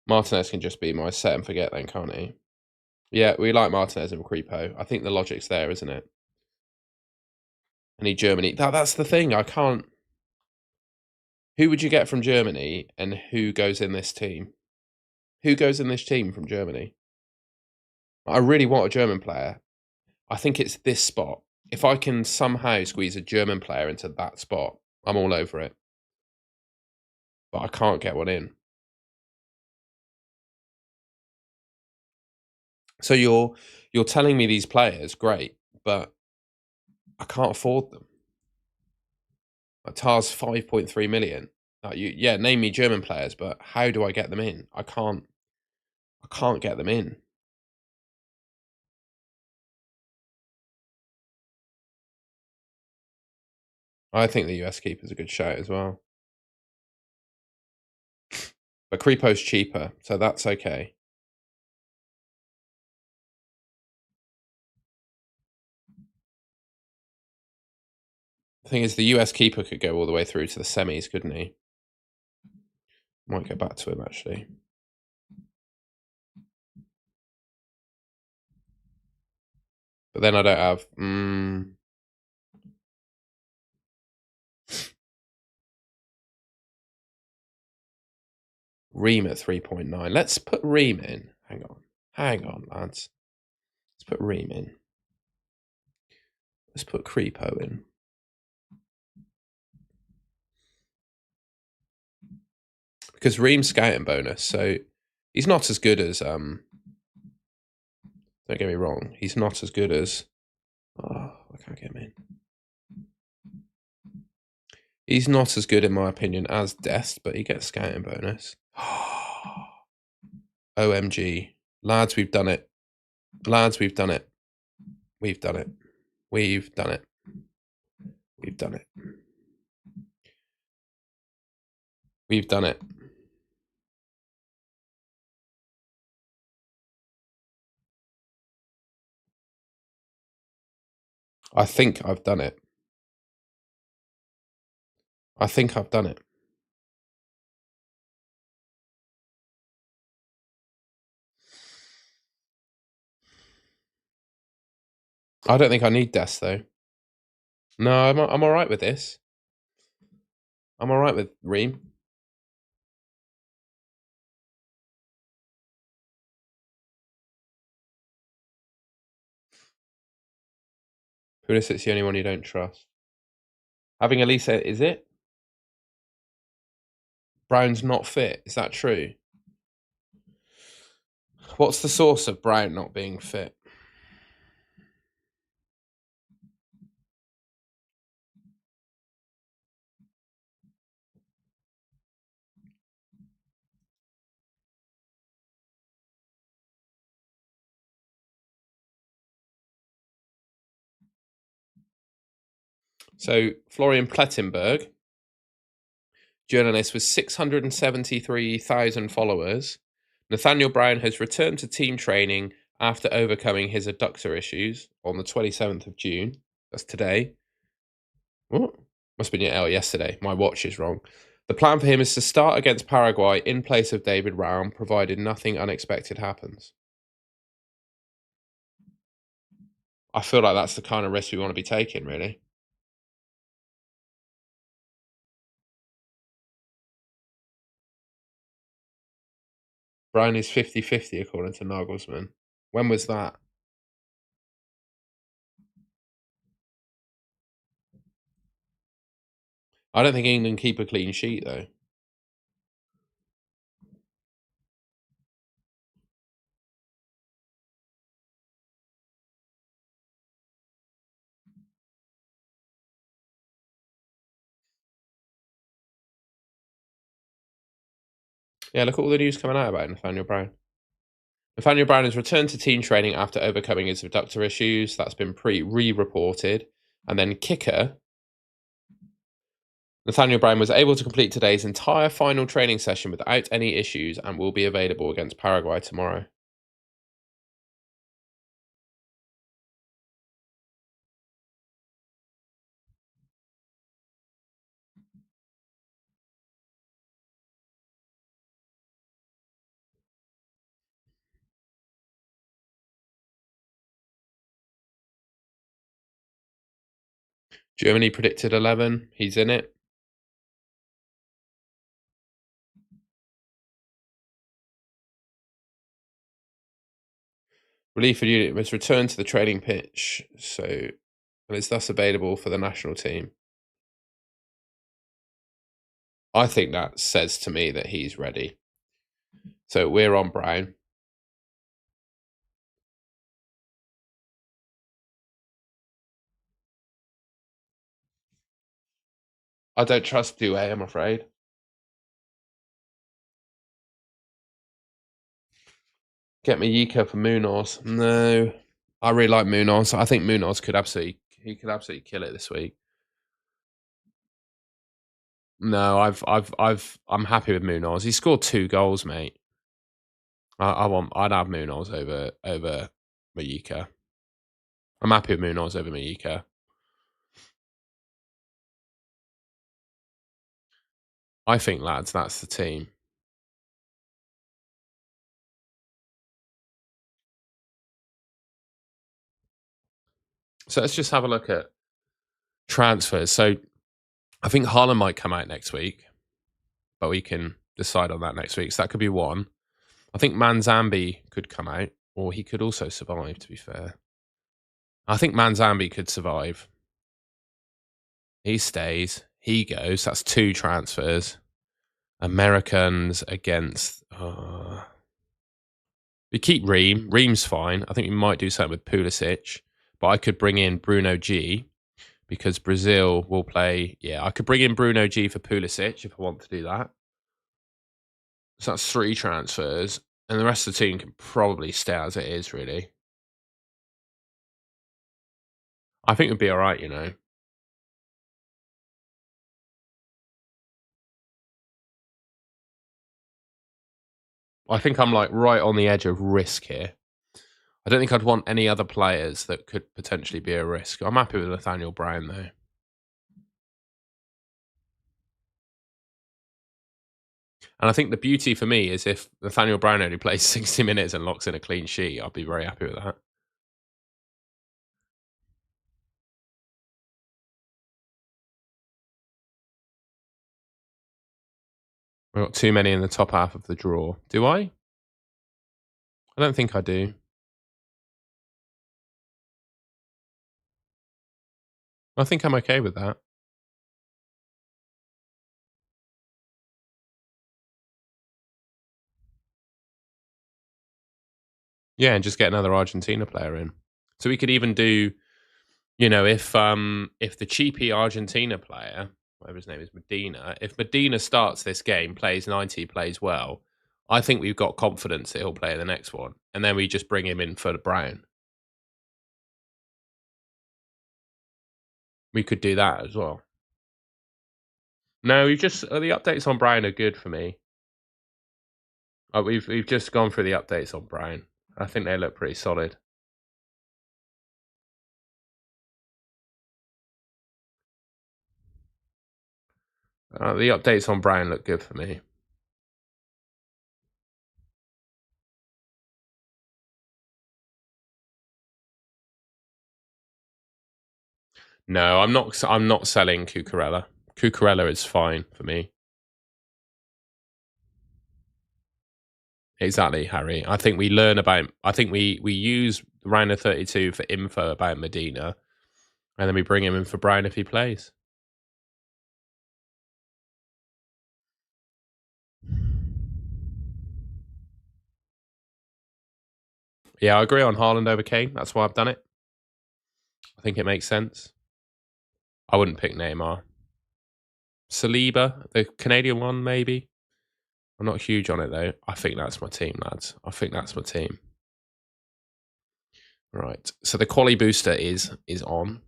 Martinez can just be my set and forget then, can't he? Yeah, we like Martinez and Creepo. I think the logic's there, isn't it? I need Germany. That's the thing. I can't. Who would you get from Germany and who goes in this team? Who goes in this team from Germany? I really want a German player. I think it's this spot. If I can somehow squeeze a German player into that spot, I'm all over it. But I can't get one in. So you're telling me these players, great, but I can't afford them. Like Tar's 5.3 million. Like name me German players, but how do I get them in? I can't get them in. I think the US keeper's a good shout as well. But Creepo's cheaper, so that's okay. The thing is, the US keeper could go all the way through to the semis, couldn't he? Might go back to him, actually. But then I don't have. Ream at 3.9. Let's put Ream in. Hang on, lads. Let's put Ream in. Let's put Creepo in. Because Ream's scouting bonus, so he's not as good as don't get me wrong, he's not as good as I can't get him in. He's not as good in my opinion as Dest, but he gets scouting bonus. OMG. Lads, we've done it. Lads, we've done it. We've done it. We've done it. We've done it. We've done it. I think I've done it. I think I've done it. I don't think I need Dest though. No, I'm all right with this. I'm all right with Ream. Pulisic's the only one you don't trust. Having Elisa, is it? Brown's not fit. Is that true? What's the source of Brown not being fit? So Florian Plettenberg, journalist with 673,000 followers. Nathaniel Brown has returned to team training after overcoming his adductor issues on the 27th of June. That's today. What? Must have been yesterday. My watch is wrong. The plan for him is to start against Paraguay in place of David Raum, provided nothing unexpected happens. I feel like that's the kind of risk we want to be taking, really. Brown is 50-50 according to Nagelsmann. When was that? I don't think England keep a clean sheet, though. Yeah, look at all the news coming out about Nathaniel Brown. Nathaniel Brown has returned to team training after overcoming his abductor issues. That's been re-reported. And then kicker, Nathaniel Brown was able to complete today's entire final training session without any issues and will be available against Paraguay tomorrow. Germany predicted 11. He's in it. Relief unit was returned to the training pitch, so is thus available for the national team. I think that says to me that he's ready. So we're on Brown. I don't trust Due, I'm afraid. Get me Yika for Munoz. No, I really like Munoz. I think Munoz could absolutely kill it this week. No, I'm happy with Munoz. He scored 2 goals, mate. I'd have Munoz over Mayika. I'm happy with Munoz over Mayika. I think, lads, that's the team. So let's just have a look at transfers. So I think Haaland might come out next week, but we can decide on that next week. So that could be one. I think Manzambi could come out, or he could also survive, to be fair. I think Manzambi could survive. He stays. He goes. That's 2 transfers. Americans against... we keep Ream. Ream's fine. I think we might do something with Pulisic. But I could bring in Bruno G, because Brazil will play... Yeah, I could bring in Bruno G for Pulisic if I want to do that. So that's 3 transfers. And the rest of the team can probably stay as it is, really. I think it'd be all right, you know. I think I'm like right on the edge of risk here. I don't think I'd want any other players that could potentially be a risk. I'm happy with Nathaniel Brown, though. And I think the beauty for me is if Nathaniel Brown only plays 60 minutes and locks in a clean sheet, I'll be very happy with that. I've got too many in the top half of the draw. Do I? I don't think I do. I think I'm okay with that. Yeah, and just get another Argentina player in. So we could even do, you know, if the cheapy Argentina player, whatever his name is, Medina, if Medina starts this game, plays 90, plays well, I think we've got confidence that he'll play the next one. And then we just bring him in for Brown. We could do that as well. No, we've just the updates on Brown are good for me. We've just gone through the updates on Brown. I think they look pretty solid. The updates on Brown look good for me. No, I'm not. I'm not selling Cucurella. Cucurella is fine for me. Exactly, Harry. I think we learn about. I think we use round of 32 for info about Medina, and then we bring him in for Brown if he plays. Yeah, I agree on Haaland over Kane. That's why I've done it. I think it makes sense. I wouldn't pick Neymar. Saliba, the Canadian one, maybe. I'm not huge on it though. I think that's my team, lads. I think that's my team. Right. So the quali booster is on.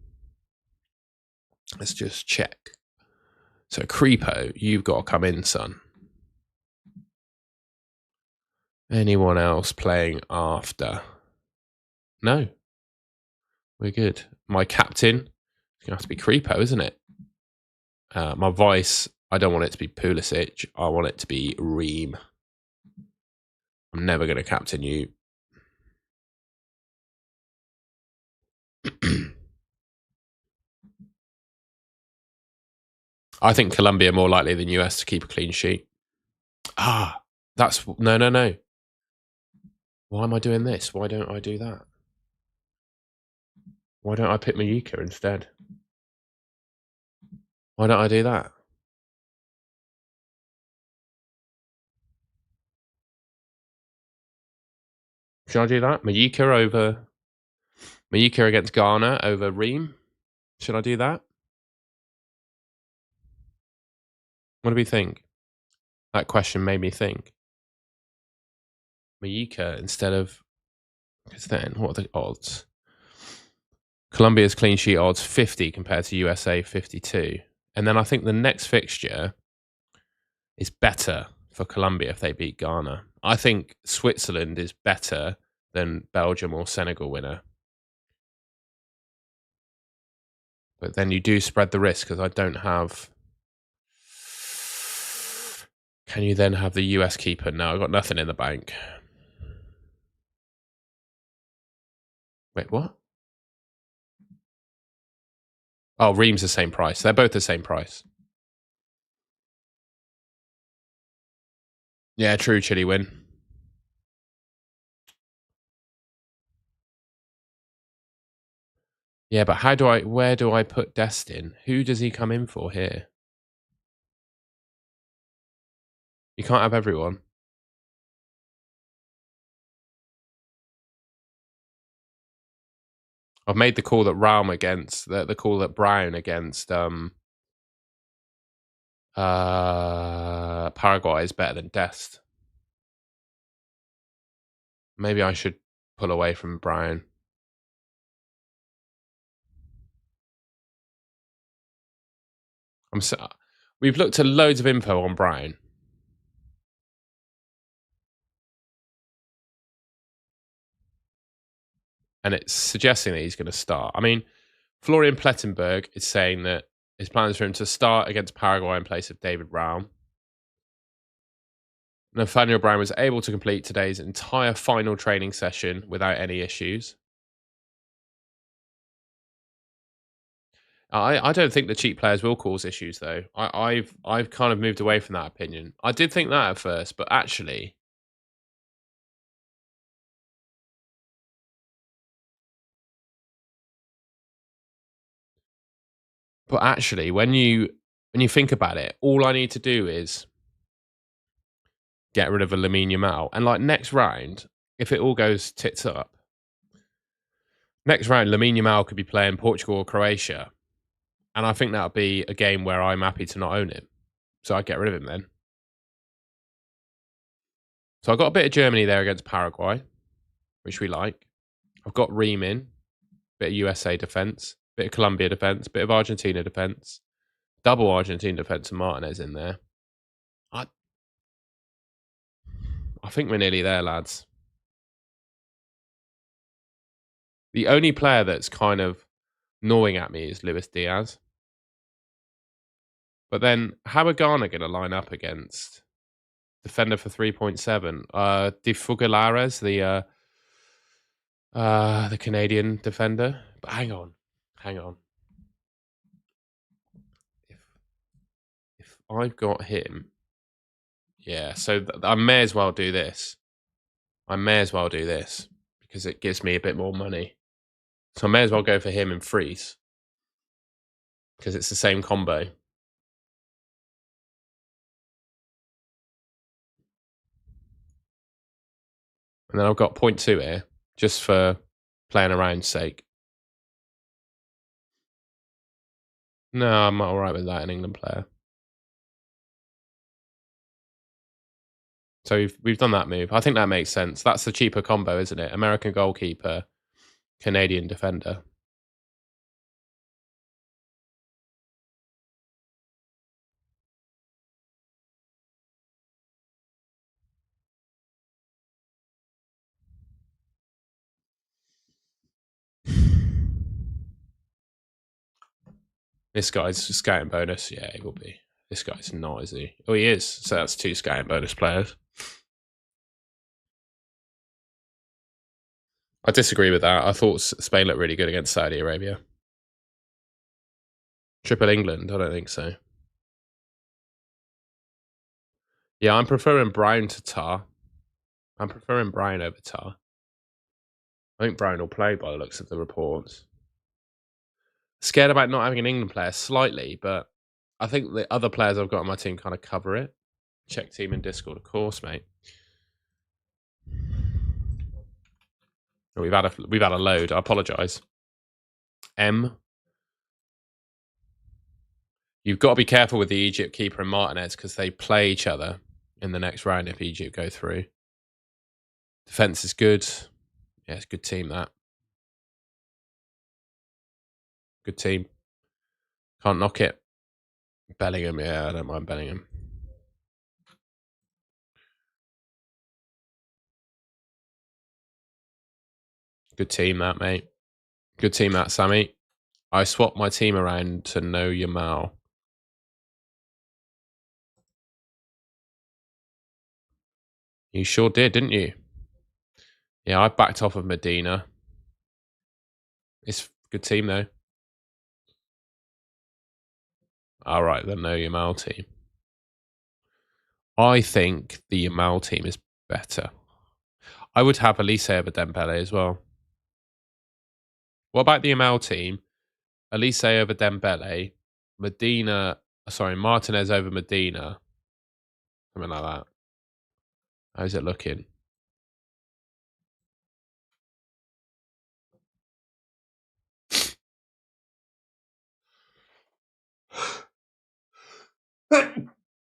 Let's just check. So Creepo, you've got to come in, son. Anyone else playing after? No. We're good. My captain is going to have to be Creepo, isn't it? My vice, I don't want it to be Pulisic. I want it to be Ream. I'm never going to captain you. I think Colombia more likely than US to keep a clean sheet. That's no. Why am I doing this? Why don't I do that? Why don't I pick Mayuka instead? Why don't I do that? Should I do that? Mayuka against Ghana over Ream? Should I do that? What do we think? That question made me think. Mayuka instead of... Because then, what are the odds? Colombia's clean sheet odds 50 compared to USA 52. And then I think the next fixture is better for Colombia if they beat Ghana. I think Switzerland is better than Belgium or Senegal winner. But then you do spread the risk because I don't have... Can you then have the US keeper? No, I've got nothing in the bank. Wait, what? Oh, Ream's the same price. They're both the same price. Yeah, true. Chile win. Yeah, but where do I put Destin? Who does he come in for here? You can't have everyone. I've made the call that Raum against the call that Brown against Paraguay is better than Dest. Maybe I should pull away from Brown. We've looked at loads of info on Brown. And it's suggesting that he's going to start. I mean, Florian Plettenberg is saying that his plan is for him to start against Paraguay in place of David Raum. Nathaniel Brown was able to complete today's entire final training session without any issues. I don't think the cheap players will cause issues, though. I've kind of moved away from that opinion. I did think that at first, but actually, when you think about it, all I need to do is get rid of a Lamine Yamal, and like next round, if it all goes tits up, next round Lamine Yamal could be playing Portugal or Croatia, and I think that'll be a game where I'm happy to not own him, so I'd get rid of him then. So I got a bit of Germany there against Paraguay, which we like. I've got Ream in, bit of USA defense, bit of Colombia defense, bit of Argentina defense, double Argentina defense and Martinez in there. I think we're nearly there, lads. The only player that's kind of gnawing at me is Luis Diaz. But then, how are Ghana going to line up against defender for 3.7? De Fugalares, the Canadian defender. But hang on. If I've got him, yeah. So I may as well do this. Because it gives me a bit more money. So I may as well go for him and freeze because it's the same combo. And then I've got 0.2 here just for playing around's sake. No, I'm all right with that, an England player. So we've done that move. I think that makes sense. That's the cheaper combo, isn't it? American goalkeeper, Canadian defender. This guy's scouting bonus. Yeah, he will be. This guy's not, is he? Oh, he is. So that's 2 scouting bonus players. I disagree with that. I thought Spain looked really good against Saudi Arabia. Triple England? I don't think so. Yeah, I'm preferring Brown to Tar. I'm preferring Brown over Tar. I think Brown will play by the looks of the reports. Scared about not having an England player slightly, but I think the other players I've got on my team kind of cover it. Check team in Discord, of course, mate. We've had a load. I apologise. M. You've got to be careful with the Egypt keeper and Martinez because they play each other in the next round if Egypt go through. Defense is good. Yeah, it's a good team, that. Good team. Can't knock it. Bellingham, yeah, I don't mind Bellingham. Good team, that, mate. Good team, that, Sammy. I swapped my team around to know Yamal. You sure did, didn't you? Yeah, I backed off of Medina. It's a good team, though. All right, then no Yamal team. I think the Yamal team is better. I would have Elise over Dembele as well. What about the Yamal team? Elise over Dembele, Martinez over Medina, something like that. How's it looking?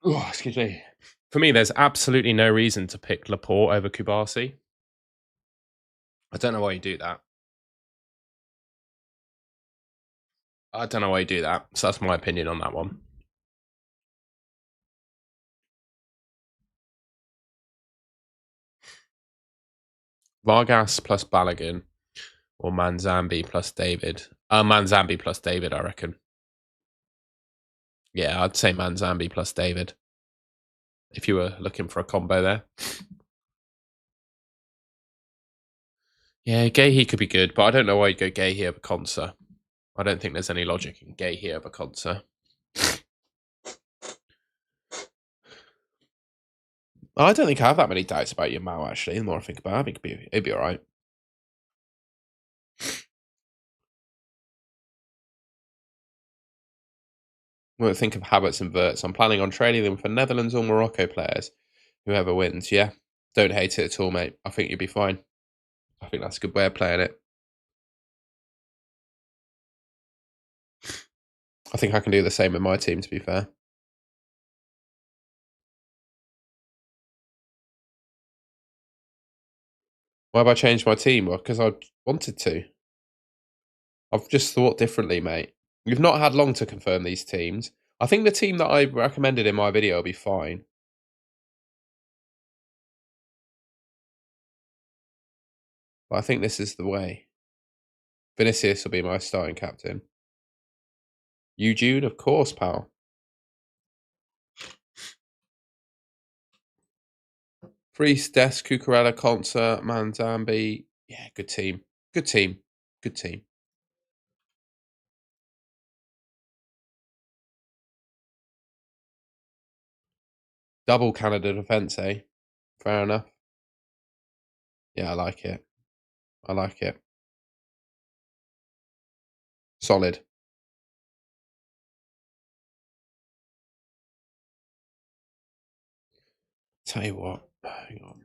Oh, excuse me. For me, there's absolutely no reason to pick Laporte over Kubasi. I don't know why you do that. I don't know why you do that. So that's my opinion on that one. Vargas plus Balogun or Manzambi plus David. Manzambi plus David, I reckon. Yeah, I'd say Manzambi plus David. If you were looking for a combo there. Yeah, Gahey could be good, but I don't know why you'd go Gahey over Konsa. I don't think there's any logic in Gahey over Konsa. I don't think I have that many doubts about Yamal, actually. The more I think about it, I think it'd be all right. When I think of Havertz and Verts, I'm planning on trading them for Netherlands or Morocco players. Whoever wins, yeah. Don't hate it at all, mate. I think you'll be fine. I think that's a good way of playing it. I think I can do the same with my team, to be fair. Why have I changed my team? Well, because I wanted to. I've just thought differently, mate. You've not had long to confirm these teams. I think the team that I recommended in my video will be fine. But I think this is the way. Vinicius will be my starting captain. Eugene, of course, pal. Freeze, Des, Cucurella, Concert, Manzambi. Yeah, good team. Good team. Good team. Double Canada defence, eh? Fair enough. Yeah, I like it. I like it. Solid. Tell you what. Hang on.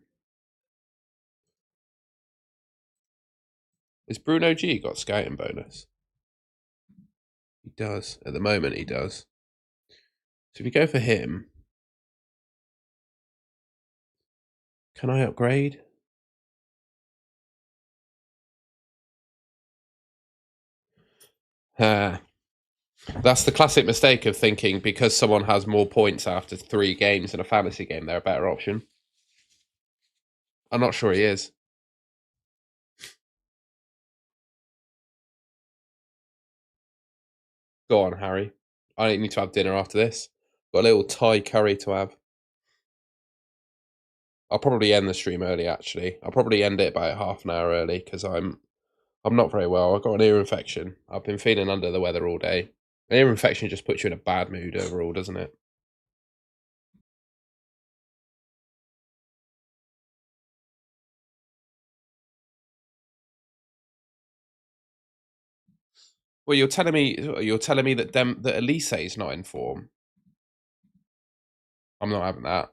Has Bruno G got scouting bonus? He does. At the moment, he does. So if you go for him, can I upgrade? That's the classic mistake of thinking because someone has more points after 3 games in a fantasy game, they're a better option. I'm not sure he is. Go on, Harry. I need to have dinner after this. Got a little Thai curry to have. I'll probably end the stream early, actually. I'll probably end it about half an hour early because I'm not very well. I've got an ear infection. I've been feeling under the weather all day. An ear infection just puts you in a bad mood overall, doesn't it? Well, you're telling me that Elise is not in form. I'm not having that.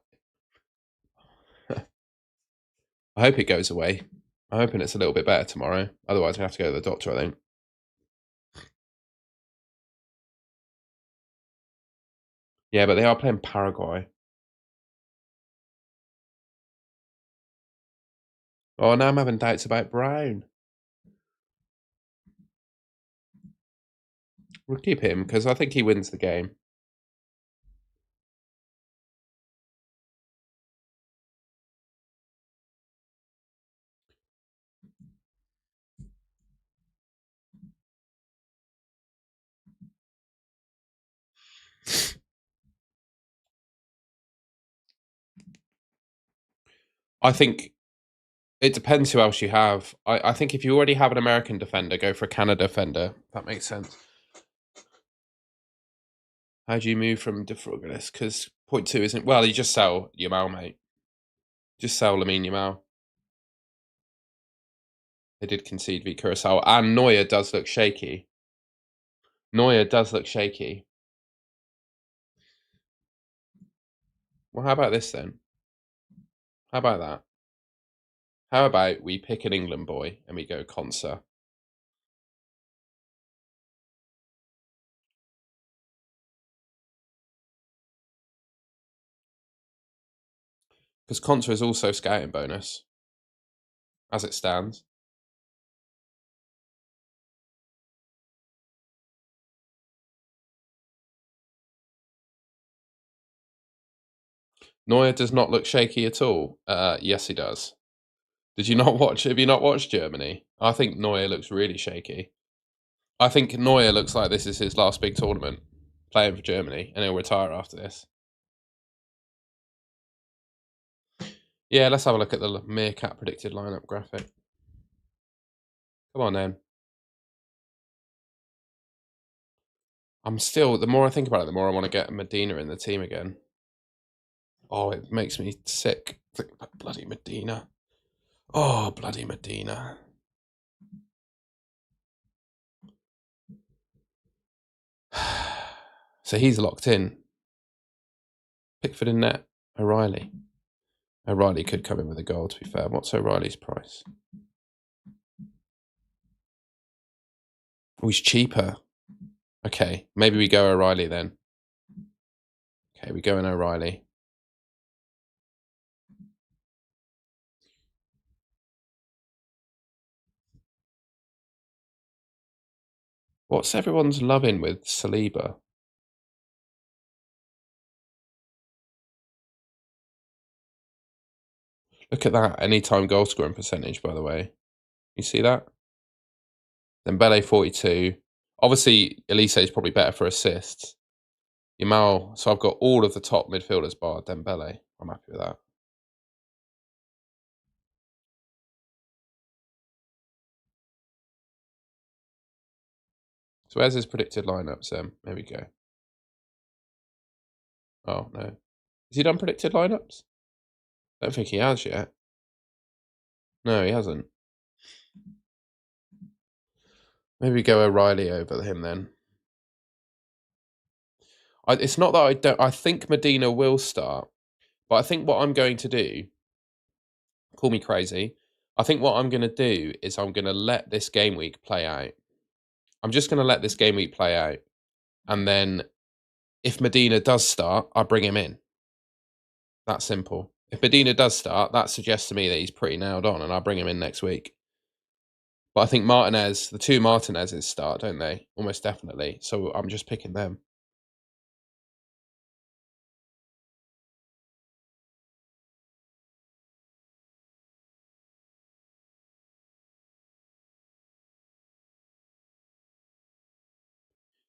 I hope it goes away. I'm hoping it's a little bit better tomorrow. Otherwise, I have to go to the doctor, I think. Yeah, but they are playing Paraguay. Oh, now I'm having doubts about Brown. We'll keep him because I think he wins the game. I think it depends who else you have. I think if you already have an American defender, go for a Canada defender. That makes sense. How do you move from Defrogulus? Because point two isn't... Well, you just sell Yamal, mate. Just sell Lamine Yamal. They did concede v Curacao. And Neuer does look shaky. Neuer does look shaky. Well, how about this then? How about that? How about we pick an England boy and we go Conser? Because Conser is also scouting bonus, as it stands. Neuer does not look shaky at all. Yes, he does. Did you not watch? Have you not watched Germany? I think Neuer looks really shaky. I think Neuer looks like this is his last big tournament, playing for Germany, and he'll retire after this. Yeah, let's have a look at the Meerkat predicted lineup graphic. Come on, then. I'm still, the more I think about it, the more I want to get Medina in the team again. Oh, it makes me sick. Think about bloody Medina. Oh, bloody Medina. So he's locked in. Pickford in net. O'Reilly. O'Reilly could come in with a goal, to be fair. What's O'Reilly's price? Oh, he's cheaper. Okay, maybe we go O'Reilly then. Okay, we go in O'Reilly. What's everyone's loving with Saliba? Look at that anytime goal scoring percentage, by the way. You see that? Dembele 42. Obviously, Elise is probably better for assists. Yamal. So I've got all of the top midfielders bar Dembele. I'm happy with that. So where's his predicted lineup, Sam? There we go. Oh, no. Has he done predicted lineups? I don't think he has yet. No, he hasn't. Maybe we go O'Reilly over him then. It's not that I don't... I think Medina will start. But I think what I'm going to do... Call me crazy. I think what I'm going to do is I'm going to let this game week play out. I'm just going to let this game week play out. And then if Medina does start, I bring him in. That simple. If Medina does start, that suggests to me that he's pretty nailed on, and I'll bring him in next week. But I think Martinez, the two Martinez's start, don't they? Almost definitely. So I'm just picking them.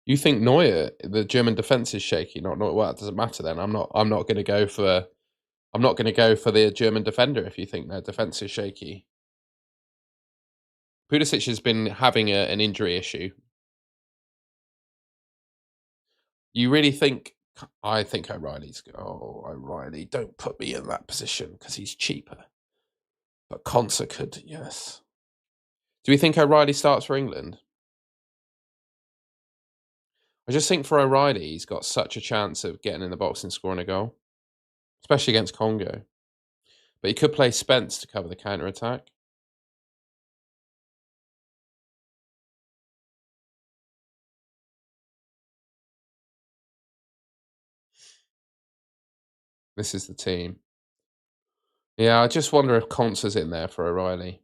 You think Neuer, the German defense is shaky? Not Neuer. Well, it doesn't matter then. I'm not going to go for. I'm not going to go for the German defender if you think their defense is shaky. Pulisic has been having an injury issue. You really think? I think O'Reilly's. Oh, O'Reilly! Don't put me in that position because he's cheaper. But Konsa could, yes. Do we think O'Reilly starts for England? I just think for O'Reilly, he's got such a chance of getting in the box and scoring a goal, especially against Congo. But he could play Spence to cover the counter attack. This is the team. Yeah, I just wonder if Konsa's in there for O'Reilly.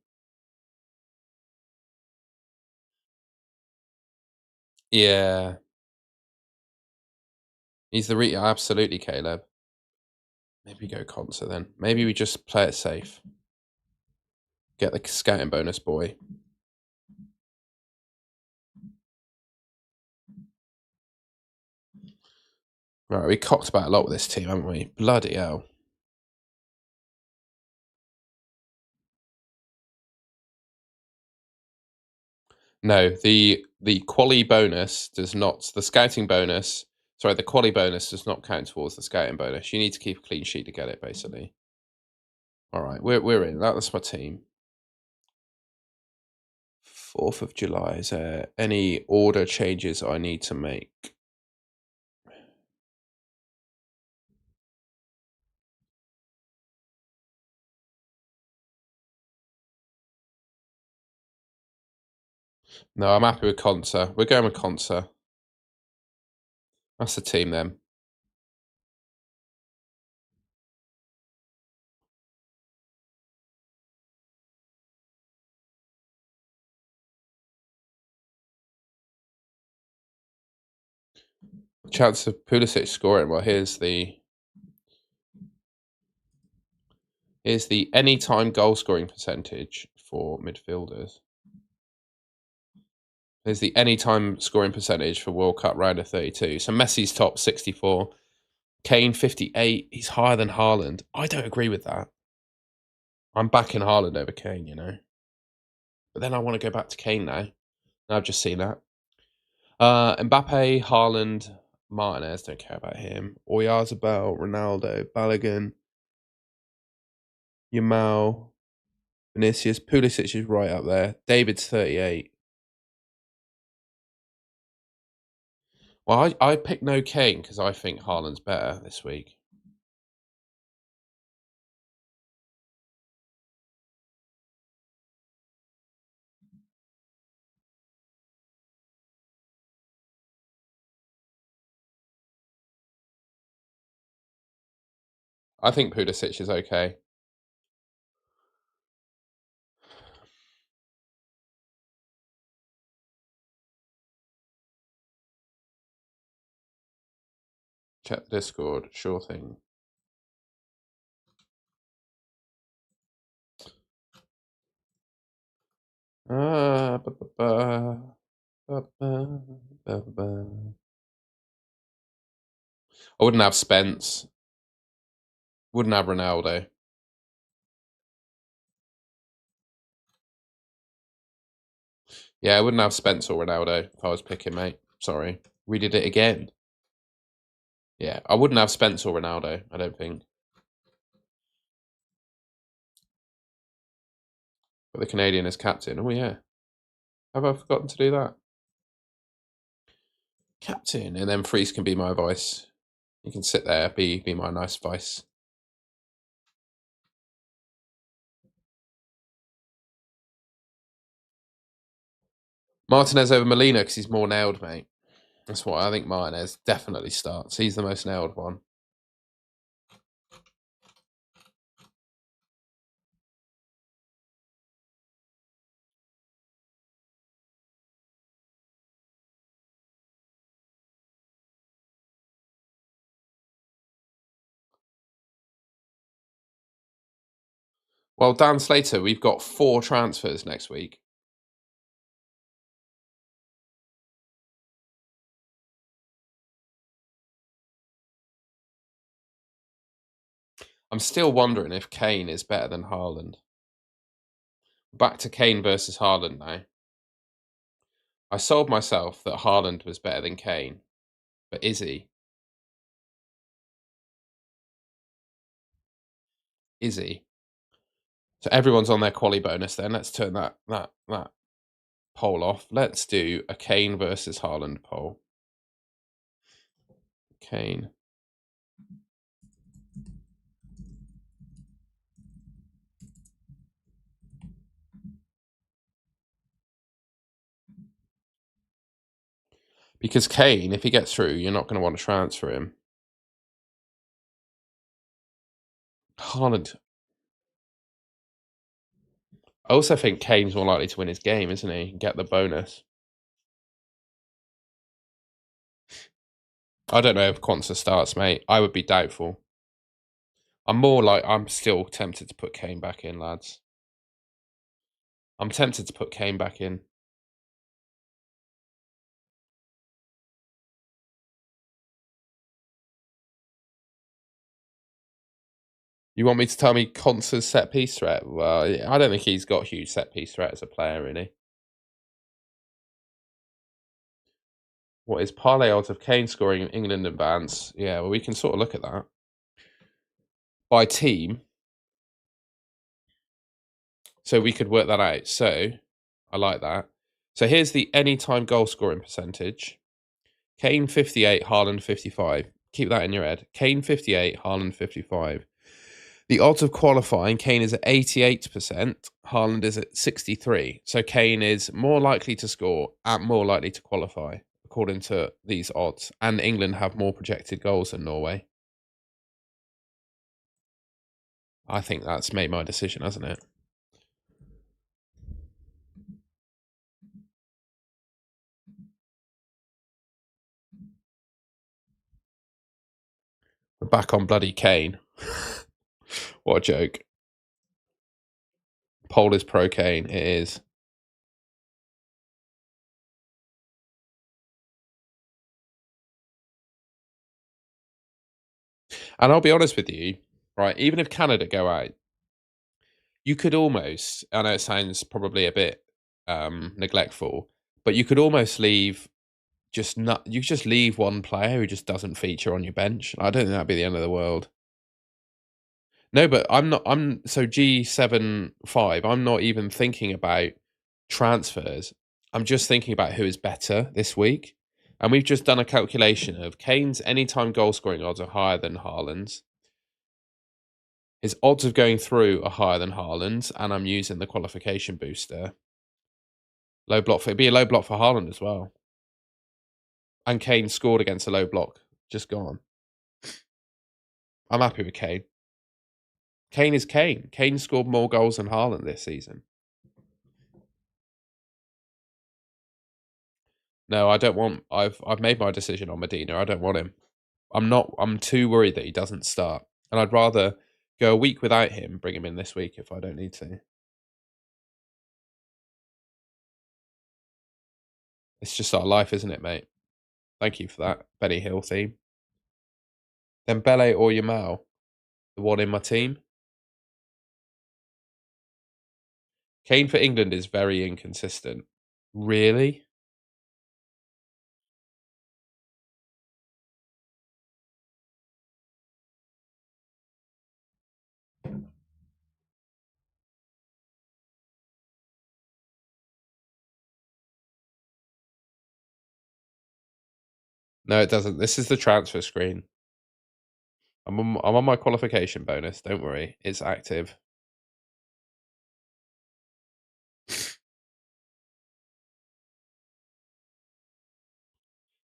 Yeah. He's the absolutely, Caleb. Maybe go Konsa then. Maybe we just play it safe. Get the scouting bonus boy. Right, we cocked about a lot with this team, haven't we? Bloody hell. No, the quali bonus does not. The scouting bonus. Sorry, the quali bonus does not count towards the scouting bonus. You need to keep a clean sheet to get it, basically. All right, we're in. That's my team. 4th of July. Is there any order changes I need to make? No, I'm happy with Consa. We're going with Consa. That's the team then. Chance of Pulisic scoring. Well, here's the anytime goal scoring percentage for midfielders. There's the anytime scoring percentage for World Cup round of 32. So Messi's top 64, Kane 58. He's higher than Haaland. I don't agree with that. I'm backing Haaland over Kane, you know. But then I want to go back to Kane now. I've just seen that. Mbappe, Haaland, Martinez. Don't care about him. Oyarzabal, Ronaldo, Balogun, Yamal, Vinicius. Pulisic is right up there. David's 38. Well, I picked no Kane because I think Haaland's better this week. I think Pulisic is okay. Check the Discord. Sure thing. I wouldn't have Spence. Wouldn't have Ronaldo. Yeah, I wouldn't have Spence or Ronaldo if I was picking, mate. Sorry. We did it again. Yeah, I wouldn't have Spence or Ronaldo, I don't think. But the Canadian is captain. Oh, yeah. Have I forgotten to do that? Captain. And then Freeze can be my vice. You can sit there, be my nice vice. Martinez over Molina because he's more nailed, mate. That's what I think. Martinez definitely starts. He's the most nailed one. Well, Dan Slater, we've got 4 transfers next week. I'm still wondering if Kane is better than Haaland. Back to Kane versus Haaland now. I sold myself that Haaland was better than Kane, but is he? Is he? So everyone's on their quali bonus then. Let's turn that poll off. Let's do a Kane versus Haaland poll. Kane. Because Kane, if he gets through, you're not going to want to transfer him. Haaland. I also think Kane's more likely to win his game, isn't he? Get the bonus. I don't know if Quanta starts, mate. I would be doubtful. I'm still tempted to put Kane back in, lads. I'm tempted to put Kane back in. You want me to tell me Concer's set piece threat? Well, I don't think he's got huge set piece threat as a player, really. What is parlay odds of Kane scoring in England advance? Yeah, well, we can sort of look at that. By team, so we could work that out. So, I like that. So here's the anytime goal scoring percentage. Kane 58, Haaland 55. Keep that in your head. Kane 58, Haaland 55. The odds of qualifying, Kane is at 88%, Haaland is at 63. So Kane is more likely to score and more likely to qualify, according to these odds. And England have more projected goals than Norway. I think that's made my decision, hasn't it? We're back on bloody Kane. What a joke. Poll is pro Kane. It is. And I'll be honest with you, right? Even if Canada go out, you could almost, I know it sounds probably a bit neglectful, but you could almost leave you just leave one player who just doesn't feature on your bench. I don't think that'd be the end of the world. No, but I'm so G75. I'm not even thinking about transfers. I'm just thinking about who is better this week. And we've just done a calculation of Kane's anytime goal scoring odds are higher than Haaland's. His odds of going through are higher than Haaland's, and I'm using the qualification booster. It'd be a low block for Haaland as well. And Kane scored against a low block, just gone. I'm happy with Kane. Kane is Kane. Kane scored more goals than Haaland this season. No, I don't want. I've made my decision on Medina. I don't want him. I'm too worried that he doesn't start, and I'd rather go a week without him. Bring him in this week if I don't need to. It's just our life, isn't it, mate? Thank you for that, Benny Hill theme. Then Dembele or Yamal, the one in my team. Kane for England is very inconsistent. Really? No, it doesn't. This is the transfer screen. I'm on my qualification bonus. Don't worry, it's active.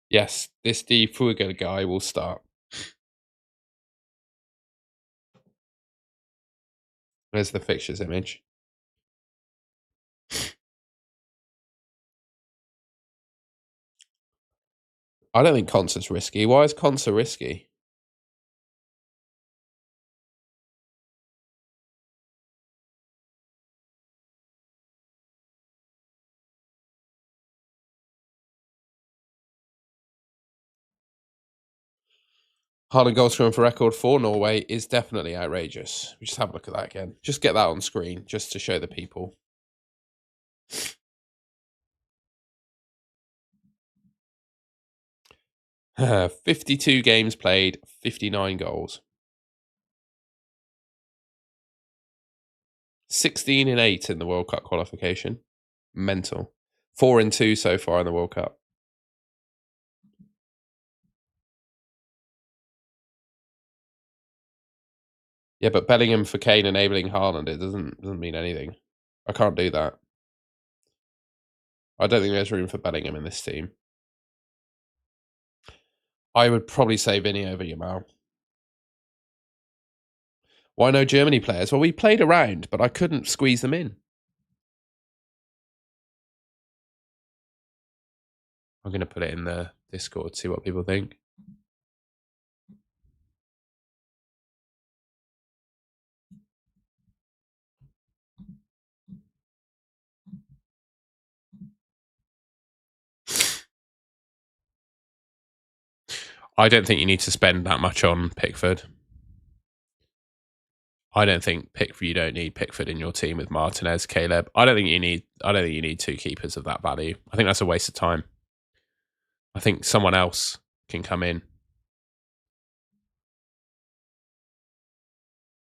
Yes, this D Fuga guy will start. There's the fixtures image. I don't think Concert's risky. Why is Concert risky? Haaland goal scoring for record for Norway is definitely outrageous. We just have a look at that again. Just get that on screen, just to show the people. 52 games played, 59 goals. 16 and 8 in the World Cup qualification. Mental. 4 and 2 so far in the World Cup. Yeah, but Bellingham for Kane enabling Haaland, it doesn't mean anything. I can't do that. I don't think there's room for Bellingham in this team. I would probably say Vinny over Yamal. Why no Germany players? Well, we played around, but I couldn't squeeze them in. I'm going to put it in the Discord, see what people think. I don't think you need to spend that much on Pickford. I don't think you don't need Pickford in your team with Martinez, Caleb. I don't think you need two keepers of that value. I think that's a waste of time. I think someone else can come in.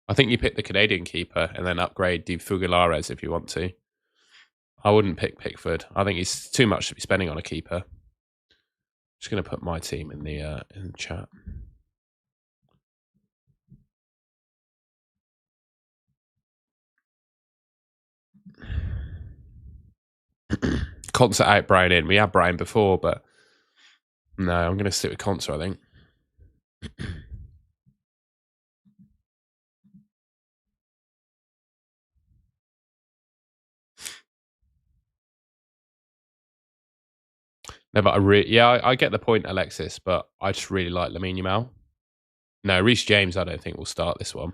I think you pick the Canadian keeper and then upgrade Di Fugalares if you want to. I wouldn't pick Pickford. I think it's too much to be spending on a keeper. Just going to put my team in the chat. Concert out, Brian in. We had Brian before, but no, I'm going to stick with Concert, I think. No, but I get the point, Alexis, but I just really like Lamine Yamal. No, Reece James, I don't think will start this one.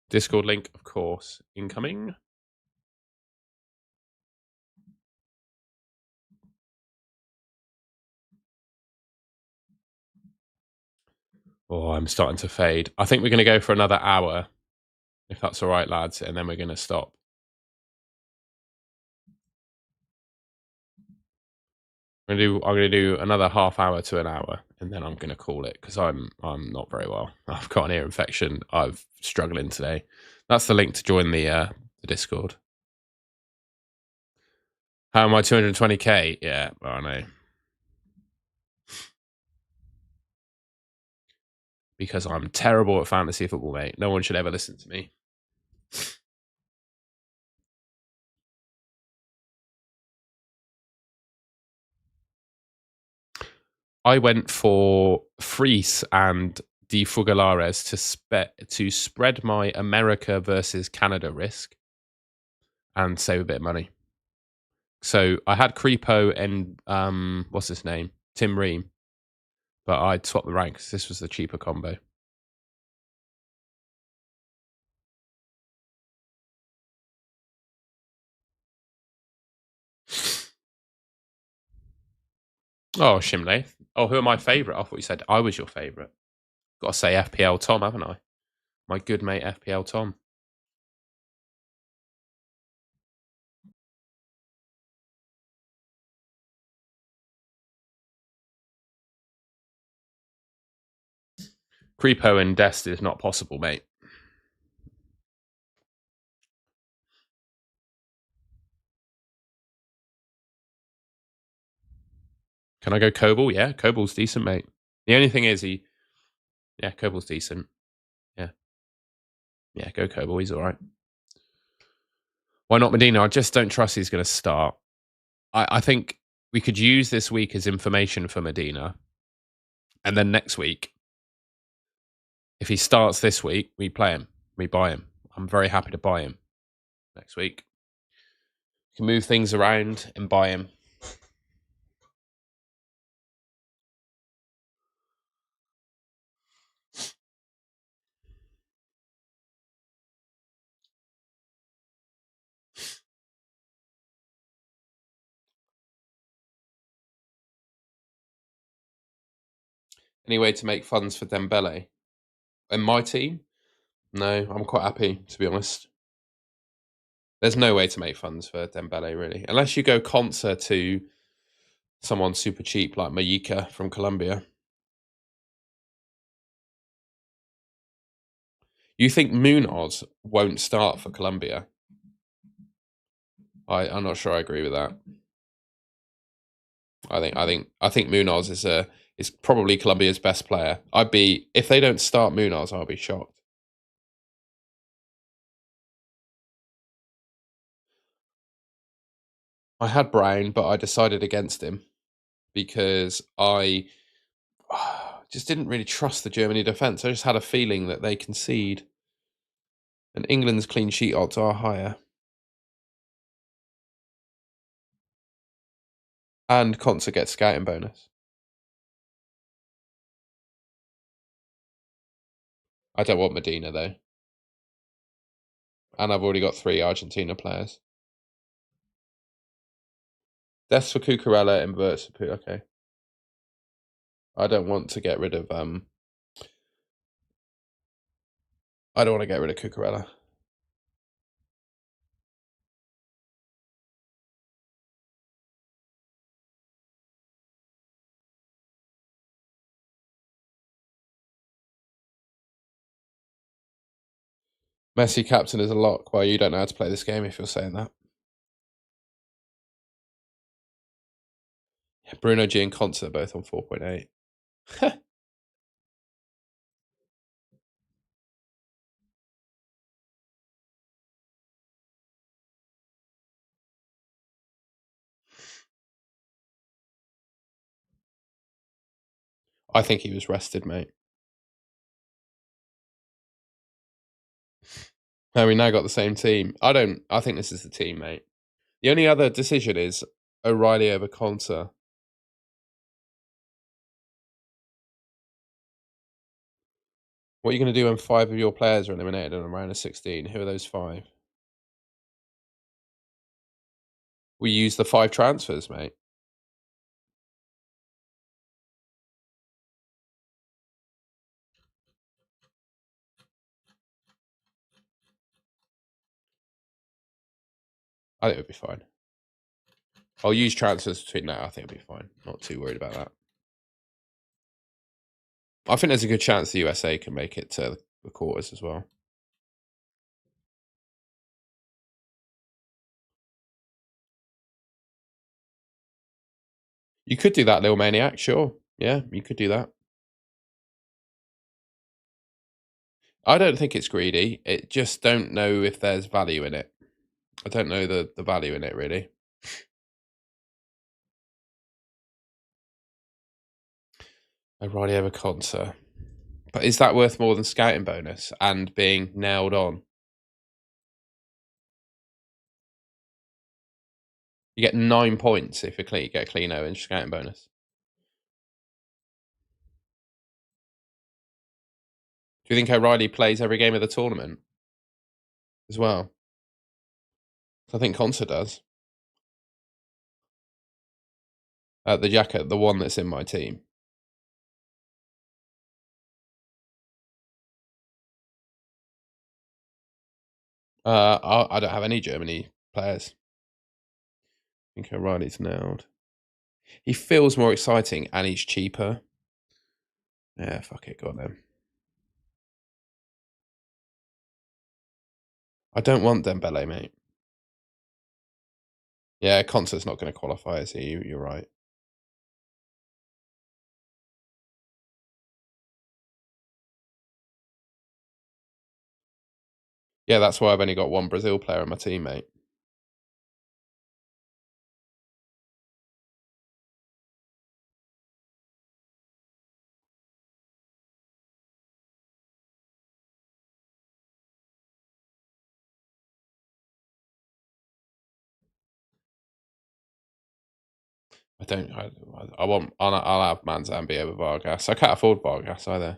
Discord link, of course, incoming. Oh, I'm starting to fade. I think we're going to go for another hour, if that's all right, lads, and then we're going to stop. I'm gonna do another half hour to an hour, and then I'm gonna call it because I'm not very well. I've got an ear infection. I'm struggling today. That's the link to join the Discord. How am I 220k? Yeah, I know. Because I'm terrible at fantasy football, mate. No one should ever listen to me. I went for Freese and De Fugalares to spread my America versus Canada risk and save a bit of money. So I had Creepo and what's his name? Tim Ream. But I'd swap the ranks. This was the cheaper combo. Oh, Shimley. Oh, who are my favourite? I thought you said I was your favourite. Got to say FPL Tom, haven't I? My good mate FPL Tom. Creepo and Dest is not possible, mate. Can I go Coble? Yeah, Coble's decent, mate. The only thing is Coble's decent. Yeah, go Coble. He's all right. Why not Medina? I just don't trust he's going to start. I think we could use this week as information for Medina. And then next week, if he starts this week, we play him. We buy him. I'm very happy to buy him next week. We can move things around and buy him. Any way to make funds for Dembele? In my team? No, I'm quite happy, to be honest. There's no way to make funds for Dembele, really. Unless you go Consa to someone super cheap like Mayika from Colombia. You think Munoz won't start for Colombia? I'm not sure I agree with that. I think Munoz is probably Colombia's best player. If they don't start Munoz, I'll be shocked. I had Brown, but I decided against him because I just didn't really trust the Germany defence. I just had a feeling that they concede. And England's clean sheet odds are higher. And Conser gets scouting bonus. I don't want Medina, though. And I've already got 3 Argentina players. Deaths for Cucurella, inverts for okay. I don't want to get rid of I don't want to get rid of Cucurella. Messi captain is a lock. Well, you don't know how to play this game if you're saying that. Bruno G and Concert both on 4.8. I think he was rested, mate. No, we now got the same team. I think this is the team, mate. The only other decision is O'Reilly over Conter. What are you going to do when 5 of your players are eliminated in a round of 16? Who are those 5? We use the 5 transfers, mate. I think it'll be fine. I'll use transfers between now. I think it'll be fine. Not too worried about that. I think there's a good chance the USA can make it to the quarters as well. You could do that, little maniac. Sure. Yeah, you could do that. I don't think it's greedy. It just don't know if there's value in it. I don't know the value in it, really. O'Reilly over Conter. But is that worth more than scouting bonus and being nailed on? You get 9 points if you get a clean O in scouting bonus. Do you think O'Reilly plays every game of the tournament as well? I think Conter does. The jacket, the one that's in my team. I don't have any Germany players. I think O'Reilly's nailed. He feels more exciting and he's cheaper. Yeah, fuck it, got him. I don't want Dembele, mate. Yeah, Concert's not going to qualify, is he? You're right. Yeah, that's why I've only got one Brazil player in my team, mate. I don't. I want. I'll have Manzambi over Vargas. I can't afford Vargas either.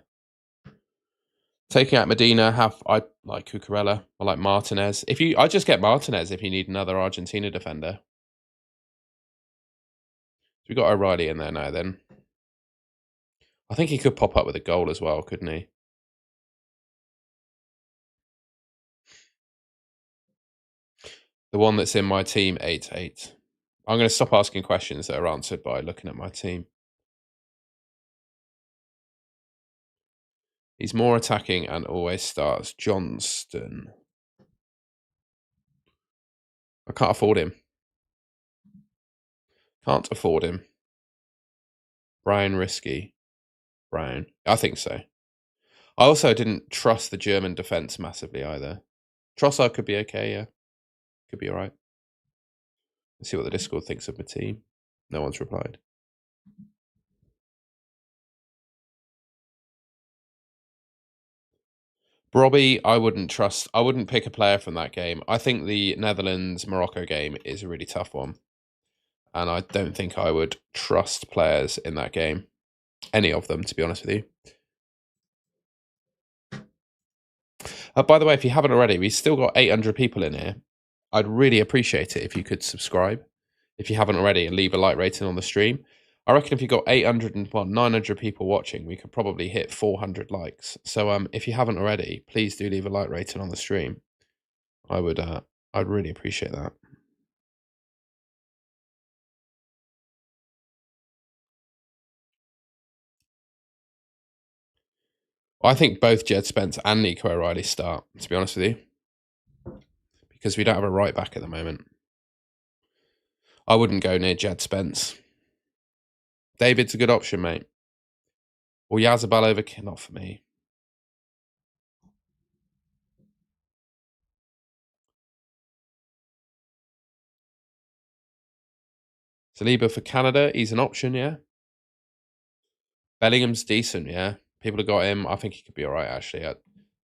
Taking out Medina, I like Cucurella. I like Martinez. I just get Martinez if you need another Argentina defender. So we got O'Reilly in there now. Then I think he could pop up with a goal as well, couldn't he? The one that's in my team, 8-8. I'm going to stop asking questions that are answered by looking at my team. He's more attacking and always starts. Johnston. I can't afford him. Can't afford him. Brian Risky. Brown. I think so. I also didn't trust the German defence massively either. Trossard could be okay, yeah. Could be alright. Let's see what the Discord thinks of my team. No one's replied. Robbie, I wouldn't trust. I wouldn't pick a player from that game. I think the Netherlands-Morocco game is a really tough one. And I don't think I would trust players in that game. Any of them, to be honest with you. By the way, if you haven't already, we've still got 800 people in here. I'd really appreciate it if you could subscribe, if you haven't already, and leave a like rating on the stream. I reckon if you got 900 people watching, we could probably hit 400 likes. So if you haven't already, please do leave a like rating on the stream. I'd really appreciate that. I think both Jed Spence and Nico O'Reilly start, to be honest with you, because we don't have a right back at the moment. I wouldn't go near Jed Spence. David's a good option, mate. Or Yazabal over, not for me. Saliba for Canada, he's an option, yeah. Bellingham's decent, yeah. People have got him. I think he could be all right, actually.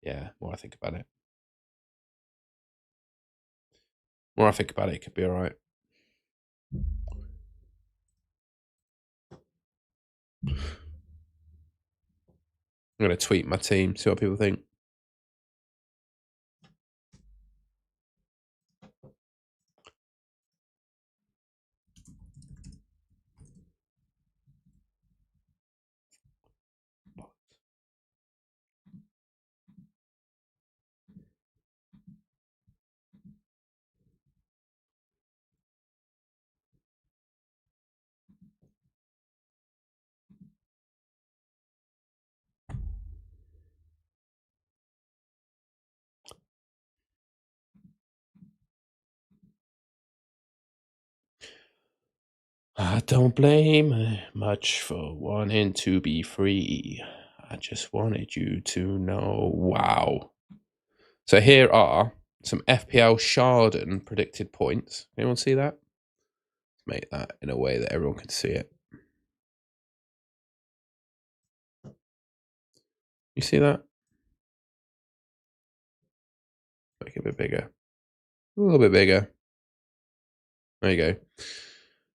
Yeah, more I think about it. More I think about it, it could be all right. I'm going to tweet my team, see what people think. I don't blame much for wanting to be free. I just wanted you to know. Wow. So here are some FPL Chardon predicted points. Anyone see that? Let's make that in a way that everyone can see it. You see that? Make it a bit bigger. A little bit bigger. There you go.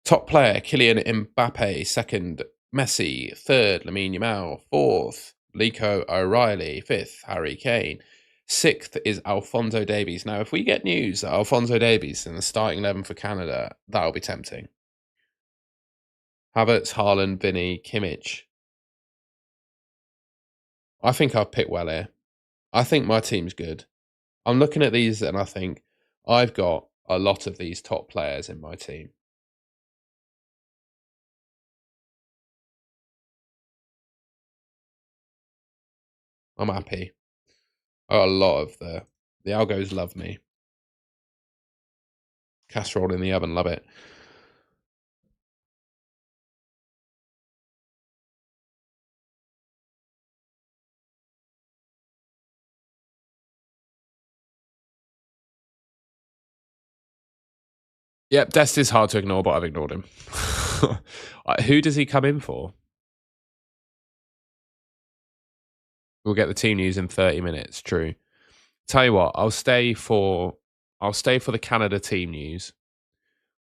Top player, Kylian Mbappe. Second, Messi. Third, Lamine Yamal. Fourth, Nico O'Reilly. Fifth, Harry Kane. Sixth is Alphonso Davies. Now, if we get news that Alphonso Davies in the starting 11 for Canada, that'll be tempting. Havertz, Haaland, Vinny, Kimmich. I think I've picked well here. I think my team's good. I'm looking at these and I think I've got a lot of these top players in my team. I'm happy. I got a lot of the Algos love me. Casserole in the oven, love it. Yep, Dest is hard to ignore, but I've ignored him. Who does he come in for? We'll get the team news in 30 minutes. True. Tell you what, I'll stay for the Canada team news.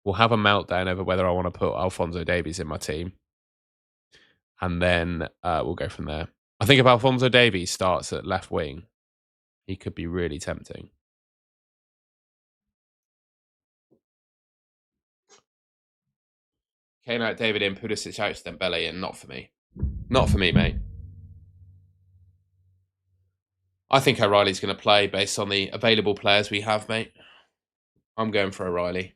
We'll have a meltdown over whether I want to put Alphonso Davies in my team, and then we'll go from there. I think if Alphonso Davies starts at left wing, he could be really tempting. Kane out, David in, Pulisic out, Dembele in. Not for me. Not for me, mate. I think O'Reilly's going to play based on the available players we have, mate. I'm going for O'Reilly.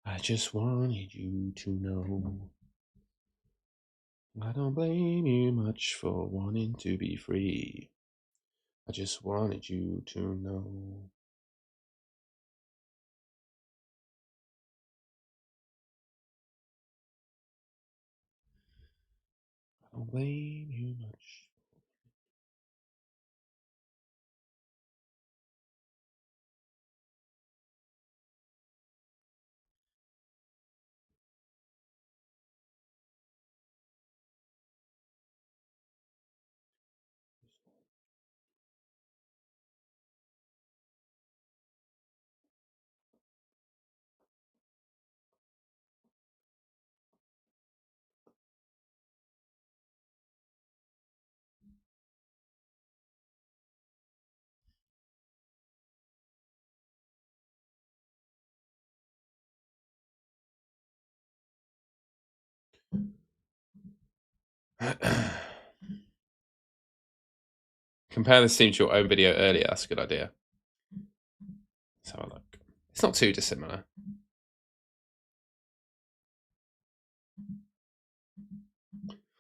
I just wanted you to know. I don't blame you much for wanting to be free. I just wanted you to know. I don't blame you much. Compare this team to your own video earlier. That's a good idea. Let's have a look. It's not too dissimilar.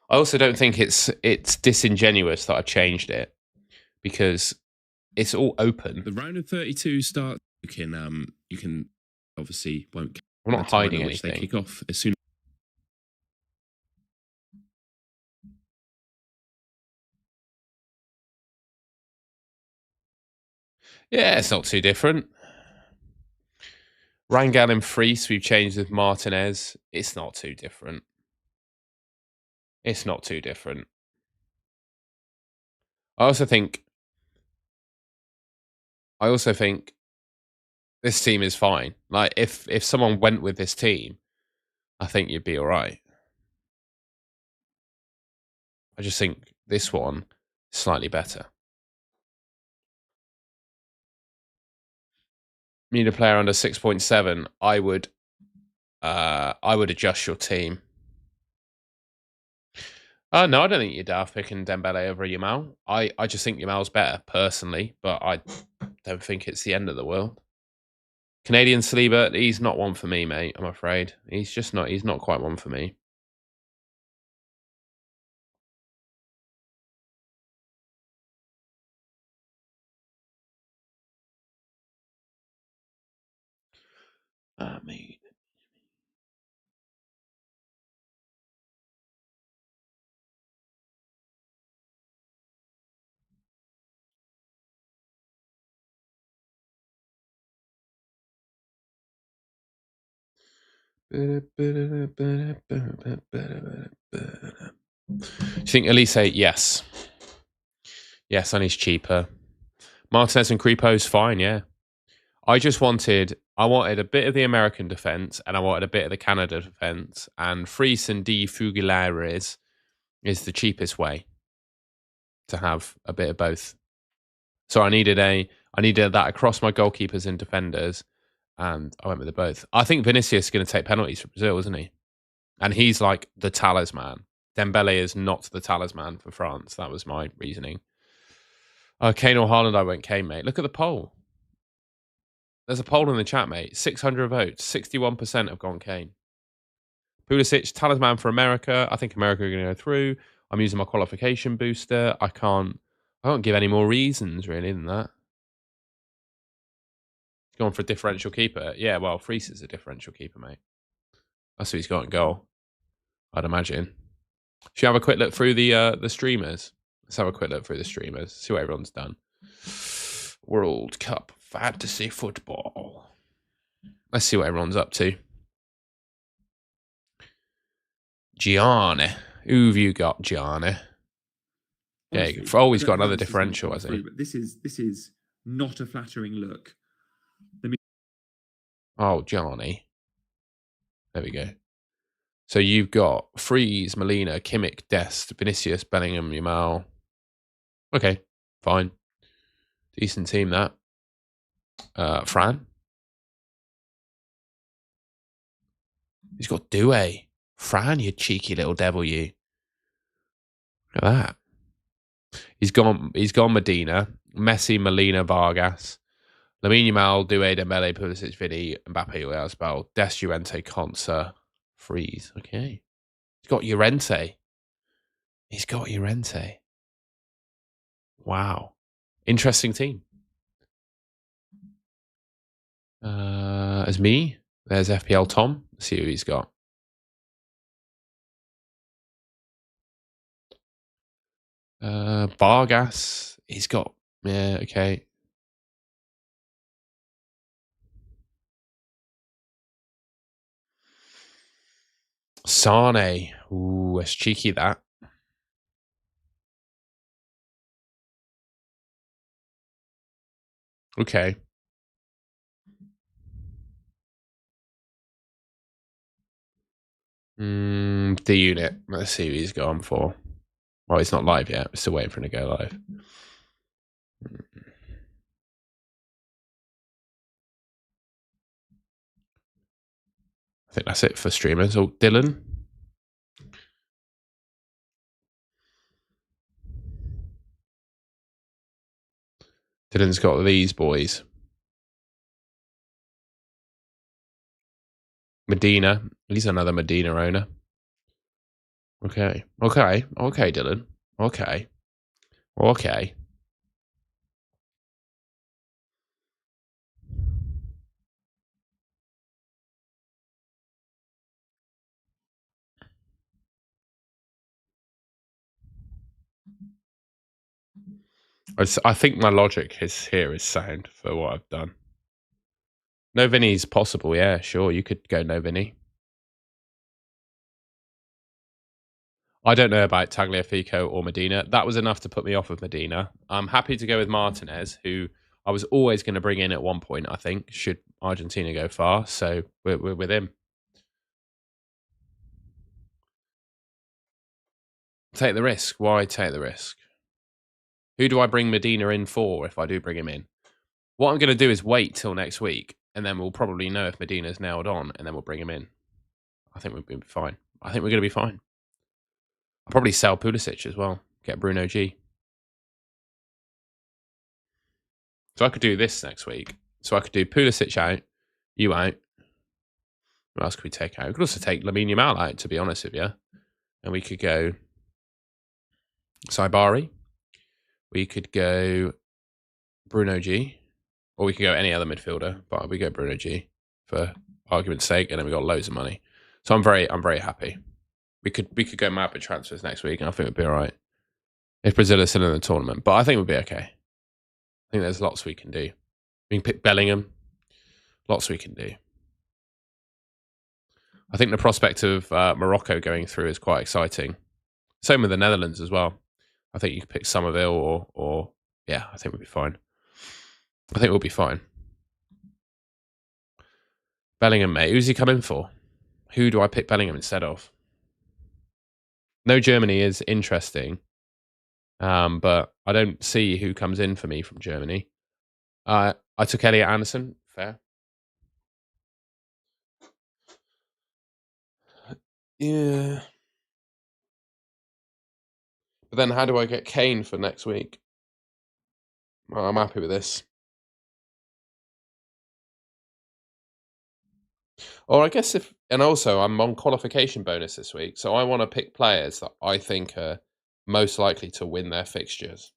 I also don't think it's disingenuous that I changed it because it's all open. The round of 32 starts. You can obviously won't. We're not hiding anything. They kick off as soon. Yeah, it's not too different. Rangel and Freese, we've changed with Martinez. It's not too different. It's not too different. I also think this team is fine. Like if someone went with this team, I think you'd be all right. I just think this one is slightly better. Need a player under 6.7. I would adjust your team. No, I don't think you're daft picking Dembele over Yamal. I just think Yamal's better personally, but I don't think it's the end of the world. Canadian Saliba, he's not one for me, mate. I'm afraid he's just not. He's not quite one for me. I mean, do you think Elise? Yes. Yes, and he's cheaper. Martinez and Creepo's fine, yeah. I wanted a bit of the American defense and I wanted a bit of the Canada defense, and Freese and D Fugilares is the cheapest way to have a bit of both. So I needed that across my goalkeepers and defenders, and I went with the both. I think Vinicius is going to take penalties for Brazil, isn't he? And he's like the talisman. Dembele is not the talisman for France. That was my reasoning. Kane or Haaland, I went Kane, mate. Look at the poll. There's a poll in the chat, mate. 600 votes. 61% have gone Kane. Pulisic, talisman for America. I think America are going to go through. I'm using my qualification booster. I can't give any more reasons, really, than that. Going for a differential keeper. Yeah, well, Freese is a differential keeper, mate. That's who he's got in goal, I'd imagine. Should we have a quick look through the streamers? Let's have a quick look through the streamers. See what everyone's done. World Cup Fantasy Football. Let's see what everyone's up to. Gianni. Who have you got, Gianni? Yeah, you've always got another differential, has he? This is not a flattering look. Oh, Gianni. There we go. So you've got Freeze, Molina, Kimmich, Dest, Vinicius, Bellingham, Yamal. Okay, fine. Decent team, that. Fran. He's got Doué. Fran, you cheeky little devil, you. Look at that. He's gone Medina, Messi, Molina, Vargas, Lamine Yamal, Doué, Dembele, Pulisic, Vini, Mbappe, Oyarzabal, Dest, Llorente, Konsa, Freeze. Okay. He's got Llorente. Wow. Interesting team. As me, there's FPL Tom. Let's see who he's got. Vargas. He's got, yeah, okay. Sane. Ooh, that's cheeky, that. Okay. The unit. Let's see who he's going for. Well, he's not live yet. We're still waiting for him to go live. I think that's it for streamers. Oh, Dylan. Dylan's got these boys. Medina. He's another Medina owner. Okay, Dylan. Okay. I think my logic here is sound for what I've done. No Vinny's possible, yeah, sure. You could go no Vinny. I don't know about Tagliafico or Medina. That was enough to put me off of Medina. I'm happy to go with Martinez, who I was always going to bring in at one point, I think, should Argentina go far. So we're with him. Take the risk. Why take the risk? Who do I bring Medina in for if I do bring him in? What I'm going to do is wait till next week, and then we'll probably know if Medina's nailed on, and then we'll bring him in. I think we'll be fine. I think we're going to be fine. I'll probably sell Pulisic as well. Get Bruno G. So I could do this next week. So I could do Pulisic out, you out. What else could we take out? We could also take Lamine Yamal out, to be honest with you. And we could go Saibari. We could go Bruno G. Or we could go any other midfielder, but we go Bruno G for argument's sake, and then we got loads of money. So I'm very happy. We could go mad with transfers next week, and I think we'd be all right. If Brazil is still in the tournament. But I think we'll be okay. I think there's lots we can do. We can pick Bellingham. Lots we can do. I think the prospect of Morocco going through is quite exciting. Same with the Netherlands as well. I think you could pick Somerville or yeah, I think we'll be fine. I think we'll be fine. Bellingham, mate. Who's he coming for? Who do I pick Bellingham instead of? No, Germany is interesting. But I don't see who comes in for me from Germany. I took Elliot Anderson. Fair. Yeah. But then how do I get Kane for next week? Well, I'm happy with this. Or I guess and also I'm on qualification bonus this week, so I want to pick players that I think are most likely to win their fixtures.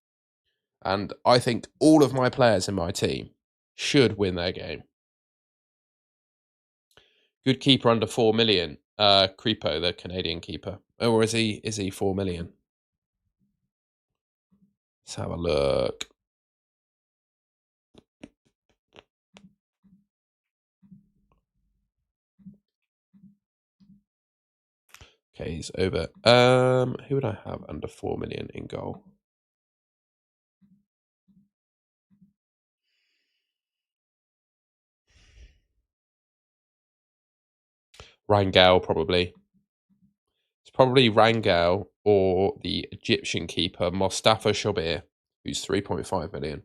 And I think all of my players in my team should win their game. Good keeper under 4 million. Creepo, the Canadian keeper. Or is he 4 million? Let's have a look. Okay, he's over. Who would I have under 4 million in goal? Rangel, probably. It's probably Rangel or the Egyptian keeper, Mostafa Shobir, who's 3.5 million.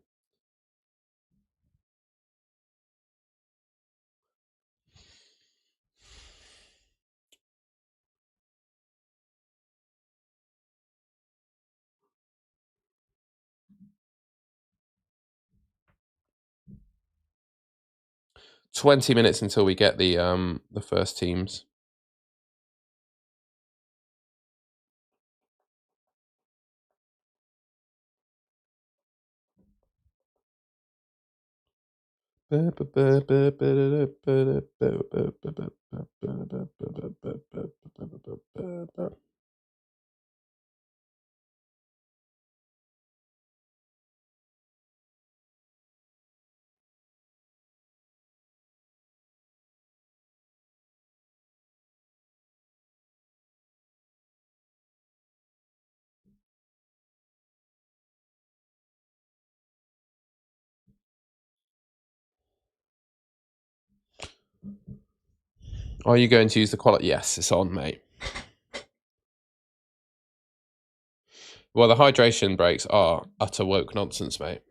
"20 minutes until we get the first teams." Are you going to use the quality? Yes, it's on, mate. Well, the hydration breaks are utter woke nonsense, mate.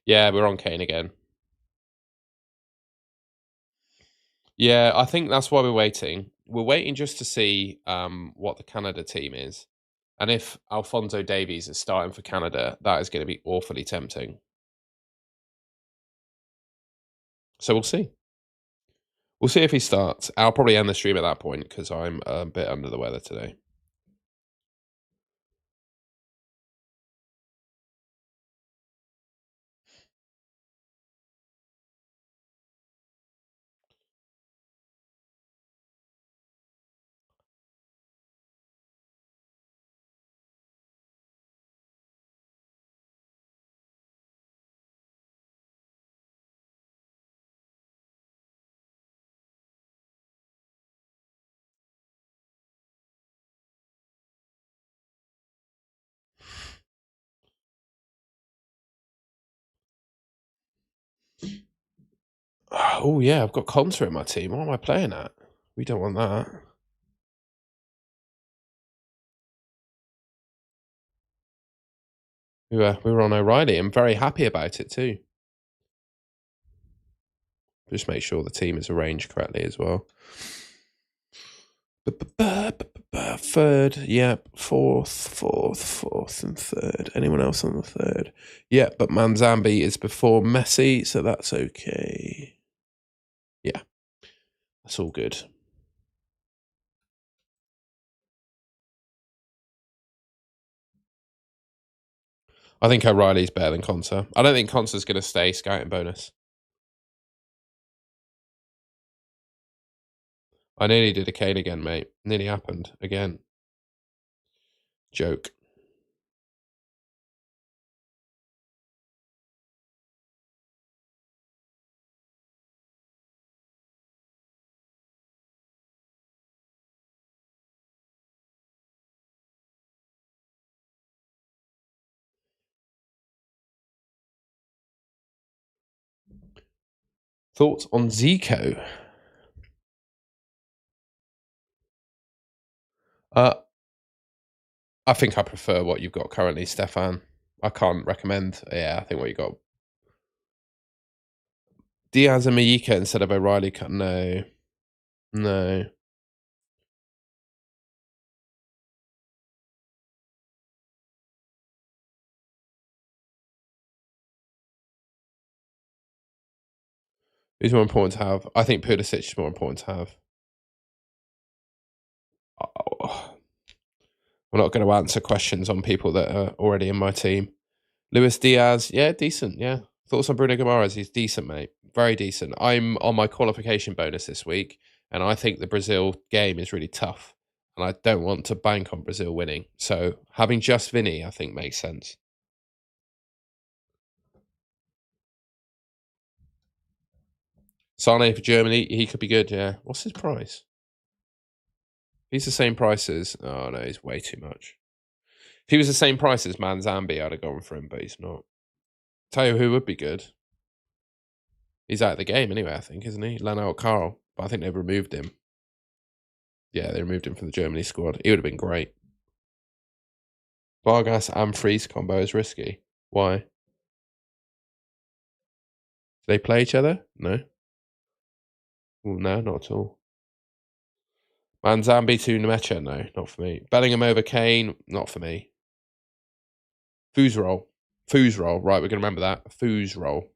Yeah, we're on Kane again. Yeah, I think that's why we're waiting. We're waiting just to see what the Canada team is. And if Alphonso Davies is starting for Canada, that is going to be awfully tempting. So we'll see. We'll see if he starts. I'll probably end the stream at that point because I'm a bit under the weather today. Oh, yeah, I've got Conter in my team. What am I playing at? We don't want that. We were on O'Reilly. I'm very happy about it too. Just make sure the team is arranged correctly as well. Third, yep. Fourth, and third. Anyone else on the third? Yeah, but Manzambi is before Messi, so that's okay. Yeah, that's all good. I think O'Reilly's better than Conter. I don't think Conter's going to stay scouting bonus. I nearly did a Kane again, mate. Nearly happened again. Joke. Thoughts on Zico? I think I prefer what you've got currently, Stefan. I can't recommend. Yeah, I think what you got. Diaz and Mayika instead of O'Reilly. No. No. Who's more important to have? I think Pulisic is more important to have. Oh. We're not going to answer questions on people that are already in my team. Luis Diaz, yeah, decent, yeah. Thoughts on Bruno Guimaraes? He's decent, mate. Very decent. I'm on my qualification bonus this week, and I think the Brazil game is really tough, and I don't want to bank on Brazil winning. So having just Vinny, I think, makes sense. Sane for Germany, he could be good, yeah. What's his price? He's the same price as... Oh, no, he's way too much. If he was the same price as Manzambi, I'd have gone for him, but he's not. Tell you who would be good. He's out of the game anyway, I think, isn't he? Leno Carl. But I think they've removed him. Yeah, they removed him from the Germany squad. He would have been great. Vargas and Freeze combo is risky. Why? Do they play each other? No. Well, no, not at all. Manzambi to Nemecha? No, not for me. Bellingham over Kane? Not for me. Foos roll. Foos roll. Right, we're going to remember that. Foos roll.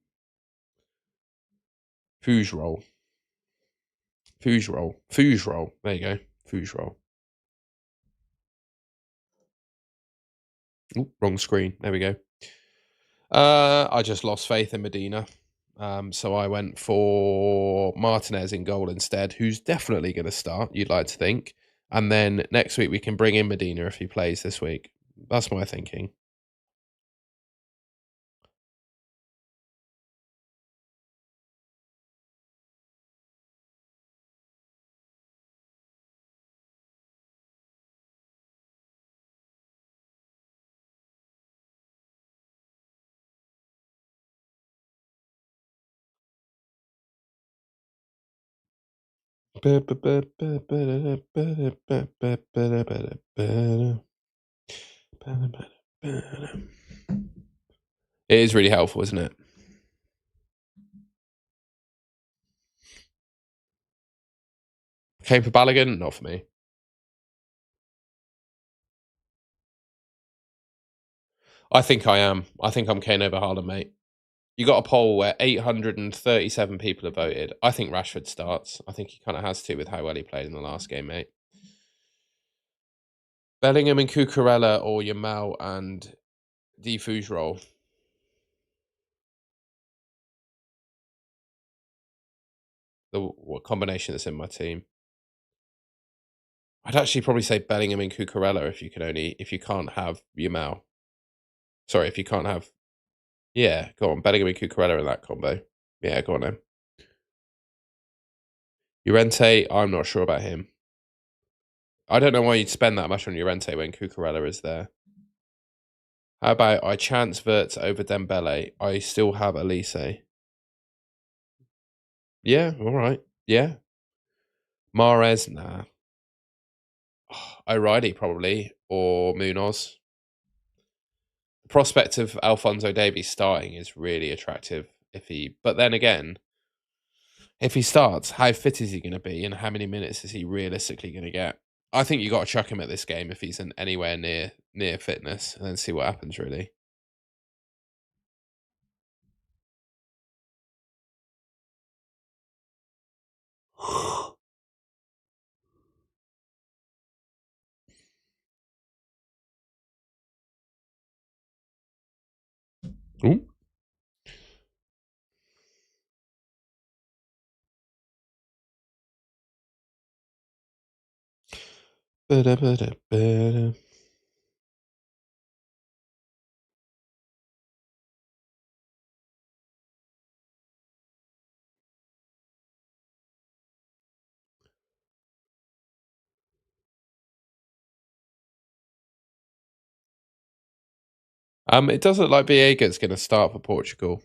Foos roll. Foos roll. Foos roll. There you go. Foos roll. Ooh, wrong screen. There we go. I just lost faith in Medina. So I went for Martinez in goal instead, who's definitely going to start, you'd like to think. And then next week we can bring in Medina if he plays this week. That's my thinking. It is really helpful, isn't it? Came for Balogun? Not for me. I think I am. I think I'm Kane over Haaland, mate. You got a poll where 837 people have voted. I think Rashford starts. I think he kind of has to with how well he played in the last game, mate. Bellingham and Cucurella or Yamal and Defoe's role. What combination that's in my team? I'd actually probably say Bellingham and Cucurella if you can't have Yamal. Sorry, if you can't have. Yeah, go on. Bellingham and Cucurella in that combo. Yeah, go on then. Llorente, I'm not sure about him. I don't know why you'd spend that much on Llorente when Cucurella is there. How about I chance Wirtz over Dembele? I still have Elise. Yeah, all right. Yeah. Mahrez, nah. O'Reilly probably, or Munoz. The prospect of Alphonso Davies starting is really attractive. But then again, if he starts, how fit is he going to be, and how many minutes is he realistically going to get? I think you got to chuck him at this game if he's anywhere near fitness, and then see what happens. Really. Ooh. Ba-da-ba-da-ba-da. It does look like Viega's going to start for Portugal,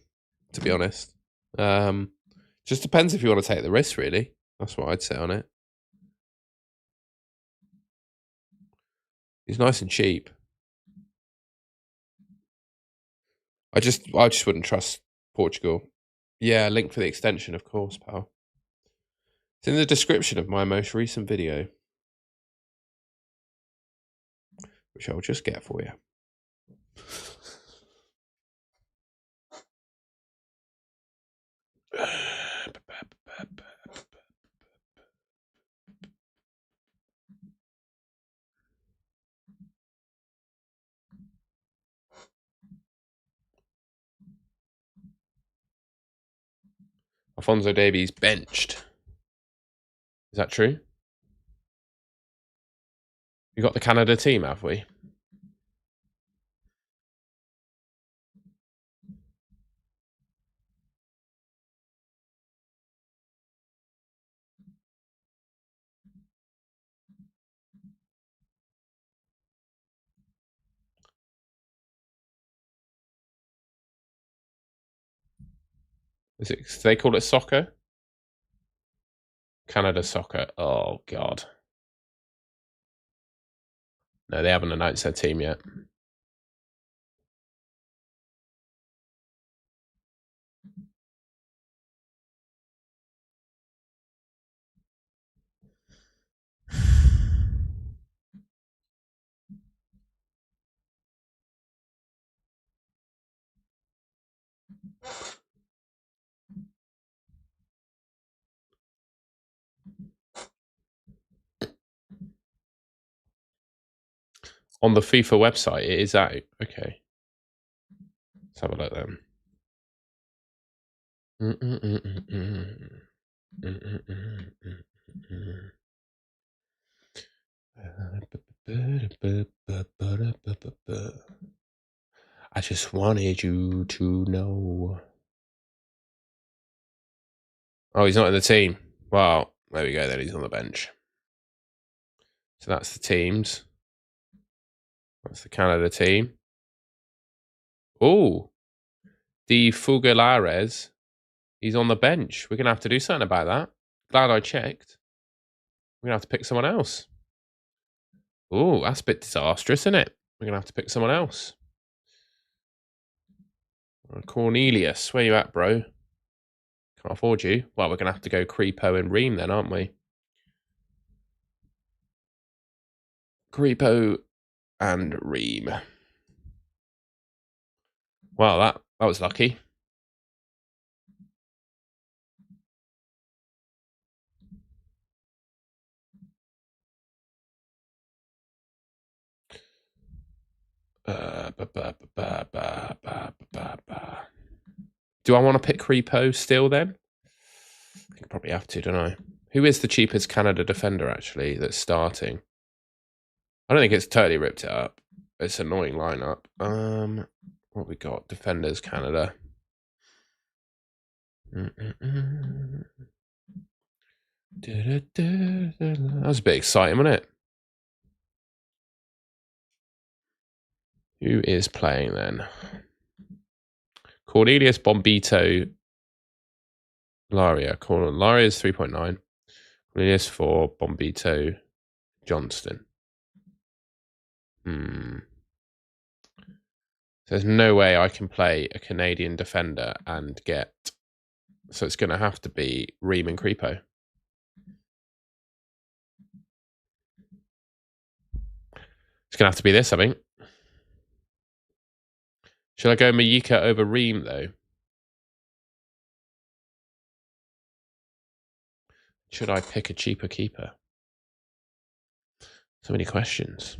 to be honest. Just depends if you want to take the risk, really. That's what I'd say on it. He's nice and cheap. I just wouldn't trust Portugal. Yeah, link for the extension, of course, pal. It's in the description of my most recent video, which I'll just get for you. Alphonso Davies benched. Is that true? You got the Canada team, have we? Do they call it soccer? Canada soccer. Oh, God. No, they haven't announced their team yet. On the FIFA website, it is out. Okay. Let's have a look then. I just wanted you to know. Oh, he's not in the team. Well, there we go then. He's on the bench. So that's the teams. That's the Canada team. Oh, the Fugalares. He's on the bench. We're going to have to do something about that. Glad I checked. We're going to have to pick someone else. Oh, that's a bit disastrous, isn't it? We're going to have to pick someone else. Cornelius, where you at, bro? Can't afford you. Well, we're going to have to go Creepo and Ream then, aren't we? Creepo and Ream. Wow, that was lucky. Do I want to pick Repo still then? I think I probably have to, don't I? Who is the cheapest Canada defender, actually, that's starting? I don't think it's totally ripped it up. It's an annoying lineup. What we got? Defenders, Canada. That was a bit exciting, wasn't it? Who is playing then? Cornelius, Bombito, Laria. Laria's 3.9. Cornelius 4, Bombito, Johnston. There's no way I can play a Canadian defender and get... So it's going to have to be Ream and Creepo. It's going to have to be this, I think. Should I go Mayika over Ream, though? Should I pick a cheaper keeper? So many questions.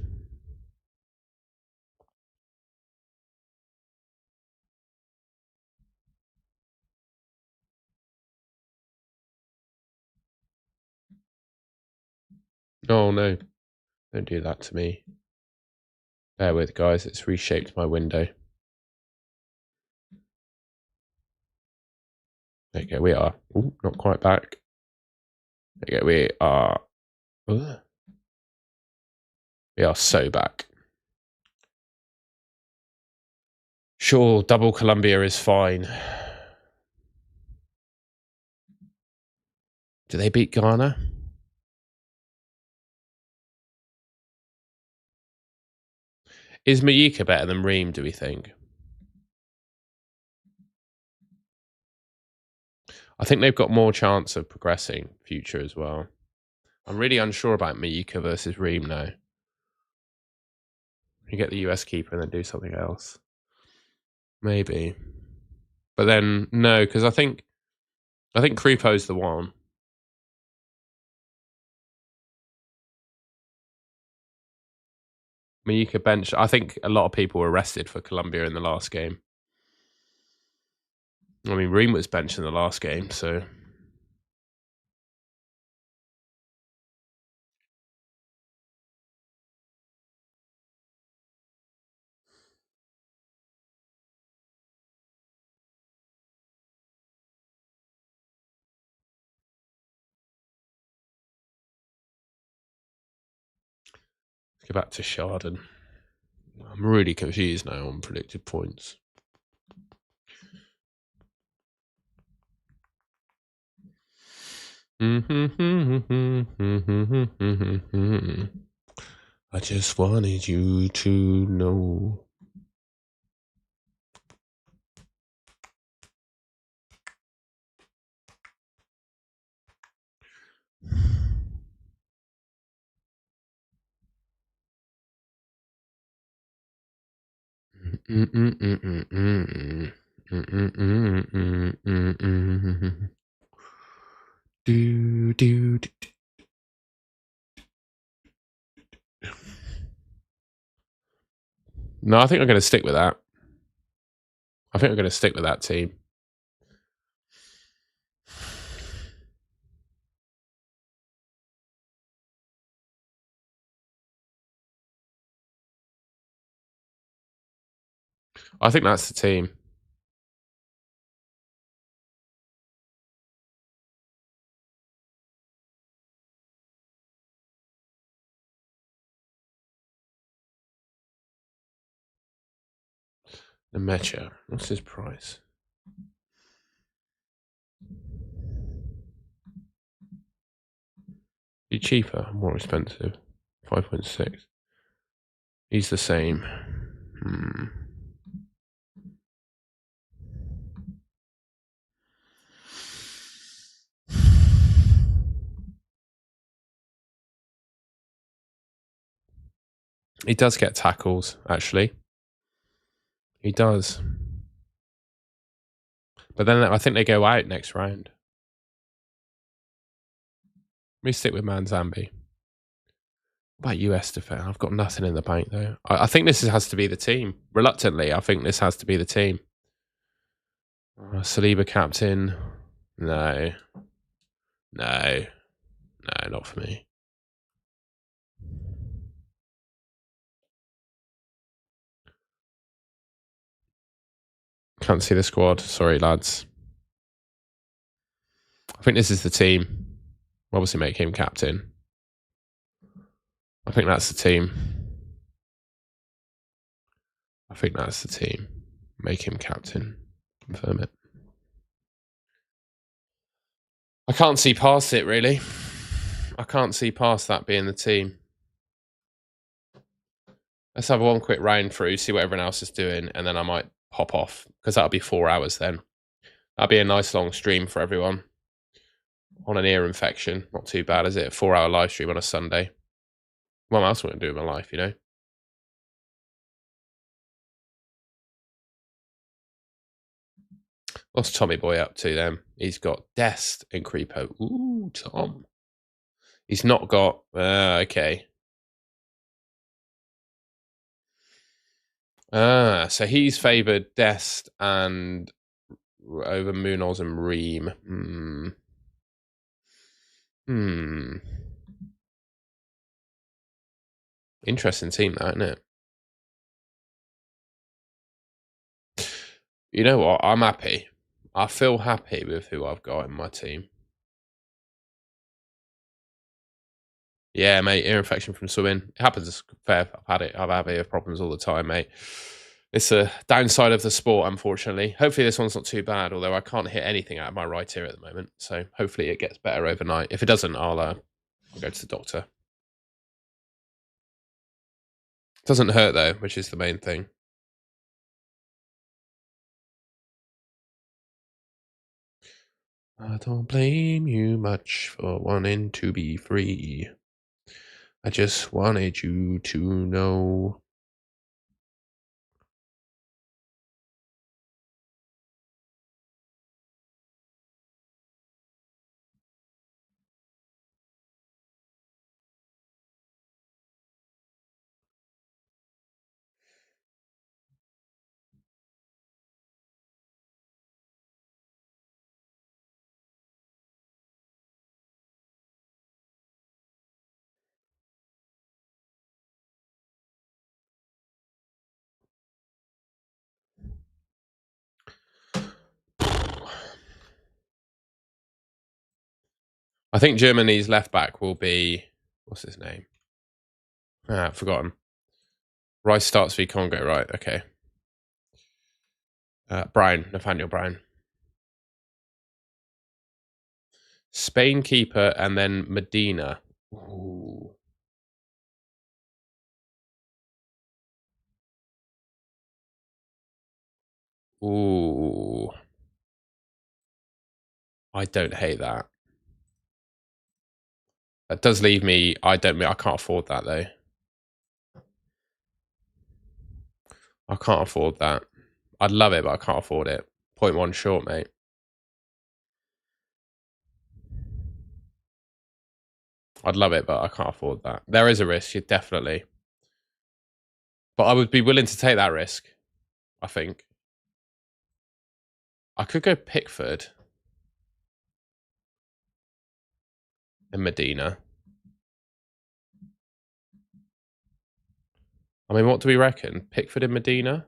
Oh, no. Don't do that to me. Bear with, guys. It's reshaped my window. There you go. We are. Ooh, not quite back. There you go. We are. We are so back. Sure, double Columbia is fine. Do they beat Ghana? Is Mayika better than Ream, do we think? I think they've got more chance of progressing future as well. I'm really unsure about Mayika versus Ream now. You get the US keeper and then do something else. Maybe. But then, no, because I think Creepo's the one. Mayika bench. I think a lot of people were arrested for Colombia in the last game. I mean, Ream was benched in the last game, so... Let's go back to Chardon. I'm really confused now on predicted points. I just wanted you to know. No, I think I'm going to stick with that. I think I'm going to stick with that team. I think that's the team. The Mecha. What's his price? Be cheaper, more expensive. 5.6. He's the same. He does get tackles, actually. He does. But then I think they go out next round. Let me stick with Manzambi. What about US defense? I've got nothing in the bank though. I think this has to be the team. Reluctantly, I think this has to be the team. Saliba captain. No. No. No, not for me. Can't see the squad. Sorry, lads. I think this is the team. Obviously make him captain. I think that's the team. I think that's the team. Make him captain. Confirm it. I can't see past it, really. I can't see past that being the team. Let's have one quick round through, see what everyone else is doing, and then I might pop off, because that'll be 4 hours then. That'll be a nice long stream for everyone. On an ear infection. Not too bad, is it? A 4-hour live stream on a Sunday. What else am I going to do with my life, you know? What's Tommy Boy up to then? He's got Dest and Creepo. Ooh, Tom. He's not got... okay. So he's favoured Dest and... over Munoz and Reem. Interesting team, that, isn't it? You know what? I'm happy. I feel happy with who I've got in my team. Yeah, mate, ear infection from swimming. It happens. Fair. I've had ear problems all the time, mate. It's a downside of the sport, unfortunately. Hopefully this one's not too bad, although I can't hit anything out of my right ear at the moment. So hopefully it gets better overnight. If it doesn't, I'll go to the doctor. Doesn't hurt though, which is the main thing. I don't blame you much for wanting to be free. I just wanted you to know. I think Germany's left back will be, what's his name? I've forgotten. Rice starts v Congo, right? Okay. Nathaniel Bryan. Spain keeper and then Medina. Ooh. Ooh. I don't hate that. That does leave me, I can't afford that though. I can't afford that. I'd love it, but I can't afford it. 0.1 short, mate. I'd love it, but I can't afford that. There is a risk, definitely. But I would be willing to take that risk, I think. I could go Pickford and Medina. I mean, what do we reckon? Pickford and Medina?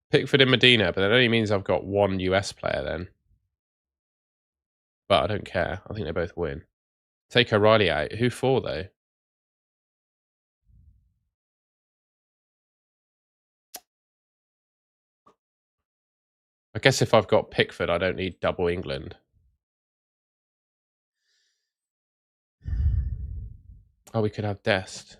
Pickford and Medina, but that only means I've got one US player then. But I don't care. I think they both win. Take O'Reilly out. Who for, though? I guess if I've got Pickford, I don't need double England. Oh, we could have Dest.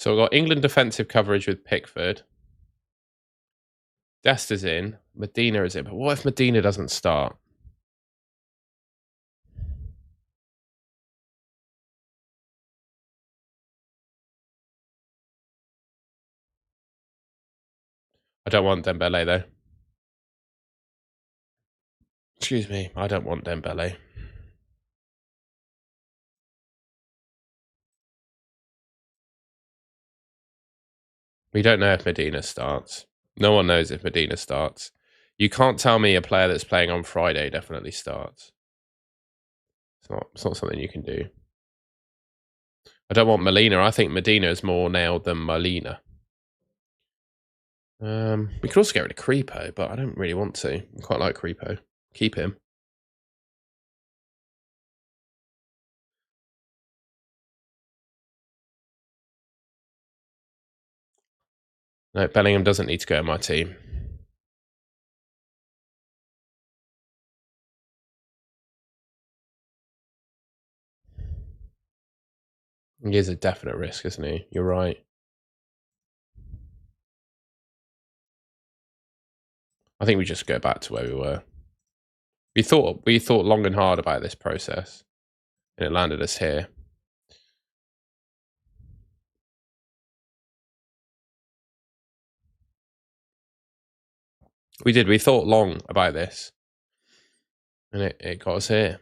So we've got England defensive coverage with Pickford. Dest is in. Medina is in. But what if Medina doesn't start? I don't want Dembele, though. Excuse me. I don't want Dembele. We don't know if Medina starts. No one knows if Medina starts. You can't tell me a player that's playing on Friday definitely starts. It's not something you can do. I don't want Molina. I think Medina is more nailed than Molina. We could also get rid of Creepo, but I don't really want to. I quite like Creepo. Keep him. No, Bellingham doesn't need to go in my team. He is a definite risk, isn't he? You're right. I think we just go back to where we were. We thought long and hard about this process, and it landed us here. We did. We thought long about this, and it got us here.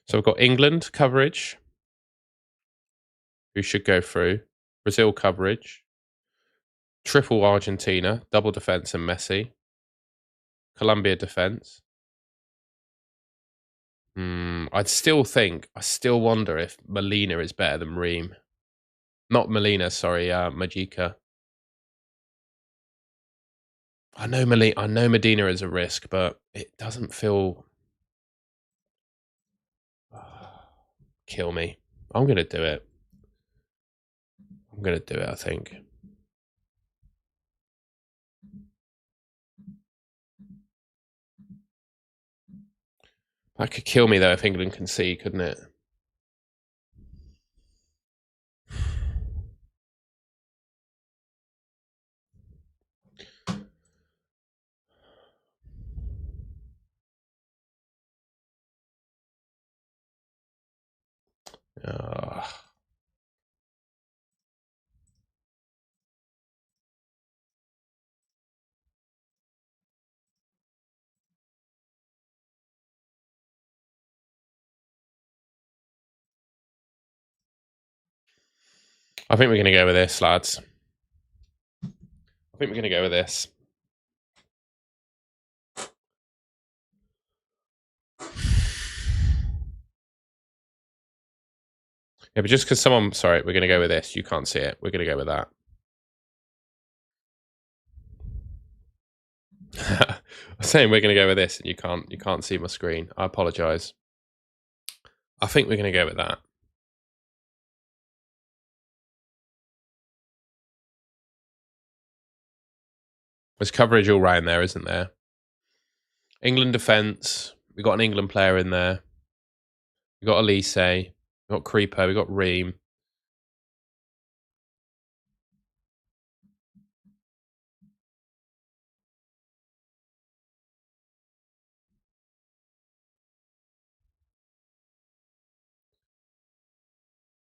So we've got England coverage, who should go through. Brazil coverage. Triple Argentina, double defense and Messi. Colombia defense. I still wonder if Molina is better than Ream. Not Molina, sorry, Majica. I know Medina is a risk, but it doesn't feel. Kill me. I'm gonna do it. I think. That could kill me though if England can see, couldn't it? I think we're going to go with this, lads. I think we're going to go with this. Yeah, but just because sorry, we're going to go with this. You can't see it. We're going to go with that. I'm saying we're going to go with this, and you can't see my screen. I apologize. I think we're going to go with that. There's coverage all round there, isn't there? England defence. We got an England player in there. We got Elise. We got Creepo. We got Ream.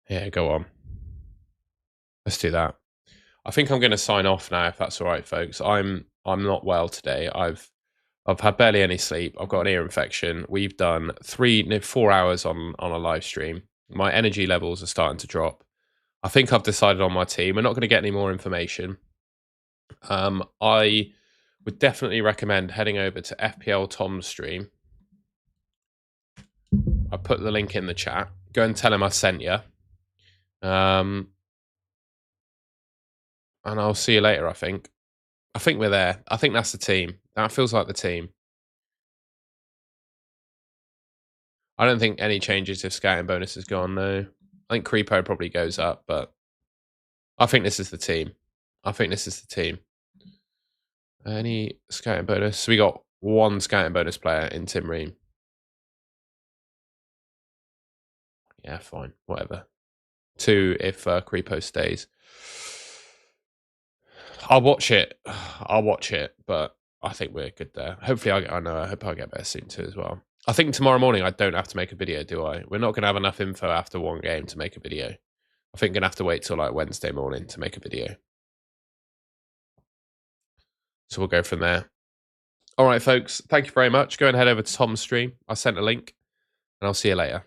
Yeah, go on. Let's do that. I think I'm going to sign off now, if that's all right, folks. I'm not well today. I've had barely any sleep. I've got an ear infection. We've done 4 hours on a live stream. My energy levels are starting to drop. I think I've decided on my team. We're not going to get any more information. I would definitely recommend heading over to FPL Tom's stream. I put the link in the chat. Go and tell him I sent you. And I'll see you later, I think. I think we're there. I think that's the team. That feels like the team. I don't think any changes if scouting bonus is gone, no. I think Creepo probably goes up, but I think this is the team. I think this is the team. Any scouting bonus? We got 1 scouting bonus player in Tim Ream. Yeah, fine. Whatever. 2 if Creepo stays. I'll watch it. I'll watch it, but I think we're good there. Hopefully, I hope I get better soon too as well. I think tomorrow morning I don't have to make a video, do I? We're not going to have enough info after 1 game to make a video. I think I'm going to have to wait till like Wednesday morning to make a video. So we'll go from there. All right, folks. Thank you very much. Go and head over to Tom's stream. I sent a link, and I'll see you later.